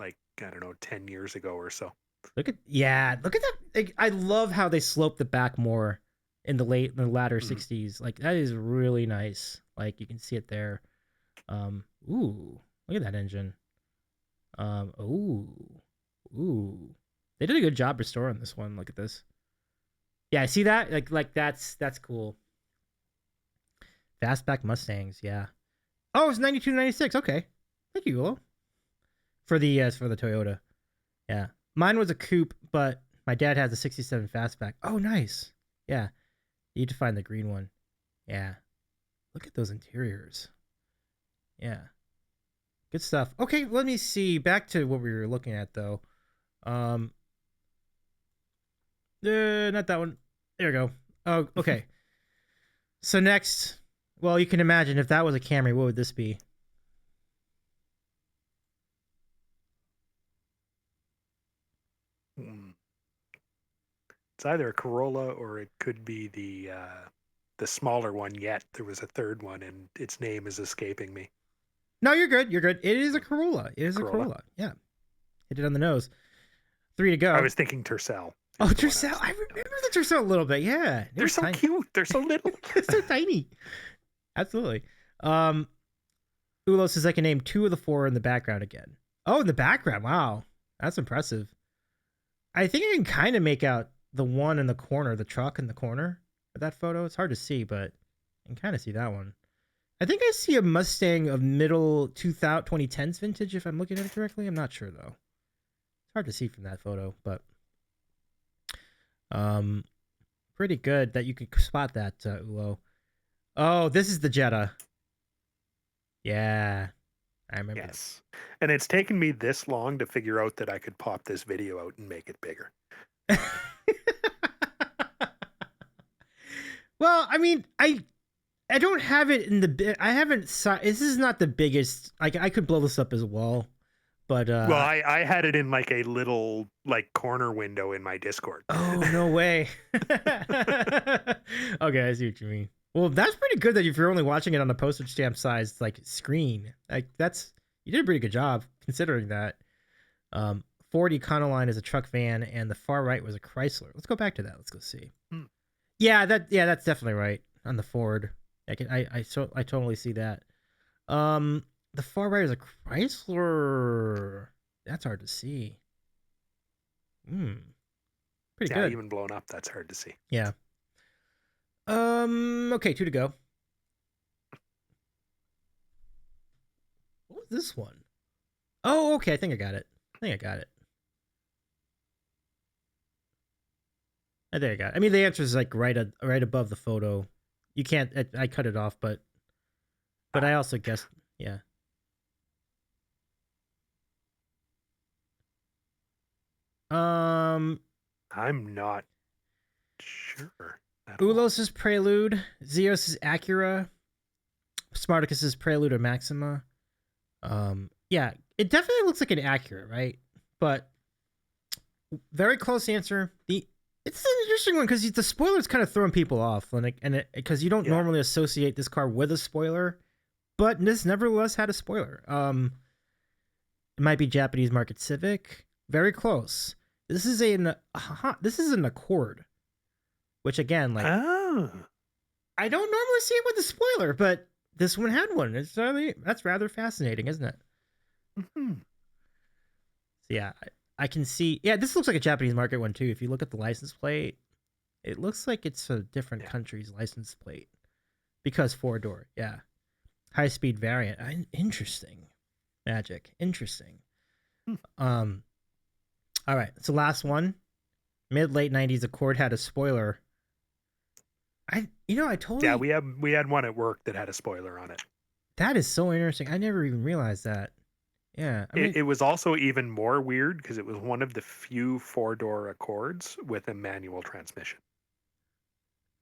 like, I don't know, 10 years ago or so. look at that. Like, I love how they slope the back more in the latter Mhm. 60s. Like that is really nice. Like you can see it there. Ooh, look at that engine. Ooh. They did a good job restoring this one. Look at this. Yeah, I see that. Like that's cool. Fastback Mustangs, yeah. Oh, it's 92 96. Okay. Thank you, Will. For the Toyota. Yeah. Mine was a coupe, but my dad has a 67 fastback. Oh, nice. Yeah. You need to find the green one. Yeah. Look at those interiors. Yeah. Good stuff. Okay, let me see. Back to what we were looking at though. Not that one. There we go. Oh, okay. So next, well, you can imagine if that was a Camry, what would this be? Mm. It's either a Corolla or it could be the smaller one yet. There was a third one, and its name is escaping me. No, you're good. You're good. It is a Corolla. It is a Corolla? Corolla. Yeah. Hit it on the nose. 3 to go. I was thinking Tercel. Oh, is the one I was Tercel. I thinking of. remember the Tercel a little bit. Yeah. They're so cute. They're so little. They're so tiny. Absolutely. Ulo says I can name 2 of the 4 in the background again. Oh, in the background. Wow. That's impressive. I think I can kind of make out the one in the corner, the truck in the corner of that photo. It's hard to see, but I can kind of see that one. I think I see a Mustang of middle 2010s vintage, if I'm looking at it correctly. I'm not sure, though. It's hard to see from that photo, but pretty good that you can spot that, Ulo. Oh, this is the Jetta. Yeah, I remember. Yes. And it's taken me this long to figure out that I could pop this video out and make it bigger. Well, I mean, I don't have it in the I haven't this is not the biggest. Like I could blow this up as well, but Well, I had it in like a little like corner window in my Discord. Oh, no way. Okay, I see what you mean. Well, that's pretty good that if you're only watching it on a postage stamp sized like screen. Like you did a pretty good job considering that. Ford Econoline is a truck van and the far right was a Chrysler. Let's go back to that. Let's go see. Yeah, that's definitely right on the Ford. I totally see that. The far right is a Chrysler. That's hard to see. Pretty good. Even blown up, that's hard to see. Yeah. Okay, 2 to go. What was this one? Oh, okay. I think I got it. I think I got it. I mean, the answer is like right above the photo. You can't. I cut it off, but I also guessed. Yeah. I'm not sure. Ulos is Prelude. Zeos is Acura. Spartacus is Prelude or Maxima. Yeah, it definitely looks like an Acura, right? But very close answer. It's an interesting one because the spoiler's kind of throwing people off, and because you don't normally associate this car with a spoiler, but this nevertheless had a spoiler. It might be Japanese market Civic. Very close. This is an Accord, which again, like, I don't normally see it with a spoiler, but this one had one. That's rather fascinating, isn't it? Mm-hmm. So yeah, I can see. Yeah, this looks like a Japanese market one too. If you look at the license plate, it looks like it's a different country's license plate because 4-door. Yeah, high speed variant. Interesting, Magic. Interesting. All right, so last one. Mid-late 90s Accord had a spoiler. I totally. Yeah, we had one at work that had a spoiler on it. That is so interesting. I never even realized that. Yeah, I mean, it was also even more weird because it was one of the few 4-door Accords with a manual transmission.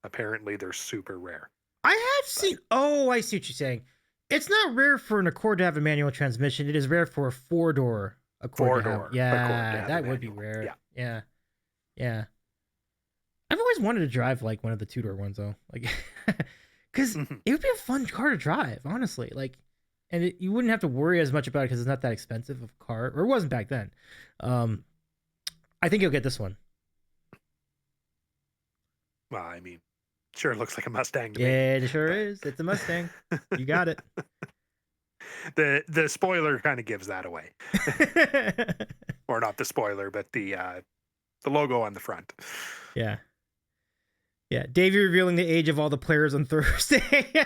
Apparently, they're super rare. I have seen. Oh, I see what you're saying. It's not rare for an Accord to have a manual transmission. It is rare for a 4-door Accord. 4-door. Yeah, that would be rare. Yeah. I've always wanted to drive like one of the 2-door ones though, like, because Mhm. it would be a fun car to drive, honestly. Like, and you wouldn't have to worry as much about it because it's not that expensive of a car, or it wasn't back then. I think you'll get this one. Well, I mean, sure looks like a Mustang to me. Yeah, it sure but- is. It's a Mustang. You got it. The spoiler kind of gives that away, or not the spoiler, but the logo on the front. Yeah. Yeah. Davey revealing the age of all the players on Thursday. Yeah,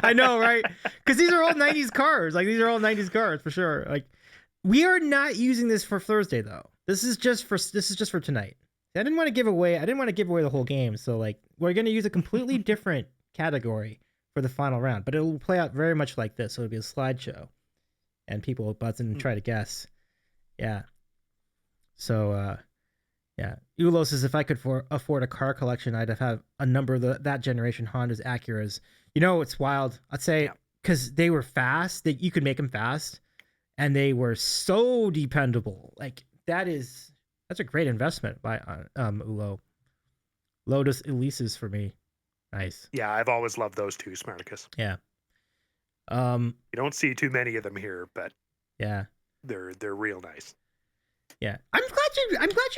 I know, right? Because these are all 90s cars. Like, these are all 90s cars for sure. Like, we are not using this for Thursday, though. This is just for tonight. I didn't want to give away the whole game. So, like, we're going to use a completely different category for the final round. But it will play out very much like this. So it'll be a slideshow. And people will buzz in and try to guess. Yeah. So, yeah. Ulo says, if I could afford a car collection, I'd have a number of that generation Hondas, Acuras. You know, it's wild. I'd say because they were fast, that you could make them fast, and they were so dependable. Like, that's a great investment by Ulo. Lotus Elises for me. Nice. yeah, I've always loved those two, Smarticus. Yeah. You don't see too many of them here, but Yeah. they're real nice. Yeah. I'm glad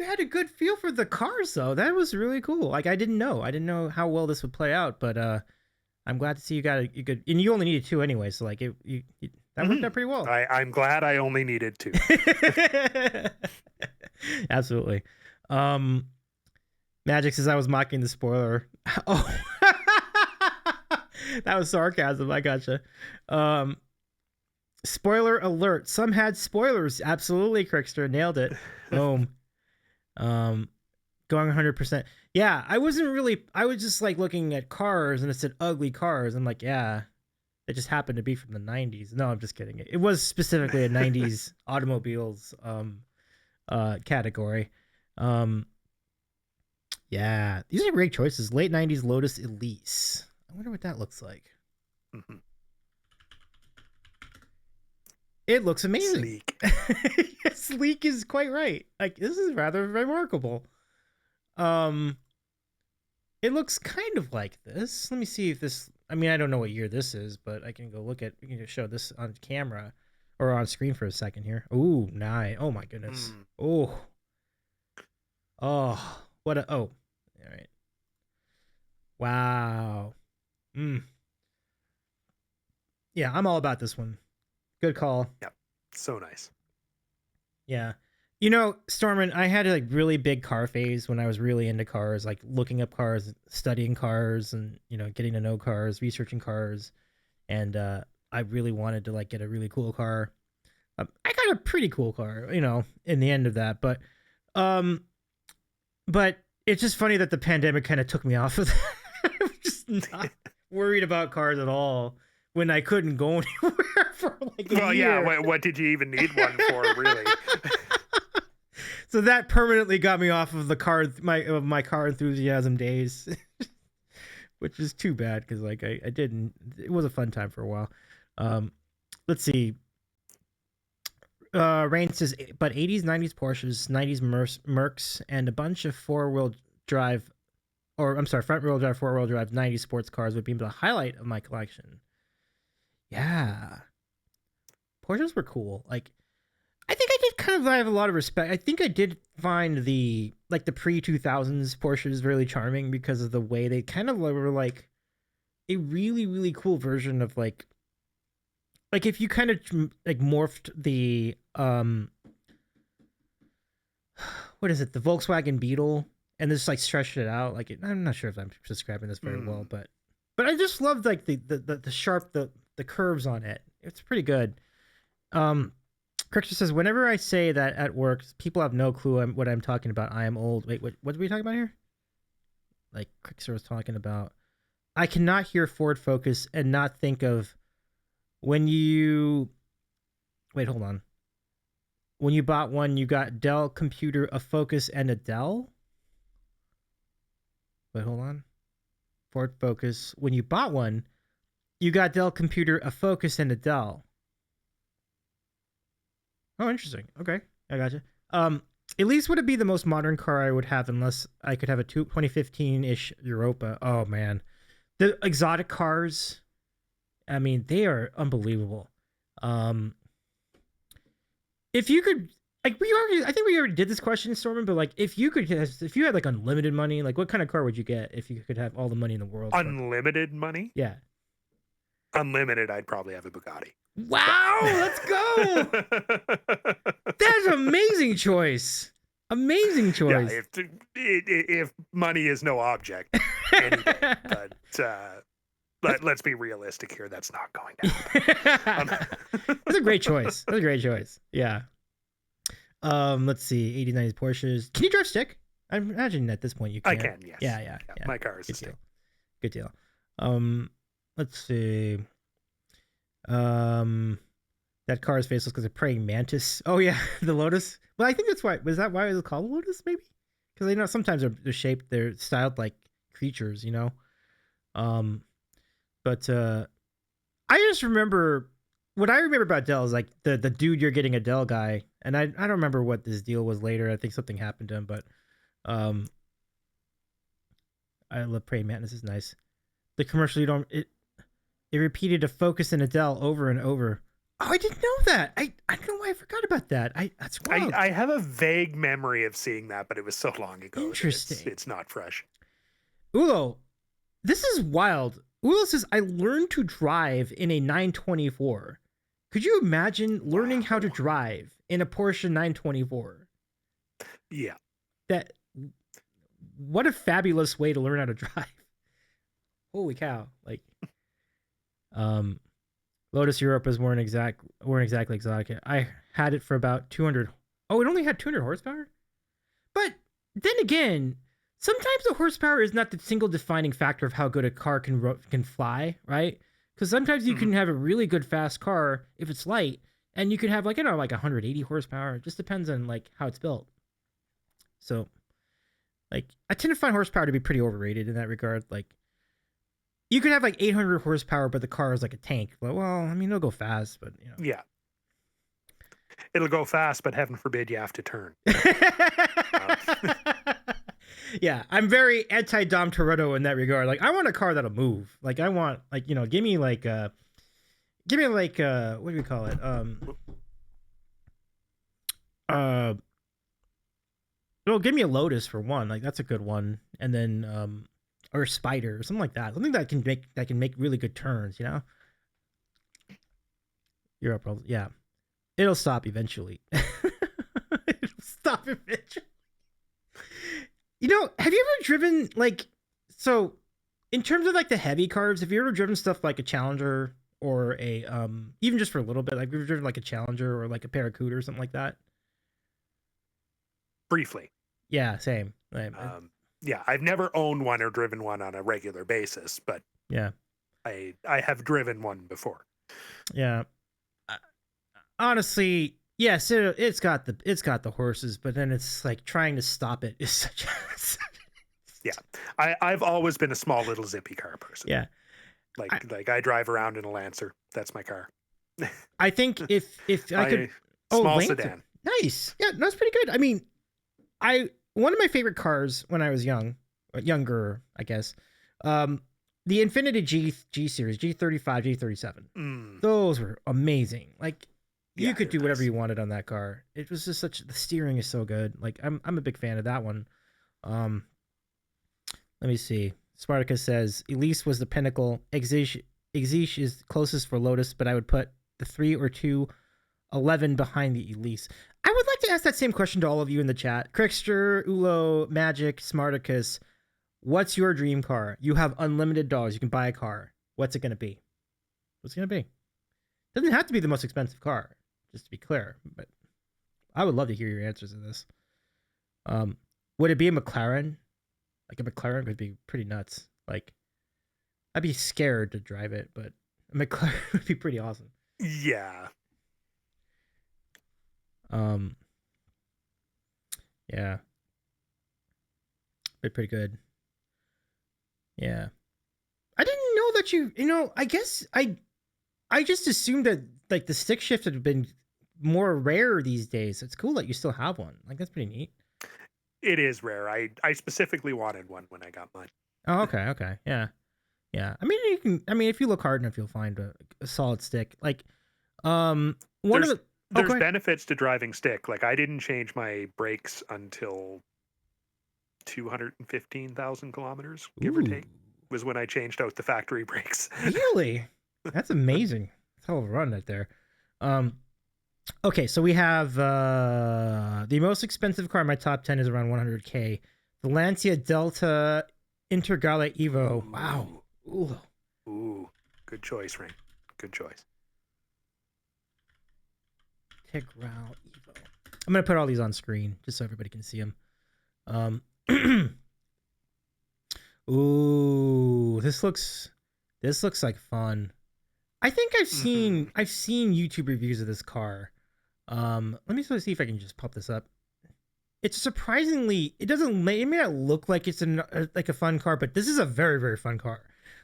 you had a good feel for the cars, though. That was really cool. Like, I didn't know how well this would play out, but I'm glad to see you got a good, and you only needed 2 anyway, so like that worked out pretty well. I'm glad I only needed 2. Absolutely. Magic says I was mocking the spoiler. Oh, that was sarcasm. I gotcha. Spoiler alert. Some had spoilers. Absolutely, Crickster. Nailed it. Boom. Going 100%. Yeah, I was just like looking at cars and it said ugly cars. I'm like, yeah, it just happened to be from the 90s. No, I'm just kidding. It was specifically a 90s automobiles category. Yeah, these are great choices. Late 90s Lotus Elise. I wonder what that looks like. Mm-hmm. It looks amazing. Sleek. Sleek is quite right. Like, this is rather remarkable. It looks kind of like this. Let me see if this, I mean, I don't know what year this is, but I can go we can just show this on camera or on screen for a second here. Ooh, nice. Oh my goodness. Oh, what a, all right. Wow. Yeah, I'm all about this one. Good call. Yep. So nice. Yeah. You know, Stormin, I had a like really big car phase when I was really into cars, like looking up cars, studying cars, and, you know, getting to know cars, researching cars. And I really wanted to like get a really cool car. I got a pretty cool car, you know, in the end of that. But it's just funny that the pandemic kind of took me off of that. I'm just not worried about cars at all when I couldn't go anywhere for like a year. Yeah. What did you even need one for, really? So that permanently got me off of my car enthusiasm days, which is too bad because like I didn't. It was a fun time for a while. Let's see. Rain says, but 80s, 90s Porsches, 90s Mercs, and a bunch of front-wheel drive, 4-wheel drive 90s sports cars would be the highlight of my collection. Yeah. Porsches were cool. Like, I think I did kind of have a lot of respect. I think I did find the pre-2000s Porsches really charming because of the way they kind of were like a really, really cool version of like if you kind of like morphed the what is it, the Volkswagen Beetle, and just like stretched it out. Like, I'm not sure if I'm describing this very well, but I just loved like the sharp the curves on it. It's pretty good. Crickster says, whenever I say that at work, people have no clue what I'm talking about. I am old. Wait, what are we talking about here? Like Crickster was talking about, I cannot hear Ford Focus and not think of when you, wait, hold on. When you bought one, you got Dell computer, a Focus, and a Dell? Wait, hold on. Ford Focus. When you bought one, you got Dell computer, a Focus, and a Dell. Oh, interesting. Okay, I gotcha. At least would it be the most modern car I would have unless I could have a 2015-ish Europa. Oh man, the exotic cars. I mean, they are unbelievable. Um, if you could, like, I think we already did this question, Stormin, but like, if you had like unlimited money, like, what kind of car would you get if you could have all the money in the world? Unlimited money? Yeah. Unlimited, I'd probably have a Bugatti. Wow, let's go. That's an amazing choice. Amazing choice. Yeah, if money is no object, any day. But let's be realistic here. That's not going to happen. That's a great choice. That's a great choice. Yeah. Let's see. 80, 90s Porsches. Can you drive stick? I imagine at this point you can. I can, yes. Yeah. My car is Good a stick. Good deal. Let's see. That car is faceless because of praying mantis. Oh yeah, the Lotus. Well, I think that's why. Was that why it was called Lotus? Maybe because you know sometimes they're shaped, they're styled like creatures. You know. But I just remember what I remember about Dell is like the dude you're getting a Dell guy, and I don't remember what this deal was later. I think something happened to him, but I love praying mantis is nice. The commercial it repeated a Focus and Adele over and over. Oh, I didn't know that. I don't know why I forgot about that. That's wild. I have a vague memory of seeing that, but it was so long ago. Interesting. It's not fresh. Ulo, this is wild. Ulo says, I learned to drive in a 924. Could you imagine learning how to drive in a Porsche 924? Yeah. What a fabulous way to learn how to drive. Holy cow. Like, Lotus Europas weren't exactly exotic. I had it for about 200. Oh, it only had 200 horsepower? But then again, sometimes the horsepower is not the single defining factor of how good a car can fly, right? Because sometimes you can have a really good fast car if it's light, and you can have like 180 horsepower. It just depends on like how it's built. So, like, I tend to find horsepower to be pretty overrated in that regard. Like, you could have like 800 horsepower, but the car is like a tank. But, well, I mean, it'll go fast, but you know. Yeah. It'll go fast, but heaven forbid you have to turn. Yeah, I'm very anti-Dom Toretto in that regard. Like, I want a car that'll move. Like, I want, like, you know, give me like, what do we call it? Well, give me a Lotus for one. Like, that's a good one. And then, or a Spider or something like that. Something that can make really good turns, you know? Europe, yeah. It'll stop eventually. It'll stop eventually. You know, have you ever driven, like, so in terms of like the heavy cars, have you ever driven stuff like a Challenger or a even just for a little bit, like, have you ever driven like a Challenger or like a Paracuda or something like that? Briefly. Yeah, same. Yeah, I've never owned one or driven one on a regular basis, but yeah, I have driven one before. Yeah. Honestly, yes, it's got the horses, but then it's like trying to stop it is such. Yeah, I've always been a small little zippy car person. Yeah, like I drive around in a Lancer. That's my car. I think if I could, small Lancer. sedan. Nice. Yeah, that's pretty good. I mean, one of my favorite cars when I was younger, I guess, the Infiniti G series, G35, G37. Those were amazing. Like, you could do whatever you wanted on that car. It was just the steering is so good. Like, I'm a big fan of that one. Let me see. Spartacus says Elise was the pinnacle. Exige is closest for Lotus, but I would put the 3 or 2 11 behind the Elise. I would like to ask that same question to all of you in the chat. Crickster, Ulo, Magic, Smarticus, what's your dream car? You have unlimited dollars. You can buy a car. What's it going to be? What's it going to be? Doesn't have to be the most expensive car, just to be clear, but I would love to hear your answers to this. Would it be a McLaren? Like, a McLaren would be pretty nuts. Like, I'd be scared to drive it, but a McLaren would be pretty awesome. Yeah. Yeah. Be pretty good. Yeah. I didn't know that you know, I guess I just assumed that like the stick shift had been more rare these days. It's cool that you still have one. Like, that's pretty neat. It is rare. I specifically wanted one when I got mine. Oh, okay. Yeah. I mean, you can. I mean, if you look hard enough, you'll find a solid stick. Like, one of the. There's go ahead. benefits to driving stick. Like, I didn't change my brakes until 215,000 kilometers, give or take, was when I changed out the factory brakes. Really? That's amazing. That's a hell of a run right there. Okay, so we have the most expensive car in my top 10 is around 100K. The Lancia Delta Intergala Evo. Wow. Ooh. Good choice, Rain. Good choice. Integral Evo. I'm gonna put all these on screen just so everybody can see them. Ooh, this looks like fun. I think I've seen YouTube reviews of this car. Let me see if I can just pop this up. It's surprisingly, it may not look like it's like a fun car, but this is a very, very fun car.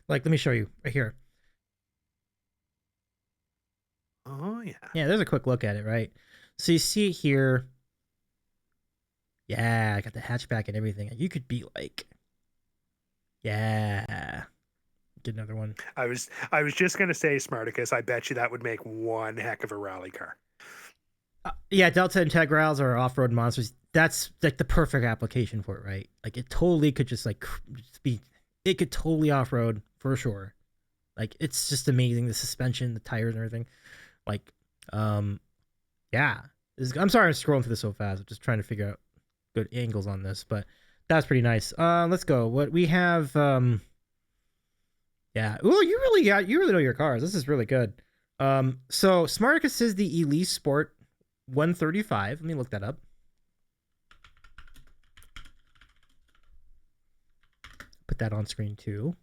Like, let me show you right here. Oh yeah. Yeah, there's a quick look at it, right? So you see it here. Yeah, I got the hatchback and everything. You could be like, yeah. Get another one. I was just gonna say, Smarticus, I bet you that would make one heck of a rally car. Yeah, Delta Integrals are off-road monsters. That's like the perfect application for it, right? Like, it totally could just be. It could totally off-road for sure. Like, it's just amazing, the suspension, the tires, and everything. Like, yeah. I'm sorry I'm scrolling through this so fast. I'm just trying to figure out good angles on this, but that's pretty nice. Let's go. What we have, yeah. Oh, you really know your cars. This is really good. So Smarticus says the Elise Sport 135. Let me look that up. Put that on screen too.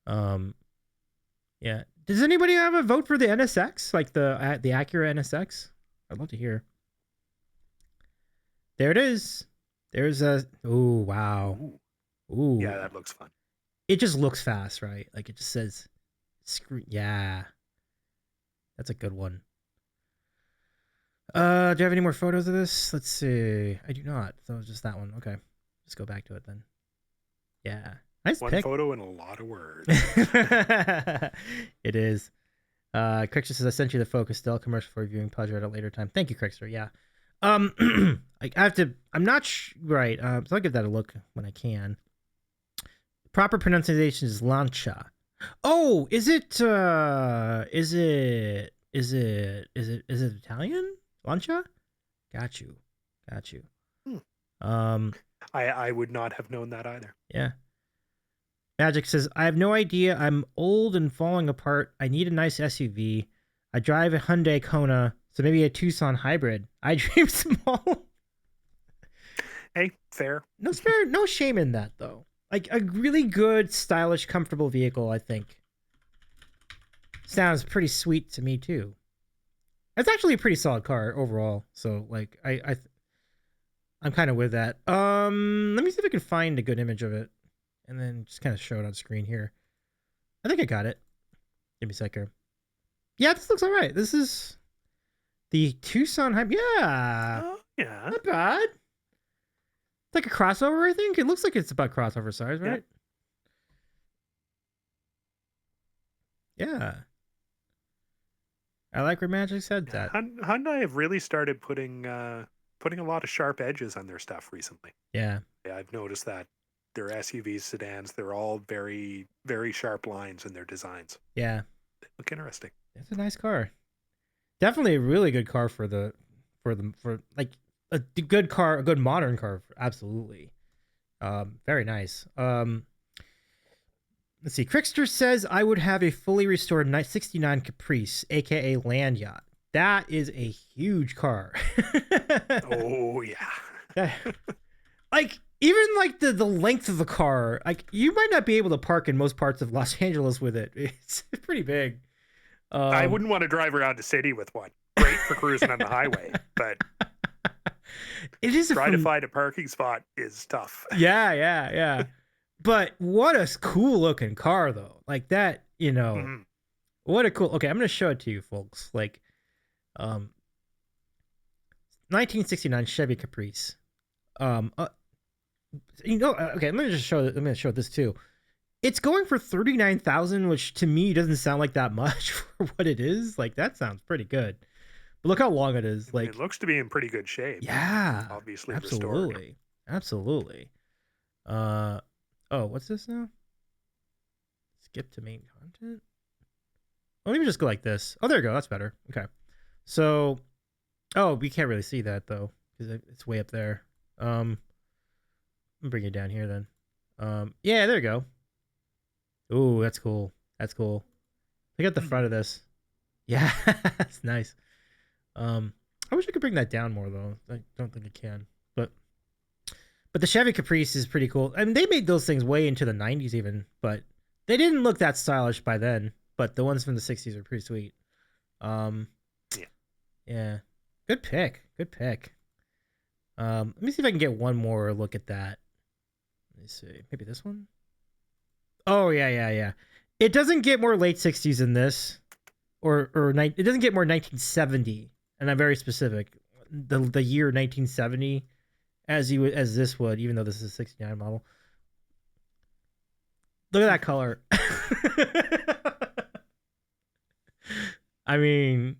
Yeah. Does anybody have a vote for the NSX, like the Acura NSX? I'd love to hear. There it is. There's a. Oh wow. Ooh. Yeah, that looks fun. It just looks fast, right? Like, it just says, "Screw." Yeah. That's a good one. Do you have any more photos of this? Let's see. I do not. So it's just that one. Okay. Let's go back to it then. Yeah. Nice One pick. photo and a lot of words. It is. Crickster says, I sent you the Focus Still commercial for viewing pleasure at a later time. Thank you, Crickster. Yeah. I have to. I'm not right. So I'll give that a look when I can. Proper pronunciation is Lancia. Oh, is it Italian? Lancia? Got you. I would not have known that either. Yeah. Magic says, I have no idea. I'm old and falling apart. I need a nice SUV. I drive a Hyundai Kona, so maybe a Tucson hybrid. I dream small. Hey, fair. No shame in that, though. Like, a really good, stylish, comfortable vehicle, I think. Sounds pretty sweet to me, too. It's actually a pretty solid car overall. So, like, I'm kind of with that. Let me see if I can find a good image of it. And then just kind of show it on screen here. I think I got it. Give me a sec here. Yeah, this looks all right. This is the Tucson hype. Yeah. Oh, yeah. Not bad. It's like a crossover, I think. It looks like it's about crossover size, right? Yeah. I like where Magic said that. Hyundai have really started putting a lot of sharp edges on their stuff recently. Yeah. Yeah, I've noticed that. Their SUVs, sedans, they're all very, very sharp lines in their designs. Yeah. They look interesting. It's a nice car. Definitely a really good car for like a good car, a good modern car. Absolutely. Very nice. Let's see. Crickster says I would have a fully restored 69 Caprice, aka land yacht. That is a huge car. Oh yeah. Like, even like the length of the car, like, you might not be able to park in most parts of Los Angeles with it. It's pretty big. I wouldn't want to drive around the city with one. Great for cruising on the highway, but it is trying to find a parking spot is tough. Yeah. But what a cool looking car, though. Like that, What a cool. Okay, I'm gonna show it to you, folks. Like, 1969 Chevy Caprice. Okay, let me show this too. It's going for 39,000, which to me doesn't sound like that much for what it is. Like, that sounds pretty good. But look how long it is. Like, it looks to be in pretty good shape. yeah, Obviously absolutely, absolutely. Oh, what's this now? Skip to main content. Oh, let me just go like this. Oh, there you go. That's better. Okay. So, oh, we can't really see that though because it's way up there. I'm gonna bring it down here then. Yeah, there you go. Ooh, that's cool. That's cool. Look at the front of this. Yeah, that's nice. I wish I could bring that down more though. I don't think I can. But the Chevy Caprice is pretty cool. I mean, they made those things way into the 90s even, but they didn't look that stylish by then. But the ones from the 60s are pretty sweet. Yeah. Good pick. Good pick. Let me see if I can get one more look at that. Let me see. Maybe this one? Oh, yeah. It doesn't get more late 60s than this. It doesn't get more 1970. And I'm very specific. The year 1970 as this would, even though this is a 69 model. Look at that color. I mean,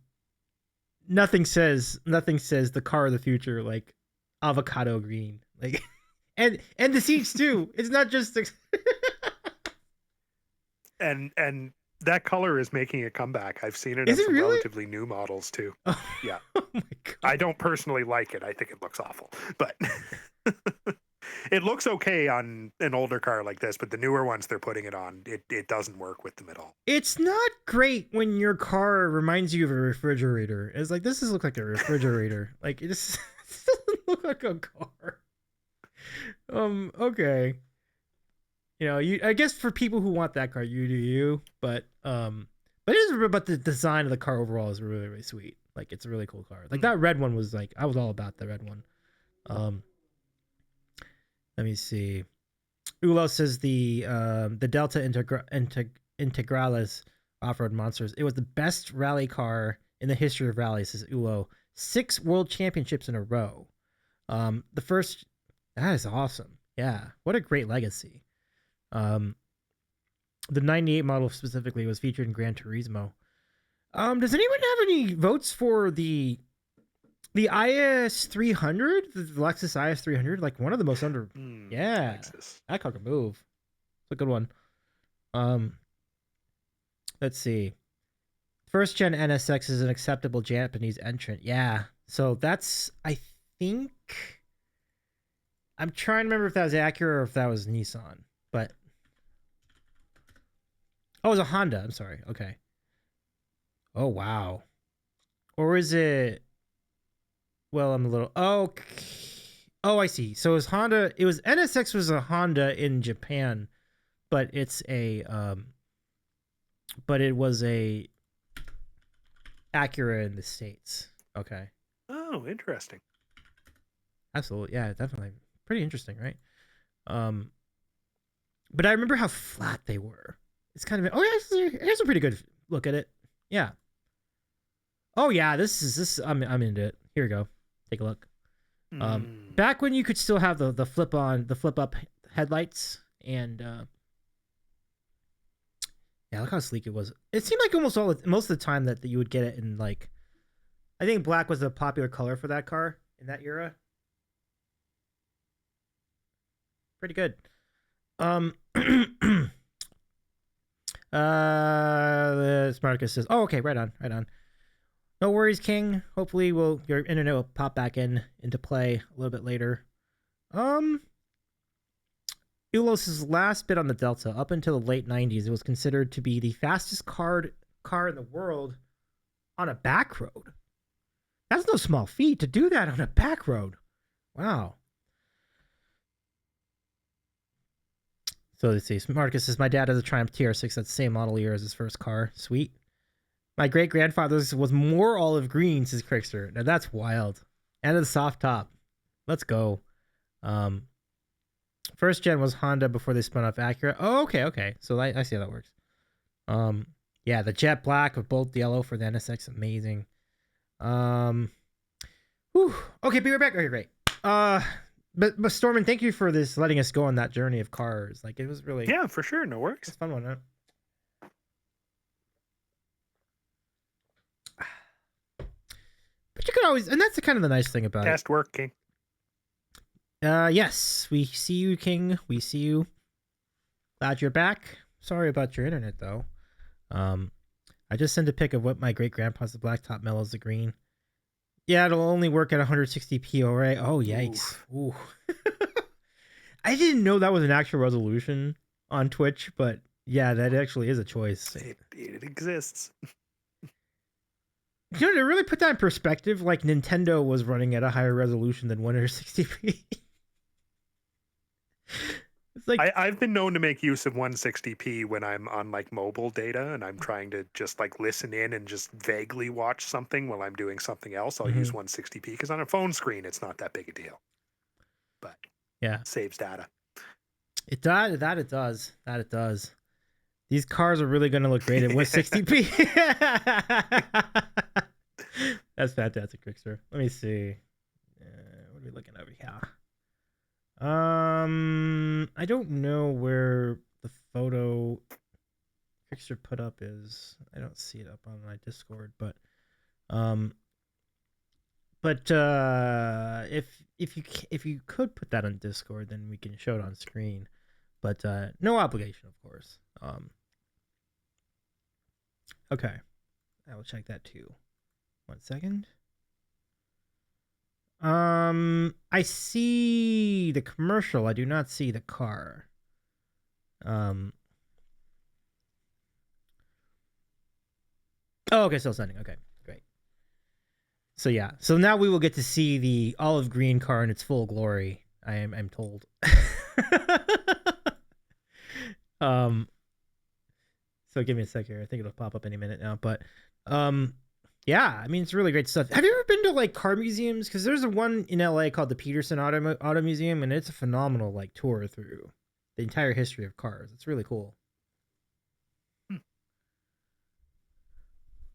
nothing says the car of the future like avocado green. Like and the seats too. It's not just and that color is making a comeback. I've seen it in some really? relatively new models too. Oh, yeah. Oh my God. I don't personally like it. I think it looks awful. But it looks okay on an older car like this, but the newer ones they're putting it on, it doesn't work with them at all. It's not great when your car reminds you of a refrigerator. It's like, this looks like a refrigerator. Like, it just doesn't look like a car. Okay. You know, I guess for people who want that car, you do you. But it is about the design of the car overall is really, really sweet. Like, it's a really cool car. Like, that red one was like, I was all about the red one. Let me see. Ulo says the Delta Integralis off-road monsters. It was the best rally car in the history of rallies, says Ulo. 6 world championships in a row. The first, that is awesome. Yeah, what a great legacy. The 98 model specifically was featured in Gran Turismo. Does anyone have any votes for the IS 300, the Lexus IS 300? Like, one of the most yeah, Lexus. that car can move. It's a good one. Let's see. First gen NSX is an acceptable Japanese entrant. Yeah, so that's, I think, I'm trying to remember if that was Acura or if that was Nissan, but oh, it was a Honda. I'm sorry. Okay. Oh, wow. Or is it? Well, I'm a little. Oh, I see. So it was Honda. It was NSX was a Honda in Japan, but it's a but it was a Acura in the States. Okay. Oh, interesting. Absolutely. Yeah, definitely. Pretty interesting, right? But I remember how flat they were. It's kind of, here's a pretty good look at it. Yeah. Oh yeah, this I'm into it. Here we go. Take a look. Back when you could still have the flip up headlights, and yeah, look how sleek it was. It seemed like most of the time that you would get it in, like, I think black was a popular color for that car in that era. Pretty good. Smarticus says, "Oh, okay, right on. No worries, King. Hopefully, your internet will pop back into play a little bit later." Ulos's last bit on the Delta, up until the late 90s, it was considered to be the fastest car in the world on a back road. That's no small feat to do that on a back road. Wow. So let's see. Marcus says, my dad has a Triumph TR6. That's the same model year as his first car. Sweet. My great-grandfather's was more olive green, says Crickster. Now that's wild. And a soft top. Let's go. First gen was Honda before they spun off Acura. Oh, okay. So I see how that works. Yeah, the jet black with bolt yellow for the NSX. Amazing. Who Whew. Okay, be right back. Okay, great. But Stormin, thank you for this, letting us go on that journey of cars. Like, it was really, Yeah, for sure. No worries. it's a fun one. Huh? But you could always, and that's the kind of the nice thing about it. Test working. Yes, we see you, King. We see you. Glad you're back. Sorry about your internet, though. I just sent a pic of what my great grandpa's the blacktop mellows the green. Yeah, it'll only work at 160p. All right. Oh, yikes. Ooh. I didn't know that was an actual resolution on Twitch, but yeah, that actually is a choice. It exists. You know, to really put that in perspective, like Nintendo was running at a higher resolution than 160p. It's like I've been known to make use of 160p when I'm on like mobile data and I'm trying to just like listen in and just vaguely watch something while I'm doing something else. I'll use 160p because on a phone screen it's not that big a deal. But yeah, saves data. it does. It does. These cars are really going to look great at 160p. That's fantastic, Trickster. Let me see. What are we looking over here? I don't know where the photo Trickster put up is. I don't see it up on my Discord, but if you could put that on Discord, then we can show it on screen. But no obligation, of course. Okay, I will check that too. 1 second. I see the commercial. I do not see the car. Oh, okay, still sending. Okay, great. So yeah, so now we will get to see the olive green car in its full glory. I'm told. So give me a sec here. I think it'll pop up any minute now, but yeah, I mean, it's really great stuff. Have you ever been to like car museums? Because there's a one in LA called the Peterson Auto Museum, and it's a phenomenal like tour through the entire history of cars. It's really cool.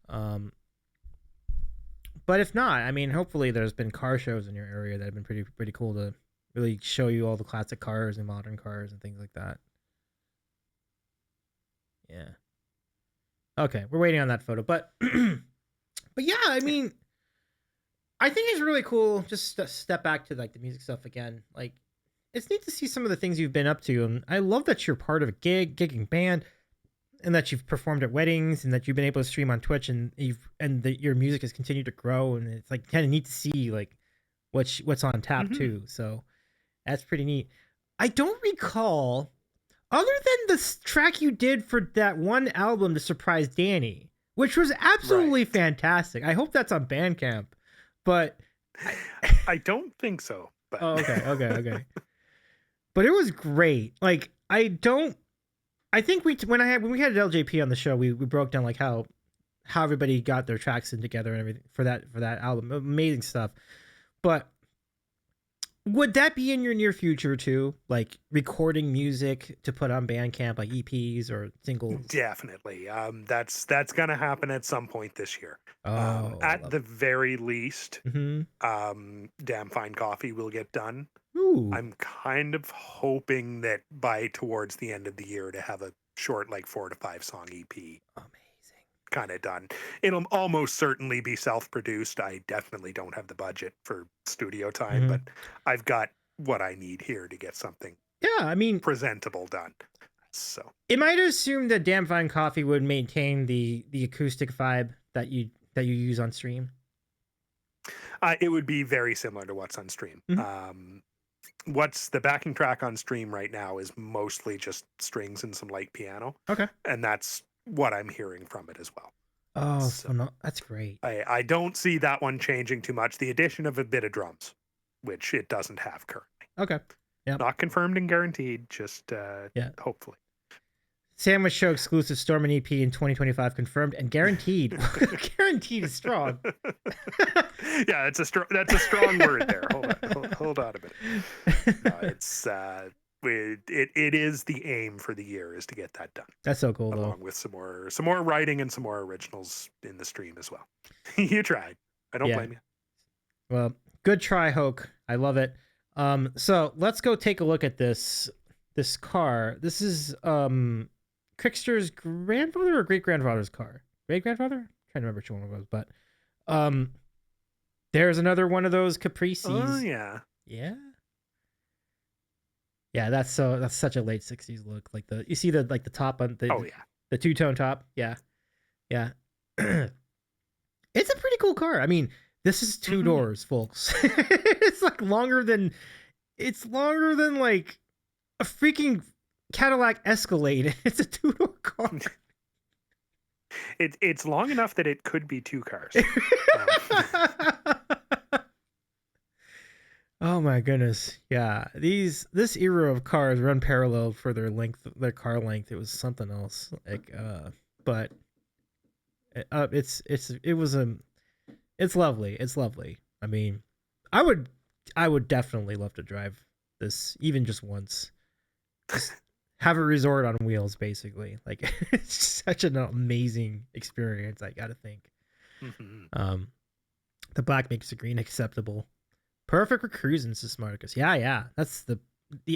But if not, I mean, hopefully there's been car shows in your area that have been pretty cool to really show you all the classic cars and modern cars and things like that. Yeah. Okay, we're waiting on that photo, but but yeah, I mean, I think it's really cool. Just to step back to like the music stuff again. Like, it's neat to see some of the things you've been up to, and I love that you're part of a gigging band, and that you've performed at weddings, and that you've been able to stream on Twitch, and that your music has continued to grow, and it's like kind of neat to see like what's on tap too. So that's pretty neat. I don't recall, other than the track you did for that one album to surprise Danny, which was absolutely fantastic. I hope that's on Bandcamp, but I don't think so. But oh, okay. But it was great. Like, I think when we had LJP on the show, we broke down like how everybody got their tracks in together and everything for that album. Amazing stuff. But would that be in your near future too? Like recording music to put on Bandcamp, like EPs or singles? Definitely. That's gonna happen at some point this year. Oh, at the very least, Damn Fine Coffee will get done. Ooh. I'm kind of hoping that by towards the end of the year to have a short, like 4 to 5 song EP. Amazing. Kind of done. It'll almost certainly be self-produced. I definitely don't have the budget for studio time, but I've got what I need here to get something I mean, presentable done. So am I to assume that Damn Fine Coffee would maintain the acoustic vibe that you use on stream? it would be very similar to what's on stream. What's the backing track on stream right now is mostly just strings and some light piano. Okay. And that's what I'm hearing from it as well. Oh, so no, that's great. I don't see that one changing too much. The addition of a bit of drums, which it doesn't have currently. Okay. Yeah. Not confirmed and guaranteed, just hopefully. Sandwich Show exclusive Stormin EP in 2025 confirmed and guaranteed. Guaranteed is strong. Yeah, that's a strong word there. Hold on a minute. No, it's it is the aim for the year is to get that done. That's so cool, along with some more writing and some more originals in the stream as well. You tried. I don't blame you. Well, Good try, Hoke. I love it. So let's go take a look at this car. This is Crickster's grandfather or great grandfather's car. Great grandfather? Trying to remember which one it was, but there's another one of those Caprices. Oh yeah. Yeah. Yeah, that's such a late 60s look. Like you see the top on the Oh yeah. the two-tone top. Yeah. Yeah. It's a pretty cool car. I mean, this is 2 doors, folks. It's longer than like a freaking Cadillac Escalade. It's a 2-door car. It's long enough that it could be 2 cars. Oh my goodness. Yeah. This era of cars run parallel for their car length. It was something else. But it's lovely. It's lovely. I mean, I would definitely love to drive this even just once. Just have a resort on wheels, basically. Like, it's such an amazing experience, I gotta think. The black makes the green acceptable. Perfect for cruising, says Smarticus. Yeah. That's the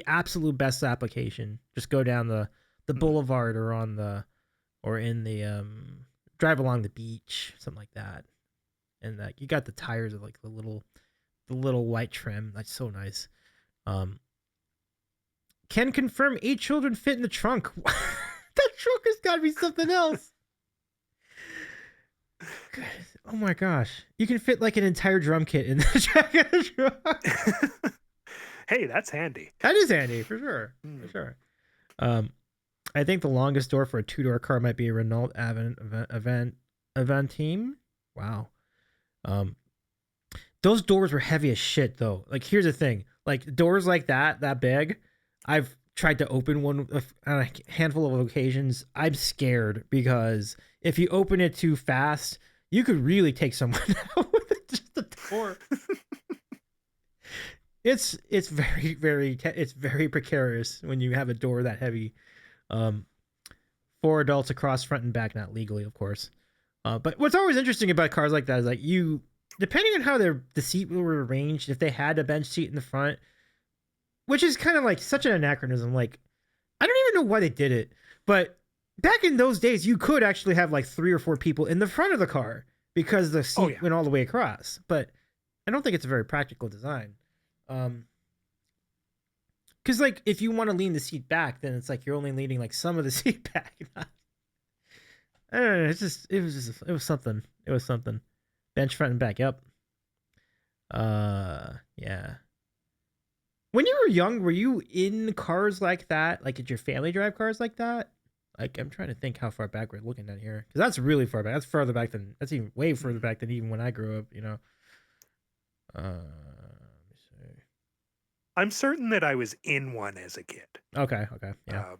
absolute best application. Just go down the boulevard or in the drive along the beach, something like that. And you got the tires of like the little white trim. That's so nice. Can confirm 8 children fit in the trunk. That trunk has got to be something else. Oh my gosh. You can fit like an entire drum kit in the jack of the truck. Hey, that's handy. That is handy, for sure. For sure. I think the longest door for a 2-door car might be a Renault Aventime. Wow. Those doors were heavy as shit, though. Like, here's the thing. Like, doors like that big, I've tried to open one on a handful of occasions. I'm scared because if you open it too fast, you could really take someone out with just a door. It's very, very precarious when you have a door that heavy. 4 adults across front and back, not legally, of course. But what's always interesting about cars like that is like depending on how the seat were arranged, if they had a bench seat in the front, which is kind of like such an anachronism. Like, I don't even know why they did it, but back in those days, you could actually have like 3 or 4 people in the front of the car because the seat went all the way across. But I don't think it's a very practical design. Because like if you want to lean the seat back, then it's like you're only leaning like some of the seat back. I don't know. It was something. It was something. Bench front and back. Yep. Yeah. When you were young, were you in cars like that? Like, did your family drive cars like that? Like, I'm trying to think how far back we're looking at here. Because that's really far back. That's even way further back than even when I grew up, you know. Let me see. I'm certain that I was in one as a kid. Okay, yeah.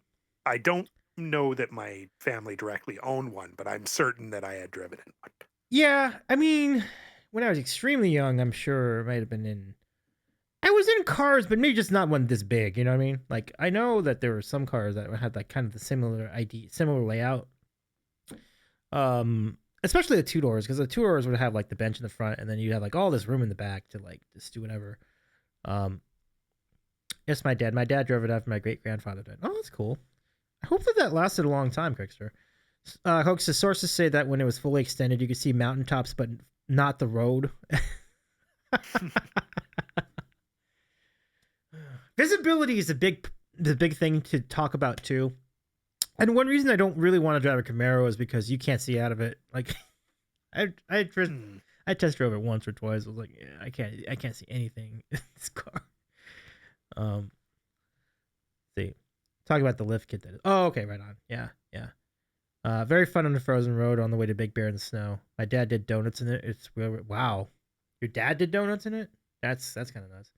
I don't know that my family directly owned one, but I'm certain that I had driven in one. Yeah, I mean, when I was extremely young, I'm sure it might have been I was in cars, but maybe just not one this big, you know what I mean? Like, I know that there were some cars that had like kind of the similar layout. Especially the 2 doors, because the 2 doors would have like the bench in the front, and then you'd have like all this room in the back to like just do whatever. Yes, my dad drove it after my great grandfather died. Oh, that's cool. I hope that lasted a long time, Crickster. Hoax's sources say that when it was fully extended, you could see mountaintops, but not the road. Visibility is the big thing to talk about too. And one reason I don't really want to drive a Camaro is because you can't see out of it. Like, I test drove it once or twice. I was like, yeah, I can't see anything in this car. See, talk about the lift kit. Oh, okay, right on. Yeah. Very fun on the frozen road on the way to Big Bear in the snow. My dad did donuts in it. It's wow. Your dad did donuts in it? That's kind of nuts.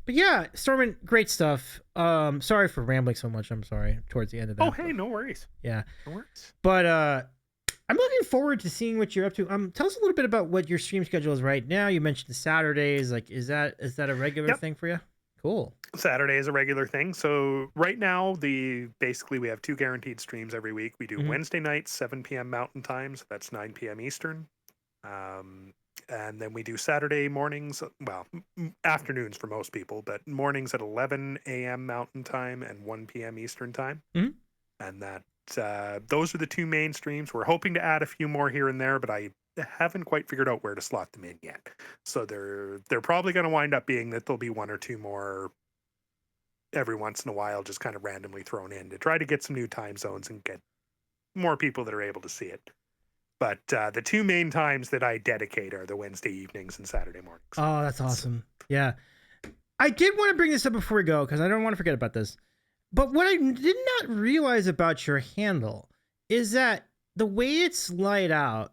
But yeah, Stormin, great stuff. Sorry for rambling so much. I'm sorry towards the end of that. Oh, hey, no worries. Yeah. No worries. But I'm looking forward to seeing what you're up to. Tell us a little bit about what your stream schedule is right now. You mentioned the Saturdays. Like, is that a regular thing for you? Cool. Saturday is a regular thing. So right now, basically we have 2 guaranteed streams every week. We do Wednesday nights, 7 p.m. Mountain Time. So that's 9 p.m. Eastern. And then we do Saturday mornings, well, afternoons for most people, but mornings at 11 a.m. Mountain Time and 1 p.m. Eastern Time. Mhm. And that those are the two main streams. We're hoping to add a few more here and there, but I haven't quite figured out where to slot them in yet. So they're probably going to wind up being that there'll be one or two more every once in a while, just kind of randomly thrown in to try to get some new time zones and get more people that are able to see it. But the two main times that I dedicate are the Wednesday evenings and Saturday mornings. Oh, that's awesome. Yeah. I did want to bring this up before we go because I don't want to forget about this. But what I did not realize about your handle is that the way it's laid out,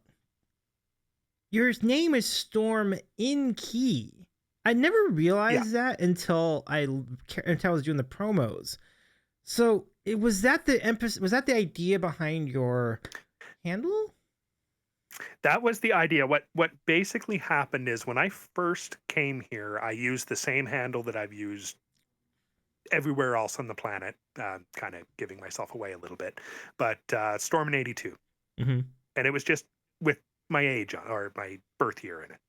your name is StormInKey. I never realized that until I was doing the promos. So was that the emphasis? Was that the idea behind your handle? That was the idea. What basically happened is when I first came here, I used the same handle that I've used everywhere else on the planet, kind of giving myself away a little bit, but Stormin 82. Mm-hmm. And it was just with my age or my birth year in it.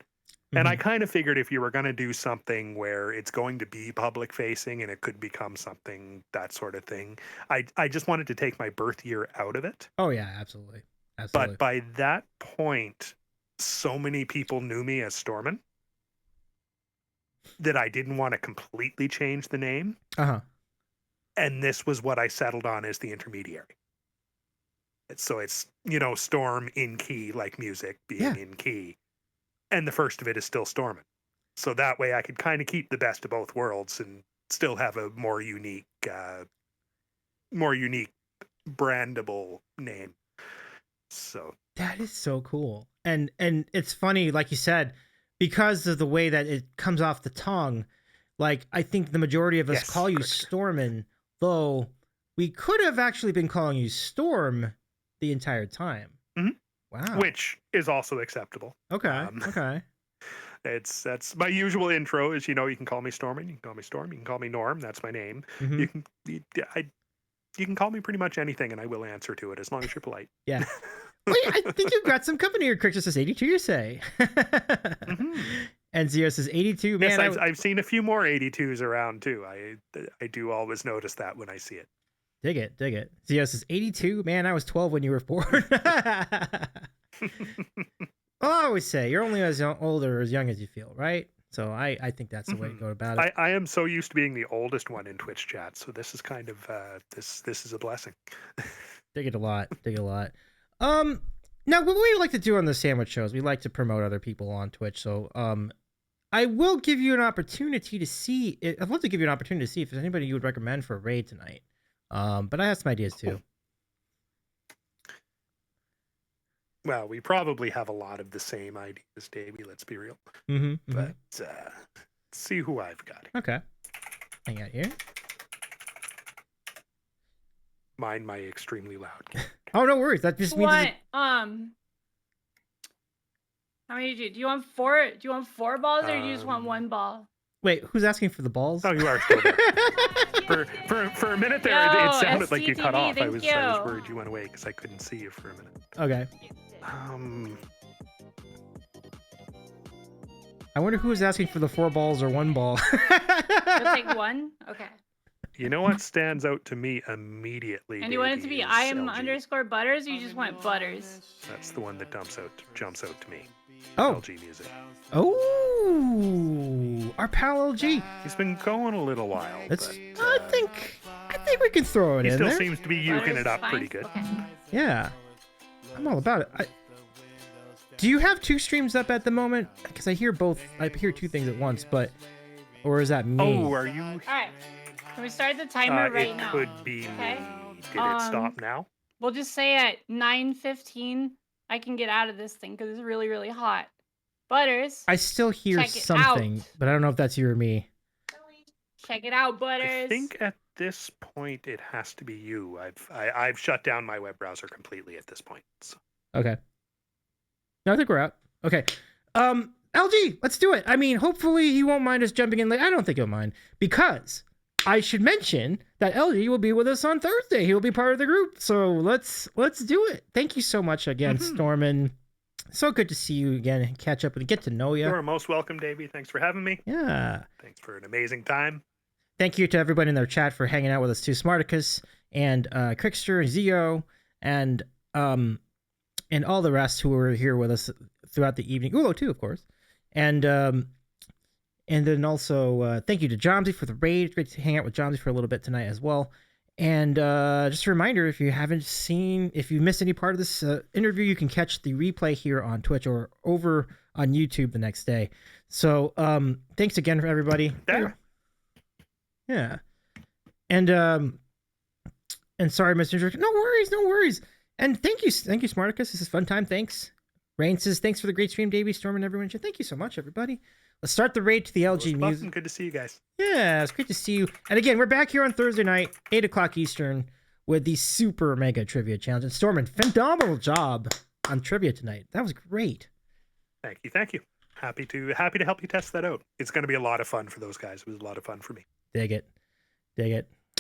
And I kind of figured if you were going to do something where it's going to be public facing and it could become something, that sort of thing, I just wanted to take my birth year out of it. Oh, yeah, absolutely. Absolutely. But by that point, so many people knew me as Stormin that I didn't want to completely change the name. Uh-huh. And this was what I settled on as the intermediary. So it's, StormInKey, like music being in key. And the first of it is still Stormin. So that way I could kind of keep the best of both worlds and still have a more unique brandable name. So that is so cool. And it's funny, like you said, because of the way that it comes off the tongue, like I think the majority of us call you Stormin, though we could have actually been calling you Storm the entire time. Mm-hmm. Wow. Which is also acceptable. Okay. Okay. That's my usual intro is, you can call me Stormin, you can call me Storm, you can call me Norm, that's my name. Mm-hmm. You can call me pretty much anything and I will answer to it as long as you're polite. Yeah. Wait, I think you've got some company here. Crick says 82, you say. Mm-hmm. And Zio says 82. Man, yes, I've seen a few more 82s around too. I do always notice that when I see it. Dig it. Zio says 82. Man, I was 12 when you were born. Well, I always say you're only as old or as young as you feel, right? So I think that's the way to go about it. I am so used to being the oldest one in Twitch chat, so this is kind of this is a blessing. Dig it a lot. Now what we like to do on the sandwich shows, we like to promote other people on Twitch. So I will give you an opportunity to see. I'd love to give you an opportunity to see if there's anybody you would recommend for a raid tonight. But I have some ideas too. Well, we probably have a lot of the same ideas, Davey. Let's be real. But let's see who I've got. Okay. Hang out here. Mind my extremely loud keyboard. Oh, no worries. That just means what? How many do you want? 4? Do you want 4 balls, or do you just want 1 ball? Wait, who's asking for the balls? Oh, you are still there. for a minute there, it sounded like you cut off. I was worried you went away because I couldn't see you for a minute. Okay. I wonder who was asking for the 4 balls or 1 ball. You'll take 1? Okay. You know what stands out to me immediately? And you want it to be _Butters, or you just want Butters? That's the one that jumps out to me. Oh. LG music. Oh, our pal LG. He's been going a little while. I think we can throw it in there. He still seems to be uking it up pretty good. Okay. Yeah, I'm all about it. Do you have 2 streams up at the moment? Because I hear 2 things at once, or is that me? Oh, are you? All right. Can we start the timer right now? It could be me. Did it stop now? We'll just say at 9:15, I can get out of this thing because it's really, really hot. Butters. I still hear something, but I don't know if that's you or me. Check it out, Butters. I think at this point it has to be you. I've shut down my web browser completely at this point. So. Okay. No, I think we're out. Okay. LG, let's do it. I mean, hopefully he won't mind us jumping in late. I don't think he'll mind, because I should mention that LG will be with us on Thursday. He will be part of the group. So let's do it. Thank you so much again, Stormin. So good to see you again and catch up and get to know you. You're most welcome, Davey. Thanks for having me. Yeah. Thanks for an amazing time. Thank you to everybody in their chat for hanging out with us too. Smarticus and Crickster and Zio and all the rest who were here with us throughout the evening. Ulo too, of course. And then also thank you to Jomsy for the raid. It's great to hang out with Jomsy for a little bit tonight as well. And just a reminder, if you missed any part of this interview, you can catch the replay here on Twitch or over on YouTube the next day. So thanks again for everybody. Yeah. And sorry, Mr. Jerk. No worries. And thank you, Smarticus. This is a fun time. Thanks. Rain says, thanks for the great stream, Davey, Storm, and everyone. Thank you so much, everybody. Let's start the raid to the LG music. Good to see you guys. Yeah, it's great to see you. And again, we're back here on Thursday night, 8 o'clock Eastern, with the Super Mega Trivia Challenge. And Stormin, phenomenal job on trivia tonight. That was great. Thank you. Happy to help you test that out. It's going to be a lot of fun for those guys. It was a lot of fun for me. Dig it.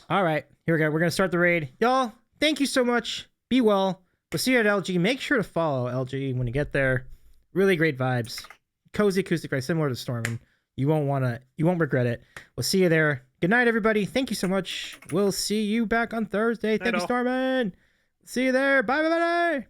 All right, here we go. We're going to start the raid. Y'all, thank you so much. Be well. We'll see you at LG. Make sure to follow LG when you get there. Really great vibes. Cozy acoustic, very similar to Stormin. You won't regret it. We'll see you there. Good night, everybody. Thank you so much. We'll see you back on Thursday. Thank you, Stormin. See you there. Bye.